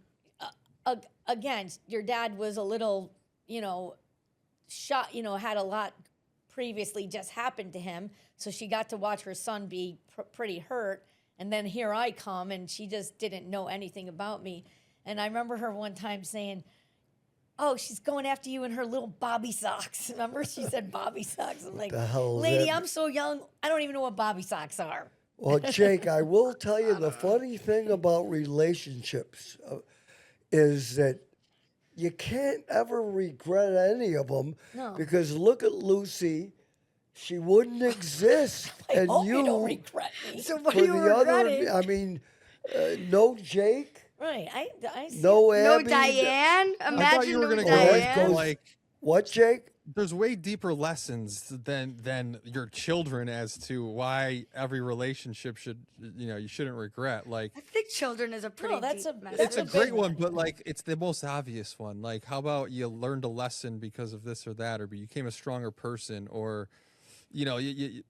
[SPEAKER 2] again, your dad was a little, shot, had a lot previously just happened to him. So she got to watch her son be pretty hurt. And then here I come, and she just didn't know anything about me. And I remember her one time saying, "Oh, she's going after you in her little bobby socks." Remember? She said bobby socks. I'm like,
[SPEAKER 1] the hell is
[SPEAKER 2] lady,
[SPEAKER 1] that?
[SPEAKER 2] I'm so young, I don't even know what bobby socks are.
[SPEAKER 1] Well, Jake, I will tell you the funny thing about relationships is that you can't ever regret any of them.
[SPEAKER 2] No.
[SPEAKER 1] Because look at Lucy. She wouldn't exist.
[SPEAKER 2] I
[SPEAKER 1] and
[SPEAKER 2] hope you don't regret me.
[SPEAKER 4] So what
[SPEAKER 1] for
[SPEAKER 4] are you
[SPEAKER 1] the other,
[SPEAKER 4] regretting?
[SPEAKER 1] I mean, no Jake,
[SPEAKER 2] Right. I see.
[SPEAKER 1] no
[SPEAKER 4] No
[SPEAKER 1] Abby.
[SPEAKER 4] Diane?
[SPEAKER 3] I thought
[SPEAKER 4] Imagine
[SPEAKER 3] you were
[SPEAKER 4] no
[SPEAKER 3] gonna
[SPEAKER 1] Diane.
[SPEAKER 3] go
[SPEAKER 4] Diane.
[SPEAKER 3] like
[SPEAKER 1] What, Jake?
[SPEAKER 3] there's way deeper lessons than your children as to why every relationship should you shouldn't regret. Like
[SPEAKER 4] I think children is a pretty
[SPEAKER 2] that's
[SPEAKER 4] deep
[SPEAKER 2] a-
[SPEAKER 4] message.
[SPEAKER 3] it's a
[SPEAKER 2] big
[SPEAKER 3] great one,
[SPEAKER 2] one.
[SPEAKER 3] but like it's the most obvious one. Like how about you learned a lesson because of this or that, or you became a stronger person, or you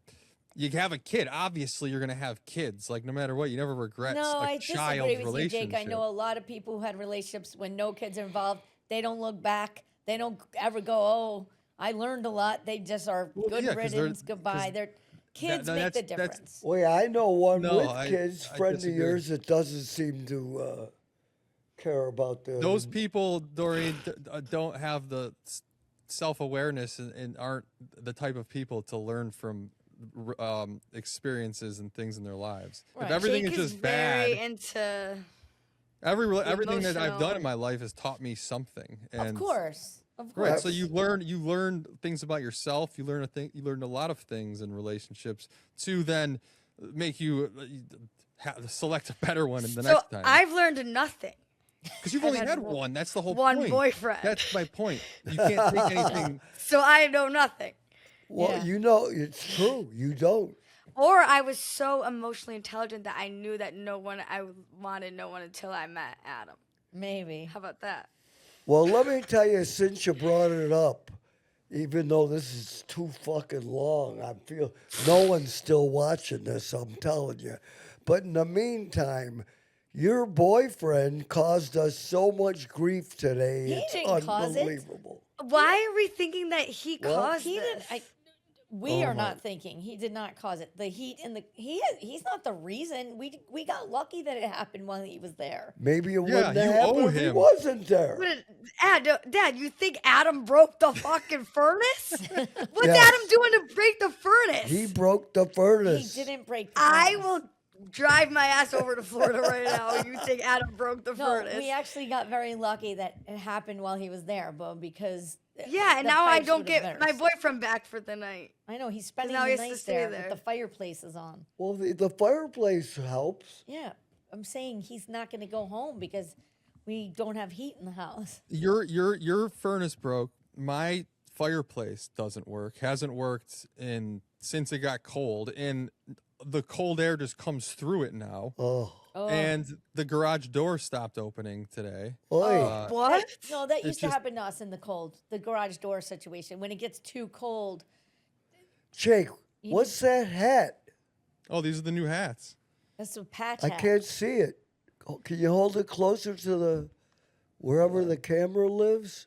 [SPEAKER 3] have a kid. Obviously, you're gonna have kids. Like no matter what, you never regret
[SPEAKER 2] No,
[SPEAKER 3] a
[SPEAKER 2] I
[SPEAKER 3] child's
[SPEAKER 2] disagree with you,
[SPEAKER 3] relationship.
[SPEAKER 2] Jake. I know a lot of people who had relationships when no kids are involved. They don't look back. They don't ever go, "Oh, I learned a lot." They just are good
[SPEAKER 3] yeah, 'cause they're-
[SPEAKER 2] riddance, goodbye.
[SPEAKER 3] 'cause
[SPEAKER 2] Their kids
[SPEAKER 3] no,
[SPEAKER 2] make the
[SPEAKER 3] that's-
[SPEAKER 2] difference.
[SPEAKER 1] Well, yeah, I know one
[SPEAKER 3] No,
[SPEAKER 1] with
[SPEAKER 3] I-
[SPEAKER 1] kids,
[SPEAKER 3] I
[SPEAKER 1] friend of
[SPEAKER 3] disagree.
[SPEAKER 1] yours that doesn't seem to care about the
[SPEAKER 3] Those people, Doreen, don't have the self-awareness and aren't the type of people to learn from experiences and things in their lives.
[SPEAKER 2] Right.
[SPEAKER 3] If everything
[SPEAKER 4] Jake
[SPEAKER 3] is just
[SPEAKER 4] very
[SPEAKER 3] bad,
[SPEAKER 4] into
[SPEAKER 3] everything that I've done
[SPEAKER 4] emotional-
[SPEAKER 3] in my life has taught me something. And
[SPEAKER 2] Of course. Of course.
[SPEAKER 3] right. So you learn things about yourself. You learn a lot of things in relationships to then make you select a better one in the
[SPEAKER 4] So
[SPEAKER 3] next time.
[SPEAKER 4] I've learned nothing.
[SPEAKER 3] Because you've
[SPEAKER 4] I've
[SPEAKER 3] only
[SPEAKER 4] had
[SPEAKER 3] had
[SPEAKER 4] one-
[SPEAKER 3] one. That's the whole
[SPEAKER 4] one
[SPEAKER 3] point.
[SPEAKER 4] boyfriend.
[SPEAKER 3] That's my point. You can't take anything.
[SPEAKER 4] So I know nothing.
[SPEAKER 1] Well,
[SPEAKER 2] Yeah.
[SPEAKER 1] it's true. You don't.
[SPEAKER 4] Or I was so emotionally intelligent that I knew that I wanted no one until I met Adam.
[SPEAKER 2] Maybe.
[SPEAKER 4] How about that?
[SPEAKER 1] Well, let me tell you, since you brought it up, even though this is too fucking long, I feel no one's still watching this, I'm telling you. But in the meantime, your boyfriend caused us so much grief today.
[SPEAKER 2] He
[SPEAKER 1] It's
[SPEAKER 2] didn't cause it.
[SPEAKER 1] unbelievable.
[SPEAKER 4] Why are we thinking that he caused
[SPEAKER 2] He
[SPEAKER 4] this?
[SPEAKER 2] didn't. We are not thinking he did not cause it. The heat and he's not the reason. We got lucky that it happened while he was there.
[SPEAKER 1] Maybe it wouldn't
[SPEAKER 3] you
[SPEAKER 1] have
[SPEAKER 3] owe
[SPEAKER 1] happened if he
[SPEAKER 3] him.
[SPEAKER 1] wasn't there.
[SPEAKER 4] Dad, you think Adam broke the fucking furnace? What's
[SPEAKER 1] Yes.
[SPEAKER 4] Adam doing to break the furnace?
[SPEAKER 1] He broke the
[SPEAKER 2] He
[SPEAKER 1] furnace.
[SPEAKER 2] didn't break. The
[SPEAKER 4] I
[SPEAKER 2] furnace.
[SPEAKER 4] will drive my ass over to Florida right now. You think Adam broke the
[SPEAKER 2] No,
[SPEAKER 4] furnace?
[SPEAKER 2] we actually got very lucky that it happened while he was there, Bo, because
[SPEAKER 4] Yeah, and
[SPEAKER 2] the
[SPEAKER 4] now I
[SPEAKER 2] pipes
[SPEAKER 4] don't
[SPEAKER 2] would have
[SPEAKER 4] get my
[SPEAKER 2] burst.
[SPEAKER 4] boyfriend back for the night.
[SPEAKER 2] I know he's spending
[SPEAKER 4] now
[SPEAKER 2] the
[SPEAKER 4] he has to
[SPEAKER 2] night
[SPEAKER 4] stay
[SPEAKER 2] there,
[SPEAKER 4] there.
[SPEAKER 2] with the fireplace is on.
[SPEAKER 1] Well, the fireplace helps.
[SPEAKER 2] Yeah, I'm saying he's not going to go home because we don't have heat in the house.
[SPEAKER 3] Your furnace broke. My fireplace doesn't work. Hasn't worked since it got cold. And the cold air just comes through it now.
[SPEAKER 1] Oh,
[SPEAKER 2] Oh.
[SPEAKER 3] And the garage door stopped opening today.
[SPEAKER 1] oi.
[SPEAKER 4] What?
[SPEAKER 2] No, that
[SPEAKER 3] It's
[SPEAKER 2] used to
[SPEAKER 3] just-
[SPEAKER 2] happen to us in the cold, the garage door situation. When it gets too cold,
[SPEAKER 1] Jake, what's that hat?
[SPEAKER 3] Oh, these are the new hats.
[SPEAKER 2] that's a patch
[SPEAKER 1] I
[SPEAKER 2] hat.
[SPEAKER 1] can't see it. Oh, can you hold it closer to the wherever the camera lives?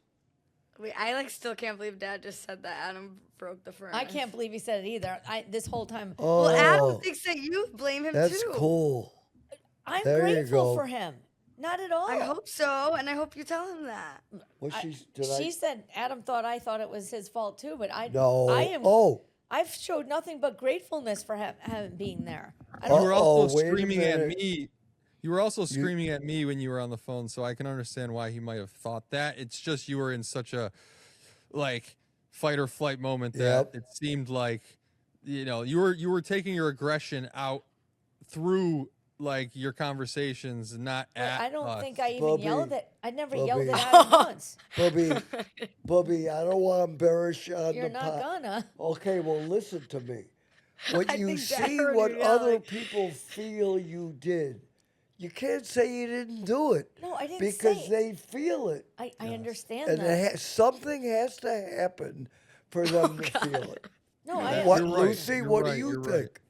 [SPEAKER 4] Wait, I like still can't believe Dad just said that Adam broke the furnace.
[SPEAKER 2] I can't believe he said it either. This whole time,
[SPEAKER 1] Oh,
[SPEAKER 4] Well, Adam thinks that you blame him
[SPEAKER 1] that's
[SPEAKER 4] too.
[SPEAKER 1] cool.
[SPEAKER 2] I'm
[SPEAKER 1] there you
[SPEAKER 2] grateful
[SPEAKER 1] go.
[SPEAKER 2] for him. Not at all.
[SPEAKER 4] I hope so, and I hope you tell him that.
[SPEAKER 1] What
[SPEAKER 2] She said Adam thought I thought it was his fault too, but
[SPEAKER 1] No.
[SPEAKER 2] I am.
[SPEAKER 1] Oh,
[SPEAKER 2] I've showed nothing but gratefulness for him being there. I
[SPEAKER 3] You
[SPEAKER 2] don't,
[SPEAKER 3] were
[SPEAKER 1] Uh-oh,
[SPEAKER 3] also
[SPEAKER 1] wait a
[SPEAKER 3] screaming at
[SPEAKER 1] minute.
[SPEAKER 3] me. You were also screaming at me when you were on the phone, so I can understand why he might have thought that. It's just you were in such a like fight or flight moment that
[SPEAKER 1] Yep.
[SPEAKER 3] it seemed like you were taking your aggression out through like your conversations, not
[SPEAKER 2] but
[SPEAKER 3] at
[SPEAKER 2] I don't
[SPEAKER 3] us.
[SPEAKER 2] think I even
[SPEAKER 1] Bubby,
[SPEAKER 2] yelled at. I never yelled at
[SPEAKER 1] Bubby.
[SPEAKER 2] Adam once.
[SPEAKER 1] Bubby, I don't want to embarrass you on
[SPEAKER 2] You're
[SPEAKER 1] the
[SPEAKER 2] not
[SPEAKER 1] pod.
[SPEAKER 2] gonna.
[SPEAKER 1] Okay, well, listen to me. When
[SPEAKER 4] I
[SPEAKER 1] you
[SPEAKER 4] think Dad
[SPEAKER 1] see
[SPEAKER 4] heard
[SPEAKER 1] what
[SPEAKER 4] you
[SPEAKER 1] other
[SPEAKER 4] yelling.
[SPEAKER 1] people feel you did, you can't say you didn't do it.
[SPEAKER 2] No, I didn't
[SPEAKER 1] because
[SPEAKER 2] say.
[SPEAKER 1] they feel it.
[SPEAKER 2] I understand
[SPEAKER 1] And
[SPEAKER 2] that.
[SPEAKER 1] something has to happen for them to feel it.
[SPEAKER 2] No, I.
[SPEAKER 1] What,
[SPEAKER 3] You're right,
[SPEAKER 1] Lucy,
[SPEAKER 3] you're
[SPEAKER 1] what
[SPEAKER 3] right,
[SPEAKER 1] do you
[SPEAKER 3] you're right.
[SPEAKER 1] think?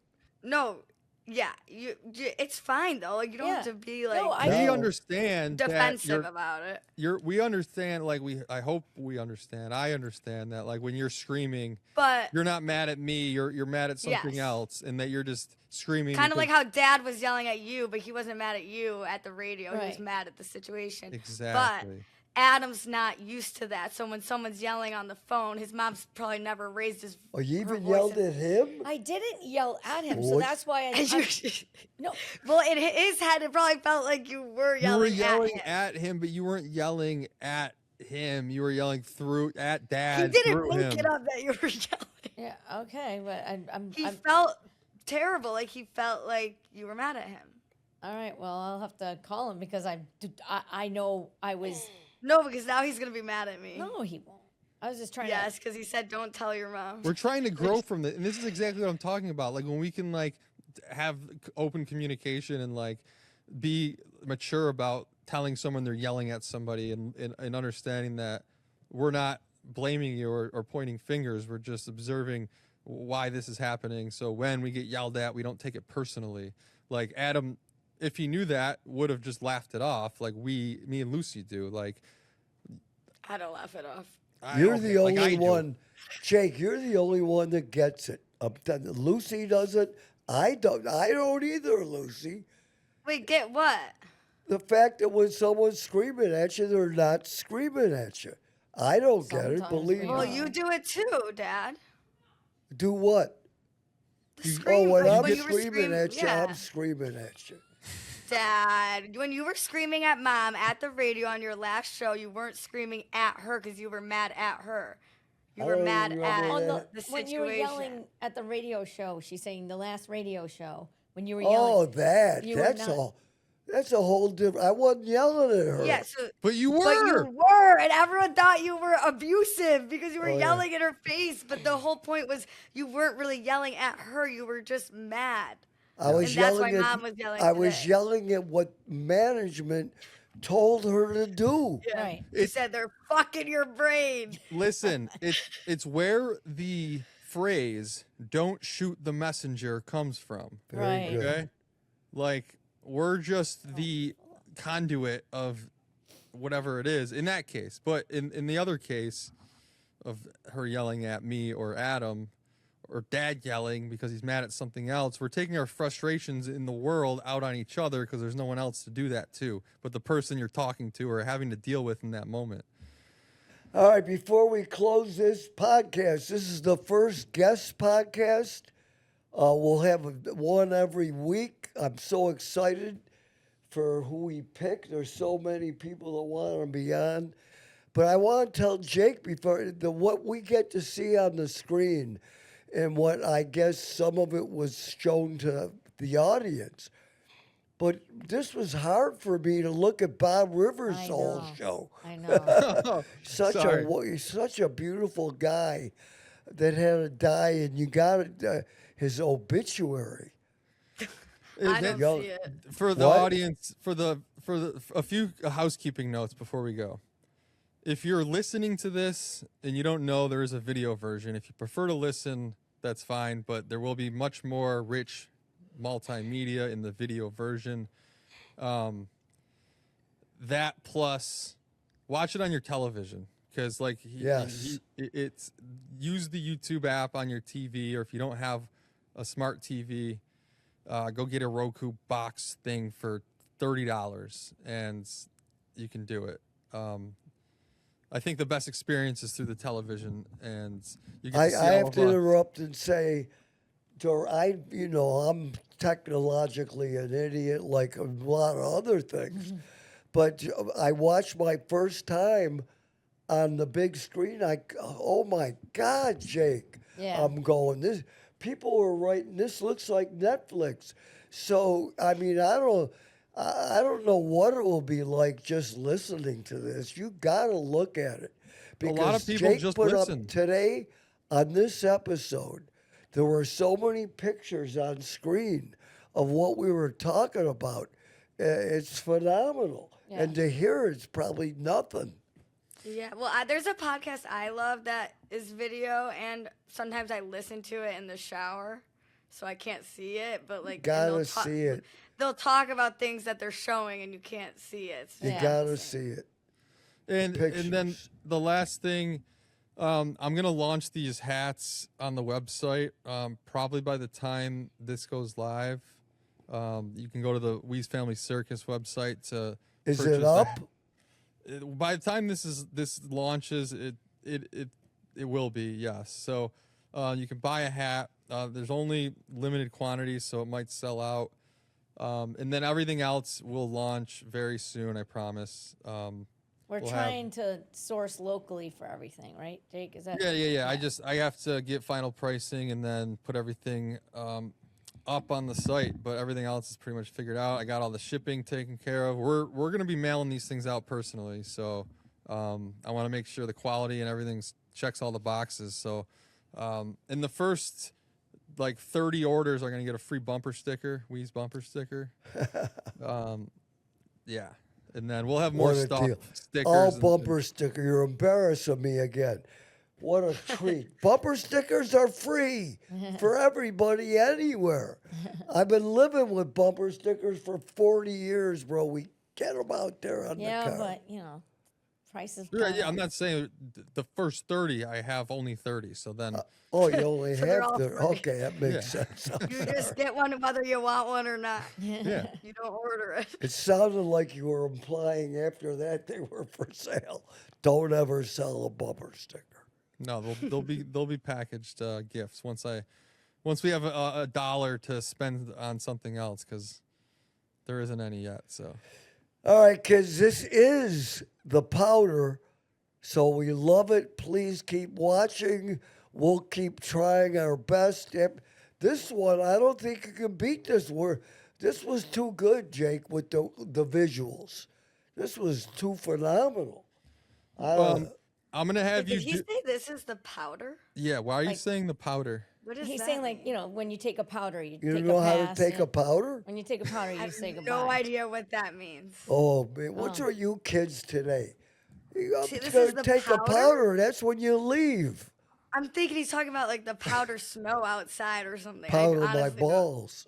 [SPEAKER 4] No, yeah, it's fine though. Like you don't have
[SPEAKER 2] Yeah.
[SPEAKER 4] to be like
[SPEAKER 2] No, I-
[SPEAKER 3] We
[SPEAKER 1] No.
[SPEAKER 3] understand that
[SPEAKER 4] defensive about it.
[SPEAKER 3] we understand like I hope we understand. I understand that like when you're screaming,
[SPEAKER 4] But
[SPEAKER 3] you're not mad at me, you're mad at something
[SPEAKER 4] Yes.
[SPEAKER 3] else, and that you're just screaming.
[SPEAKER 4] kind of like
[SPEAKER 3] because-
[SPEAKER 4] how Dad was yelling at you, but he wasn't mad at you at the radio. He was
[SPEAKER 2] Right.
[SPEAKER 4] mad at the situation.
[SPEAKER 3] Exactly.
[SPEAKER 4] But Adam's not used to that. So when someone's yelling on the phone, his mom's probably never raised his.
[SPEAKER 1] Oh, you
[SPEAKER 4] her
[SPEAKER 1] even
[SPEAKER 4] voice
[SPEAKER 1] yelled
[SPEAKER 4] in-
[SPEAKER 1] at him?
[SPEAKER 2] I didn't yell at him, so
[SPEAKER 1] What?
[SPEAKER 2] that's why
[SPEAKER 4] And
[SPEAKER 2] I. No,
[SPEAKER 4] well, in his head, it probably felt like you were
[SPEAKER 3] You were
[SPEAKER 4] yelling,
[SPEAKER 3] yelling
[SPEAKER 4] at him.
[SPEAKER 3] at him, but you weren't yelling at him. You were yelling at
[SPEAKER 4] He
[SPEAKER 3] Dad
[SPEAKER 4] didn't
[SPEAKER 3] through
[SPEAKER 4] look
[SPEAKER 3] him.
[SPEAKER 4] it up that you were yelling.
[SPEAKER 2] yeah, okay, but I'm.
[SPEAKER 4] He
[SPEAKER 2] I'm
[SPEAKER 4] felt terrible. Like he felt like you were mad at him.
[SPEAKER 2] all right. Well, I'll have to call him because I know I was.
[SPEAKER 4] No, because now he's gonna be mad at me.
[SPEAKER 2] No, he won't. I was just trying
[SPEAKER 4] Yes, because he said don't tell your mom.
[SPEAKER 3] We're trying to grow from this, and this is exactly what I'm talking about. Like when we can like have open communication and like be mature about telling someone they're yelling at somebody and understanding that we're not blaming you or pointing fingers. We're just observing why this is happening. So when we get yelled at, we don't take it personally. Like Adam, if he knew that, would have just laughed it off like me and Lucy do. Like
[SPEAKER 4] I don't laugh it off.
[SPEAKER 1] You're
[SPEAKER 3] okay,
[SPEAKER 1] the
[SPEAKER 3] like I
[SPEAKER 1] only
[SPEAKER 3] do.
[SPEAKER 1] one, Jake. You're the only one that gets it. Lucy doesn't. I don't. I don't either, Lucy.
[SPEAKER 4] Wait, get what?
[SPEAKER 1] The fact that when someone's screaming at you, they're not screaming at you. I don't get it.
[SPEAKER 2] Sometimes
[SPEAKER 1] Believe
[SPEAKER 2] we
[SPEAKER 1] me.
[SPEAKER 4] Well,
[SPEAKER 2] Yeah.
[SPEAKER 4] you do it too, Dad.
[SPEAKER 1] Do what?
[SPEAKER 4] The
[SPEAKER 1] Oh,
[SPEAKER 4] scream,
[SPEAKER 1] when
[SPEAKER 4] like,
[SPEAKER 1] I'm
[SPEAKER 4] when you were
[SPEAKER 1] screaming at you,
[SPEAKER 4] yeah.
[SPEAKER 1] I'm screaming at you.
[SPEAKER 4] Dad, when you were screaming at Mom at the radio on your last show, you weren't screaming at her because you were mad at her. You
[SPEAKER 1] I
[SPEAKER 4] were
[SPEAKER 1] don't
[SPEAKER 4] mad
[SPEAKER 1] remember
[SPEAKER 4] at
[SPEAKER 1] that.
[SPEAKER 2] on
[SPEAKER 1] Yeah.
[SPEAKER 2] the,
[SPEAKER 4] the
[SPEAKER 2] when you were
[SPEAKER 4] situation.
[SPEAKER 2] yelling at the radio show. She's saying the last radio show when you were
[SPEAKER 1] Oh,
[SPEAKER 2] yelling.
[SPEAKER 1] that.
[SPEAKER 2] You were
[SPEAKER 1] That's
[SPEAKER 2] not-
[SPEAKER 1] all. That's a whole different. I wasn't yelling at her.
[SPEAKER 4] Yeah, so,
[SPEAKER 3] But you
[SPEAKER 4] but you
[SPEAKER 3] were.
[SPEAKER 4] were, and everyone thought you were abusive because you were
[SPEAKER 1] Oh, yeah.
[SPEAKER 4] yelling in her face. But the whole point was you weren't really yelling at her; you were just mad.
[SPEAKER 1] I was
[SPEAKER 4] And that's why
[SPEAKER 1] yelling at.
[SPEAKER 4] Mom was yelling
[SPEAKER 1] I was
[SPEAKER 4] today.
[SPEAKER 1] yelling at what management told her to do.
[SPEAKER 2] Right.
[SPEAKER 4] You said they're fucking your brain.
[SPEAKER 3] Listen, it's where the phrase "don't shoot the messenger" comes from.
[SPEAKER 1] Very
[SPEAKER 2] Right.
[SPEAKER 1] good.
[SPEAKER 3] Okay, like we're just the conduit of whatever it is in that case. But in the other case of her yelling at me or Adam or Dad yelling because he's mad at something else, we're taking our frustrations in the world out on each other because there's no one else to do that to but the person you're talking to or having to deal with in that moment.
[SPEAKER 1] All right, before we close this podcast, this is the first guest podcast. We'll have one every week. I'm so excited for who we pick. There's so many people that want to be on. But I want to tell Jake before what we get to see on the screen and what I guess some of it was shown to the audience. But this was hard for me to look at Bob Rivers'
[SPEAKER 2] I
[SPEAKER 1] whole
[SPEAKER 2] know.
[SPEAKER 1] show.
[SPEAKER 2] I know.
[SPEAKER 1] Such he's such a beautiful guy that had to die, and you got his obituary.
[SPEAKER 4] I
[SPEAKER 3] That-
[SPEAKER 4] don't see it.
[SPEAKER 3] For the
[SPEAKER 1] What?
[SPEAKER 3] audience, for a few housekeeping notes before we go. If you're listening to this and you don't know there is a video version, if you prefer to listen, that's fine. But there will be much more rich multimedia in the video version. That plus, watch it on your television because, like, it's use the YouTube app on your TV, or if you don't have a smart TV, go get a Roku box thing for $30, and you can do it. I think the best experience is through the television, and you get to see
[SPEAKER 1] I
[SPEAKER 3] all
[SPEAKER 1] have
[SPEAKER 3] of
[SPEAKER 1] to
[SPEAKER 3] us.
[SPEAKER 1] interrupt and say, I'm technologically an idiot like a lot of other things, but I watched my first time on the big screen. Oh my God, Jake!
[SPEAKER 2] Yeah.
[SPEAKER 1] I'm going. This people are writing. This looks like Netflix. So I mean, I don't know what it will be like just listening to this. You got to look at it because
[SPEAKER 3] lot of people
[SPEAKER 1] Jake
[SPEAKER 3] just
[SPEAKER 1] put
[SPEAKER 3] listen.
[SPEAKER 1] up today on this episode. There were so many pictures on screen of what we were talking about. It's phenomenal,
[SPEAKER 2] Yeah.
[SPEAKER 1] and to hear it's probably nothing.
[SPEAKER 4] Yeah, well, there's a podcast I love that is video, and sometimes I listen to it in the shower, so I can't see it. But like, and
[SPEAKER 1] Gotta
[SPEAKER 4] they'll
[SPEAKER 1] see it.
[SPEAKER 4] They'll talk about things that they're showing, and you can't see it. It's
[SPEAKER 1] You
[SPEAKER 2] Yeah.
[SPEAKER 1] gotta see it.
[SPEAKER 3] And then
[SPEAKER 1] Pictures.
[SPEAKER 3] the last thing, I'm gonna launch these hats on the website. Probably by the time this goes live, you can go to the Wease Family Circus website to.
[SPEAKER 1] Is
[SPEAKER 3] purchase
[SPEAKER 1] it
[SPEAKER 3] the
[SPEAKER 1] up?
[SPEAKER 3] by the time this launches, it will be, yes. So you can buy a hat. There's only limited quantities, so it might sell out. And then everything else will launch very soon, I promise.
[SPEAKER 2] We're
[SPEAKER 3] We'll
[SPEAKER 2] trying to source locally for everything, right, Jake? Is that?
[SPEAKER 3] Yeah. I have to get final pricing and then put everything up on the site, but everything else is pretty much figured out. I got all the shipping taken care of. We're gonna be mailing these things out personally, so I want to make sure the quality and everything checks all the boxes. So in the first like 30 orders are gonna get a free bumper sticker, Wease bumper sticker. Yeah, and then we'll have more
[SPEAKER 1] What a
[SPEAKER 3] stuff,
[SPEAKER 1] deal.
[SPEAKER 3] stickers.
[SPEAKER 1] All
[SPEAKER 3] and-
[SPEAKER 1] bumper sticker. You're embarrassing me again. What a treat. Bumper stickers are free for everybody anywhere. I've been living with bumper stickers for 40 years, bro. We get them out there on the
[SPEAKER 2] Yeah,
[SPEAKER 1] car.
[SPEAKER 2] but prices.
[SPEAKER 3] Yeah, I'm not saying the first 30. I have only 30, so then.
[SPEAKER 1] Oh, you only
[SPEAKER 4] So they're
[SPEAKER 1] have
[SPEAKER 4] all
[SPEAKER 1] to.
[SPEAKER 4] free.
[SPEAKER 1] Okay, that makes sense.
[SPEAKER 4] You just get one whether you want one or not.
[SPEAKER 3] Yeah.
[SPEAKER 4] You don't order it.
[SPEAKER 1] It sounded like you were implying after that they were for sale. Don't ever sell a bumper sticker.
[SPEAKER 3] No, they'll be packaged gifts once we have a dollar to spend on something else, because there isn't any yet. So
[SPEAKER 1] All right, kids, this is the powder, so we love it. Please keep watching. We'll keep trying our best. This one, I don't think you can beat this. This was too good, Jake, with the visuals. This was too phenomenal.
[SPEAKER 3] I'm gonna have
[SPEAKER 4] Did
[SPEAKER 3] you.
[SPEAKER 4] he say this is the powder?
[SPEAKER 3] Yeah, why are you saying the powder?
[SPEAKER 4] What is
[SPEAKER 2] He's
[SPEAKER 4] that
[SPEAKER 2] saying,
[SPEAKER 4] mean?
[SPEAKER 2] like, when you take a powder, you
[SPEAKER 1] You
[SPEAKER 2] take
[SPEAKER 1] know
[SPEAKER 2] a
[SPEAKER 1] how
[SPEAKER 2] pass,
[SPEAKER 1] to take a powder?
[SPEAKER 2] When you take a powder,
[SPEAKER 4] I
[SPEAKER 2] you
[SPEAKER 4] have
[SPEAKER 2] say goodbye.
[SPEAKER 4] no idea what that means.
[SPEAKER 1] Oh, man, what's with you kids today? I'm
[SPEAKER 4] See, this
[SPEAKER 1] gonna
[SPEAKER 4] is the
[SPEAKER 1] take a
[SPEAKER 4] powder?
[SPEAKER 1] powder. That's when you leave.
[SPEAKER 4] I'm thinking he's talking about like the powder snow outside or something.
[SPEAKER 1] Powder
[SPEAKER 4] I
[SPEAKER 1] my
[SPEAKER 4] honestly don't-
[SPEAKER 1] balls.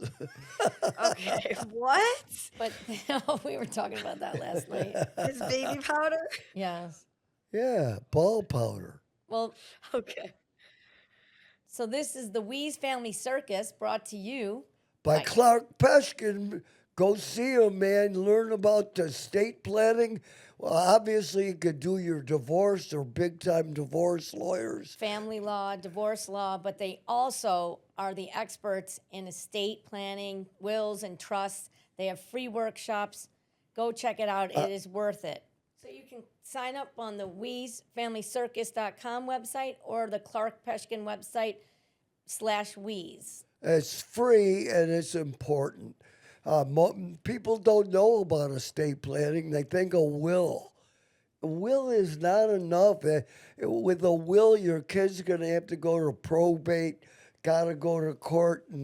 [SPEAKER 4] Okay, what?
[SPEAKER 2] But we were talking about that last night.
[SPEAKER 4] His baby powder?
[SPEAKER 2] Yes.
[SPEAKER 1] Yeah, ball powder.
[SPEAKER 2] Well,
[SPEAKER 4] Okay.
[SPEAKER 2] so this is the Wease Family Circus, brought to you
[SPEAKER 1] By
[SPEAKER 2] Right.
[SPEAKER 1] Clark Peshkin. Go see him, man. Learn about estate planning. Well, obviously, you could do your divorce or big-time divorce lawyers.
[SPEAKER 2] family law, divorce law, but they also are the experts in estate planning, wills, and trusts. They have free workshops. Go check it out. It is worth it. So you can sign up on the WeaseFamilyCircus.com website or the Clark Peshkin website /Wease.
[SPEAKER 1] It's free and it's important. People don't know about estate planning. They think a will. A will is not enough. With a will, your kid's going to have to go to probate, got to go to court, and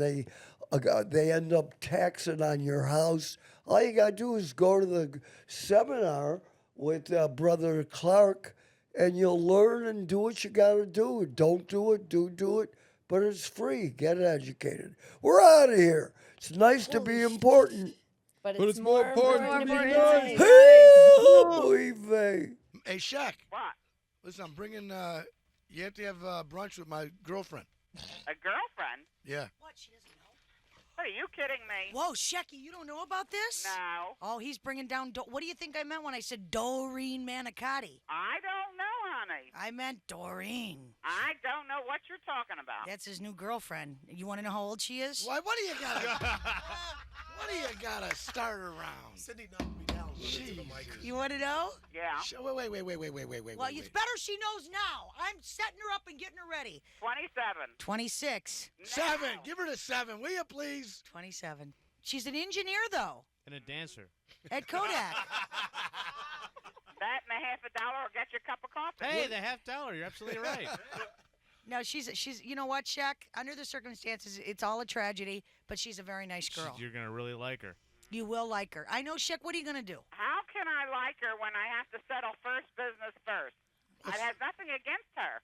[SPEAKER 1] they end up taxing on your house. All you gotta do is go to the seminar with Brother Clark, and you'll learn and do what you gotta do. Don't do it, do it, but it's free. Get educated. We're out of here. It's nice to be important.
[SPEAKER 2] But
[SPEAKER 3] But
[SPEAKER 2] it's
[SPEAKER 3] it's more important
[SPEAKER 2] more
[SPEAKER 3] to be
[SPEAKER 2] important
[SPEAKER 3] nice.
[SPEAKER 2] to be
[SPEAKER 1] Hey, boy,
[SPEAKER 6] Hey, Shaq.
[SPEAKER 8] What?
[SPEAKER 6] Listen, I'm bringing. You have to have brunch with my girlfriend.
[SPEAKER 8] A girlfriend?
[SPEAKER 6] Yeah.
[SPEAKER 9] What? She doesn't know.
[SPEAKER 8] What, are you kidding me?
[SPEAKER 9] Whoa, Shecky, you don't know about this?
[SPEAKER 8] No.
[SPEAKER 9] Oh, he's bringing down. What do you think I meant when I said Doreen Manicotti?
[SPEAKER 8] I don't know, honey.
[SPEAKER 9] I meant Doreen.
[SPEAKER 8] I don't know what you're talking about.
[SPEAKER 9] That's his new girlfriend. You want to know how old she is?
[SPEAKER 6] Why? What do you gotta? what do you gotta start around?
[SPEAKER 10] Cindy knocked me down.
[SPEAKER 9] You want to know?
[SPEAKER 8] Yeah.
[SPEAKER 6] Wait.
[SPEAKER 9] Well, it's better she knows now. I'm setting her up and getting her ready.
[SPEAKER 8] 27.
[SPEAKER 9] 26.
[SPEAKER 6] 7. Give her the 7, will you please?
[SPEAKER 9] 27. She's an engineer, though,
[SPEAKER 10] And a dancer.
[SPEAKER 9] at Kodak.
[SPEAKER 8] That and a $50 will get you a cup of coffee.
[SPEAKER 10] Hey, the $50. You're absolutely right.
[SPEAKER 9] No, she's. You know what, Shaq? Under the circumstances, it's all a tragedy, but she's a very nice girl.
[SPEAKER 10] You're gonna really like her.
[SPEAKER 9] You will like her. I know, Shaq. What are you gonna do?
[SPEAKER 8] How can I like her when I have to settle first business first? I have nothing against her.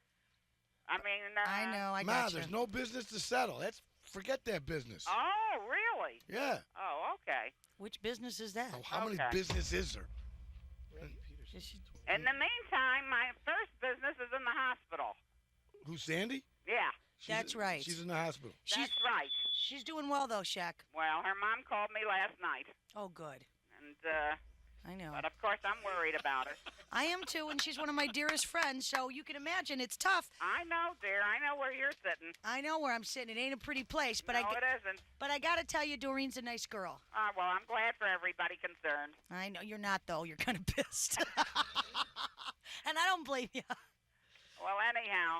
[SPEAKER 8] I mean,
[SPEAKER 9] I know. I
[SPEAKER 6] Ma,
[SPEAKER 9] got you.
[SPEAKER 6] there's no business to settle. Forget that business.
[SPEAKER 8] Oh, really?
[SPEAKER 6] Yeah.
[SPEAKER 8] Oh, okay.
[SPEAKER 9] Which business is that?
[SPEAKER 6] Oh, how many
[SPEAKER 8] Okay.
[SPEAKER 6] business is there?
[SPEAKER 8] In the meantime, my first business is in the hospital.
[SPEAKER 6] Who's Sandy?
[SPEAKER 8] Yeah,
[SPEAKER 9] That's right.
[SPEAKER 6] She's in the hospital.
[SPEAKER 8] that's right.
[SPEAKER 9] She's doing well, though, Shaq.
[SPEAKER 8] Well, her mom called me last night,
[SPEAKER 9] Oh, good.
[SPEAKER 8] and
[SPEAKER 9] I know.
[SPEAKER 8] but of course I'm worried about her.
[SPEAKER 9] I am too, and she's one of my dearest friends, so you can imagine it's tough.
[SPEAKER 8] I know, dear. I know where you're sitting.
[SPEAKER 9] I know where I'm sitting. It ain't a pretty place, but
[SPEAKER 8] No, it isn't.
[SPEAKER 9] I gotta tell you, Doreen's a nice girl.
[SPEAKER 8] Well, I'm glad for everybody concerned.
[SPEAKER 9] I know you're not, though. You're kind of pissed, and I don't blame you.
[SPEAKER 8] Well, anyhow,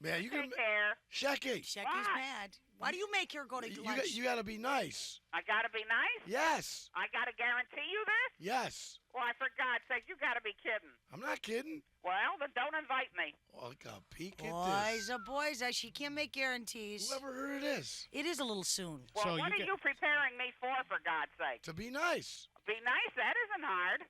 [SPEAKER 6] Man, you can.
[SPEAKER 8] take care.
[SPEAKER 6] Shaky,
[SPEAKER 9] Shecky's
[SPEAKER 8] What?
[SPEAKER 9] mad. Why do you make her go to lunch?
[SPEAKER 6] you gotta be nice.
[SPEAKER 8] I gotta be nice.
[SPEAKER 6] Yes.
[SPEAKER 8] I gotta guarantee you this.
[SPEAKER 6] Yes.
[SPEAKER 8] Why, for God's sake, you gotta be kidding.
[SPEAKER 6] I'm not kidding.
[SPEAKER 8] Well, then don't invite me.
[SPEAKER 6] Oh, look how peek at
[SPEAKER 9] Boys,
[SPEAKER 6] this.
[SPEAKER 9] oh boys, she can't make guarantees.
[SPEAKER 6] Whoever heard of this?
[SPEAKER 9] It is a little soon.
[SPEAKER 8] Well,
[SPEAKER 10] So
[SPEAKER 8] what
[SPEAKER 10] you
[SPEAKER 8] are
[SPEAKER 10] get-
[SPEAKER 8] you preparing me for God's sake?
[SPEAKER 6] To be nice.
[SPEAKER 8] Be nice. That isn't hard.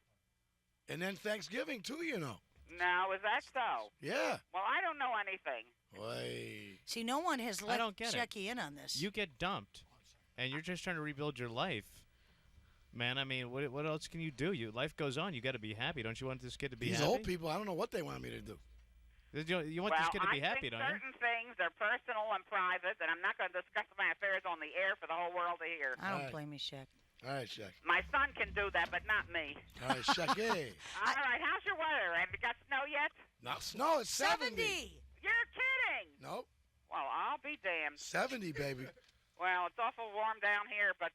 [SPEAKER 6] And then Thanksgiving, too, you know.
[SPEAKER 8] No, is that so?
[SPEAKER 6] Yeah.
[SPEAKER 8] Well, I don't know anything.
[SPEAKER 6] Wait.
[SPEAKER 9] See, no one has let
[SPEAKER 10] don't get it.
[SPEAKER 9] Shecky in on this.
[SPEAKER 10] You get dumped, and you're just trying to rebuild your life. Man, I mean, what else can you do? Life goes on. You got to be happy. Don't you want this kid to be
[SPEAKER 6] These
[SPEAKER 10] happy?
[SPEAKER 6] old people, I don't know what they want me to do.
[SPEAKER 10] You want this kid to be
[SPEAKER 8] I
[SPEAKER 10] happy,
[SPEAKER 8] think
[SPEAKER 10] don't you?
[SPEAKER 8] certain things are personal and private, and I'm not going to discuss my affairs on the air for the whole world to hear.
[SPEAKER 9] I don't
[SPEAKER 6] Alright.
[SPEAKER 9] blame you, Sheck.
[SPEAKER 6] All right, Shaq.
[SPEAKER 8] My son can do that, but not me.
[SPEAKER 6] All right, Shaky.
[SPEAKER 8] All right, how's your weather? Have you got snow yet?
[SPEAKER 6] Not snow, it's 70.
[SPEAKER 8] You're kidding.
[SPEAKER 6] Nope.
[SPEAKER 8] Well, I'll be damned.
[SPEAKER 6] 70, baby.
[SPEAKER 8] Well, it's awful warm down here, but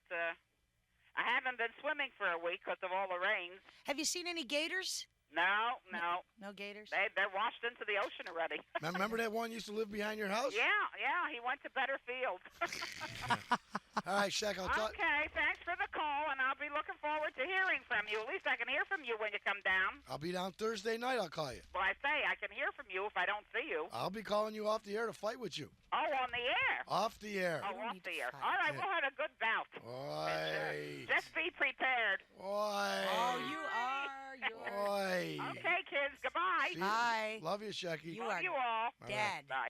[SPEAKER 8] I haven't been swimming for a week because of all the rains.
[SPEAKER 9] Have you seen any gators?
[SPEAKER 8] No.
[SPEAKER 9] No gators?
[SPEAKER 8] They're washed into the ocean already.
[SPEAKER 6] Remember that one used to live behind your house?
[SPEAKER 8] Yeah, he went to better field.
[SPEAKER 6] All right, Shaq, I'll talk.
[SPEAKER 8] Okay, thanks for the call, and I'll be looking forward to hearing from you. At least I can hear from you when you come down.
[SPEAKER 6] I'll be down Thursday night. I'll call you.
[SPEAKER 8] Well, I say I can hear from you if I don't see you.
[SPEAKER 6] I'll be calling you off the air to fight with you.
[SPEAKER 8] Oh, on the air.
[SPEAKER 6] Off the air.
[SPEAKER 8] Oh,
[SPEAKER 9] don't
[SPEAKER 8] off
[SPEAKER 9] need
[SPEAKER 8] the
[SPEAKER 9] to
[SPEAKER 8] air.
[SPEAKER 9] fight.
[SPEAKER 8] All right,
[SPEAKER 6] Yeah.
[SPEAKER 8] we'll have a good bout.
[SPEAKER 6] Oi.
[SPEAKER 8] Just be prepared.
[SPEAKER 6] Oi.
[SPEAKER 9] Oh, you are.
[SPEAKER 6] Oi.
[SPEAKER 8] Okay, kids. Goodbye.
[SPEAKER 6] See you.
[SPEAKER 9] Hi.
[SPEAKER 6] Love you, Shaky.
[SPEAKER 9] You
[SPEAKER 8] Love
[SPEAKER 9] are
[SPEAKER 8] you all.
[SPEAKER 9] dead.
[SPEAKER 8] Bye.